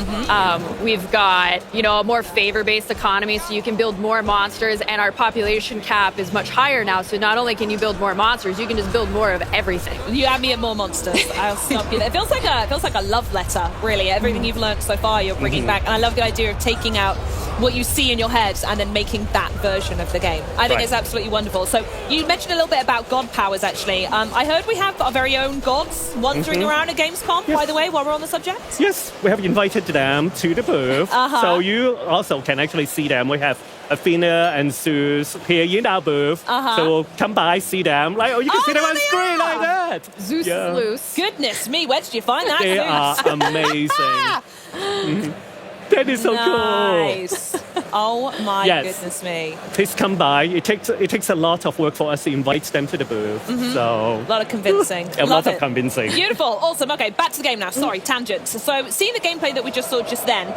We've got a more favor-based economy, so you can build more monsters, and our population cap is much higher now, so not only can you build more monsters, you can just build more of everything. You add me at more monsters, I'll stop you there. It feels like a love letter, really. Everything you've learned so far, you're bringing back, and I love the idea of taking out what you see in your head and then making that version of the game. I think it's absolutely wonderful. So you mentioned a little bit about god powers, actually. I heard we have our very own gods wandering around at Gamescom, by the way, while we're on the subject. Yes, we have invited them to the booth. So you also can actually see them. We have Athena and Zeus here in our booth. So come by, see them. Like, you can see them on screen like that. Zeus is loose. Goodness me, where did you find that? They are amazing. That is so cool. Oh my Yes. goodness me. Please come by. It takes a lot of work for us to invite them to the booth. So A lot of convincing. a Love lot of it. convincing. Beautiful, awesome. Okay, back to the game now. Sorry, tangent. So, seeing the gameplay that we just saw just then,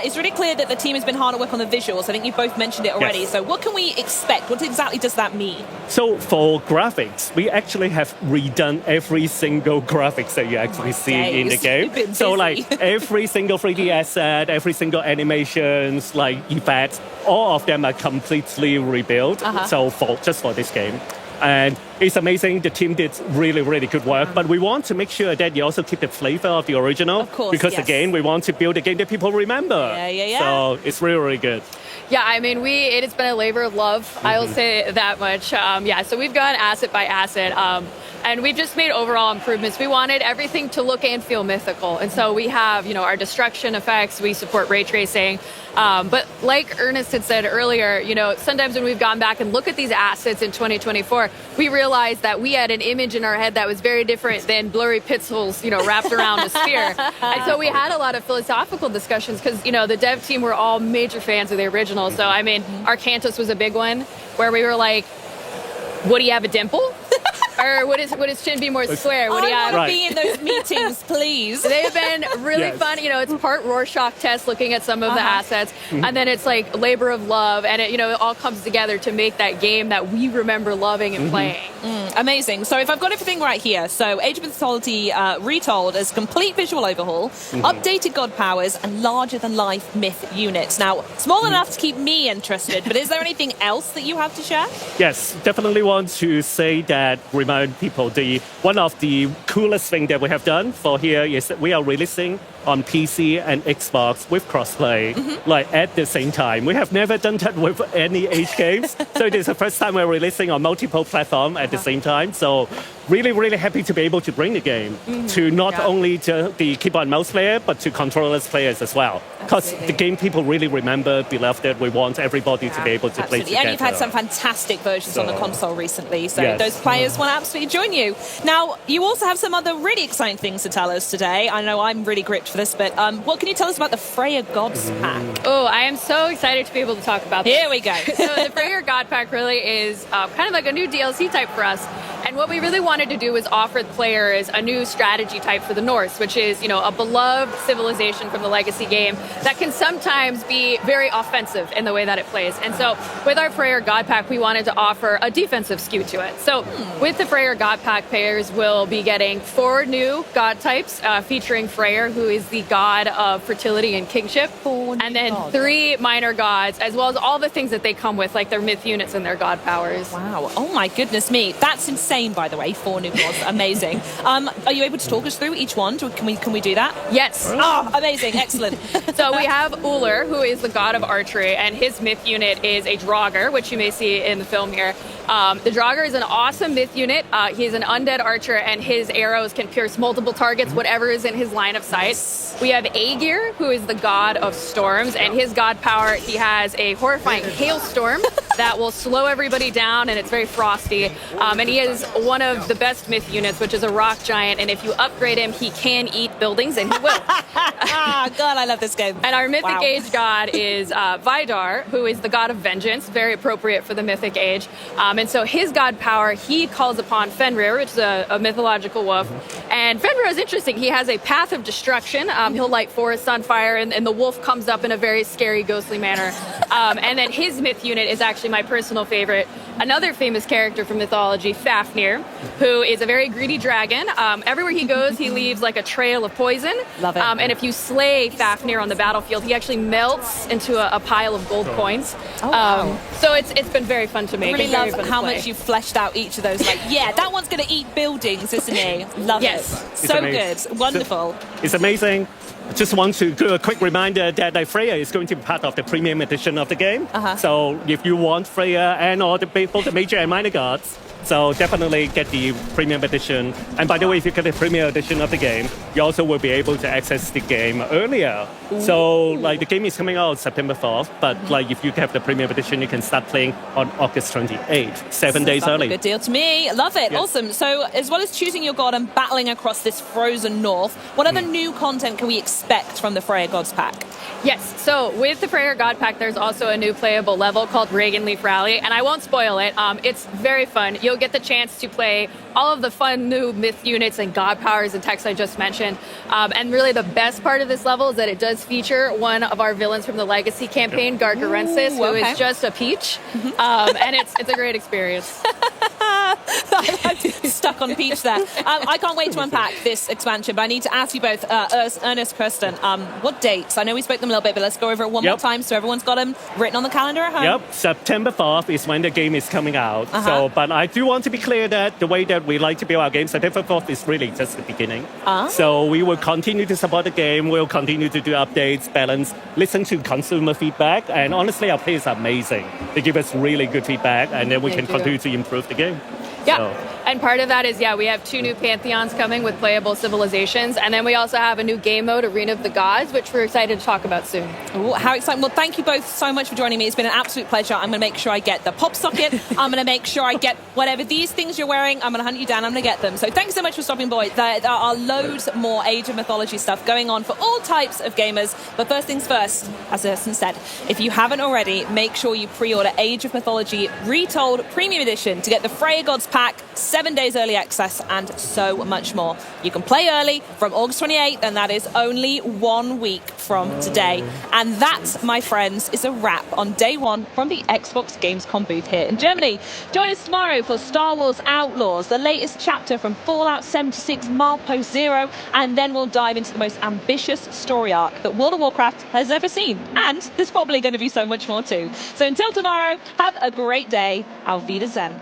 it's really clear that the team has been hard at work on the visuals. I think you both mentioned it already. Yes. So, what can we expect? What exactly does that mean? So for graphics, we actually have redone every single graphics that you actually see in the days. game. You've been So busy. like every single 3D asset, every single animations, like effects, all of them are completely rebuilt. So just for this game. And it's amazing. The team did really, really good work. But we want to make sure that you also keep the flavor of the original. Of course, because yes. again, we want to build a game that people remember. Yeah. So it's really, really good. Yeah, I mean, it has been a labor of love. I will say that much. So we've gone asset by asset. And we've just made overall improvements. We wanted everything to look and feel mythical. And so we have, our destruction effects. We support ray tracing. But like Ernest had said earlier, sometimes when we've gone back and look at these assets in 2024, we realized that we had an image in our head that was very different than blurry pixels, wrapped around a sphere. And so we had a lot of philosophical discussions because, the dev team were all major fans of the original. So, I mean, Arcantus was a big one where we were like, would he have a dimple? Or would his chin be more square? Would he I have? want to be in those meetings, please. They've been really fun. It's part Rorschach test looking at some of the assets, and then it's like labor of love, and it all comes together to make that game that we remember loving and playing. Amazing. So if I've got everything right here, so Age of Mythology retold as complete visual overhaul, updated god powers, and larger-than-life myth units. Now, small enough to keep me interested, but is there anything else that you have to share? Yes, definitely want to say that, remind people, one of the coolest thing that we have done for here is that we are releasing on PC and Xbox with crossplay, like at the same time. We have never done that with any Age games, so it is the first time we're releasing on multiple platforms at the same time. So really, really happy to be able to bring the game to not only to the keyboard and mouse player, but to controllerless players as well. Because the game people really remember, beloved it. We want everybody to be able to play together. And you've had some fantastic versions on the console recently, so Yes. those players want to absolutely join you. Now, you also have some other really exciting things to tell us today. I know I'm really gripped for this, but what can you tell us about the Freya Gods pack? Oh, I am so excited to be able to talk about this. Here we go. So the Freya God pack really is kind of like a new DLC type for us. And what we really wanted to do was offer the players a new strategy type for the Norse, which is, a beloved civilization from the legacy game that can sometimes be very offensive in the way that it plays. And so with our Freyr God pack, we wanted to offer a defensive skew to it. So with the Freyr God pack, players will be getting 4 new god types featuring Freyr, who is the god of fertility and kingship, and then 3 minor gods, as well as all the things that they come with, like their myth units and their god powers. Wow. Oh my goodness me. That's insane, by the way. 4 new gods. Amazing. Are you able to talk us through each one? Can we do that? Yes. Oh, amazing. Excellent. So we have Uller, who is the god of archery, and his myth unit is a Draugr, which you may see in the film here. The Draugr is an awesome myth unit. He's an undead archer, and his arrows can pierce multiple targets, whatever is in his line of sight. We have Aegir, who is the god of storms, and his god power, he has a horrifying hailstorm that will slow everybody down, and it's very frosty. And he is one of the best myth units, which is a rock giant, and if you upgrade him, he can eat buildings, and he will. God, I love this game. And our Mythic Age god is Vidar, who is the god of vengeance, very appropriate for the Mythic Age. And so his god power, he calls upon Fenrir, which is a mythological wolf. And Fenrir is interesting. He has a path of destruction. He'll light forests on fire, and the wolf comes up in a very scary, ghostly manner. And then his myth unit is actually my personal favorite. Another famous character from mythology, Fafnir, who is a very greedy dragon. Everywhere he goes, he leaves like a trail of poison. Love it. And if you slay Fafnir on the battlefield, he actually melts into a pile of gold coins. Oh, wow. So it's been very fun to make. I really and very love fun to how play. much you've fleshed out each of those. Like, yeah, that one's going to eat buildings, isn't he? Love it. So good. Wonderful. It's amazing. Just want to do a quick reminder that Freya is going to be part of the premium edition of the game. So if you want Freya and all the people, the major and minor gods, so definitely get the premium edition. And by the way, if you get the premium edition of the game, you also will be able to access the game earlier. So like the game is coming out September 4th, but like if you have the premium edition, you can start playing on August 28th, 7 days early. Good deal to me. Love it. Yes. Awesome. So as well as choosing your god and battling across this frozen north, what other new content can we expect from the Freya Gods pack? Yes, so with the Prayer God Pack, there's also a new playable level called Reagan Leaf Rally, and I won't spoil it. It's very fun. You'll get the chance to play all of the fun new myth units and god powers and techs I just mentioned. And really the best part of this level is that it does feature one of our villains from the Legacy campaign, Gargarensis, who is just a peach. And it's a great experience. I'm stuck on peach there. I can't wait to unpack this expansion, but I need to ask you both, Ernest, Kirsten, what dates? I know we spoke them a little bit, but let's go over it one more time so everyone's got them written on the calendar at home. Yep, September 4th is when the game is coming out. So, but I do want to be clear that the way that we like to build our game, September 4th is really just the beginning. So we will continue to support the game, we'll continue to do updates, balance, listen to consumer feedback, and honestly our players are amazing. They give us really good feedback, and then we can continue to improve the game. Yeah, and part of that is, we have 2 new Pantheons coming with playable civilizations, and then we also have a new game mode, Arena of the Gods, which we're excited to talk about soon. Ooh, how exciting. Well, thank you both so much for joining me. It's been an absolute pleasure. I'm going to make sure I get the pop socket. I'm going to make sure I get whatever these things you're wearing. I'm going to hunt you down. I'm going to get them. So thanks so much for stopping by. There are loads more Age of Mythology stuff going on for all types of gamers. But first things first, as Erson said, if you haven't already, make sure you pre-order Age of Mythology Retold Premium Edition to get the Freya Gods pack, 7 days early access, and so much more. You can play early from August 28th, and that is only 1 week from today. And that, my friends, is a wrap on day 1 from the Xbox Gamescom booth here in Germany. Join us tomorrow for Star Wars Outlaws, the latest chapter from Fallout 76 Milepost Zero, and then we'll dive into the most ambitious story arc that World of Warcraft has ever seen. And there's probably going to be so much more too. So until tomorrow, have a great day. Auf Wiedersehen.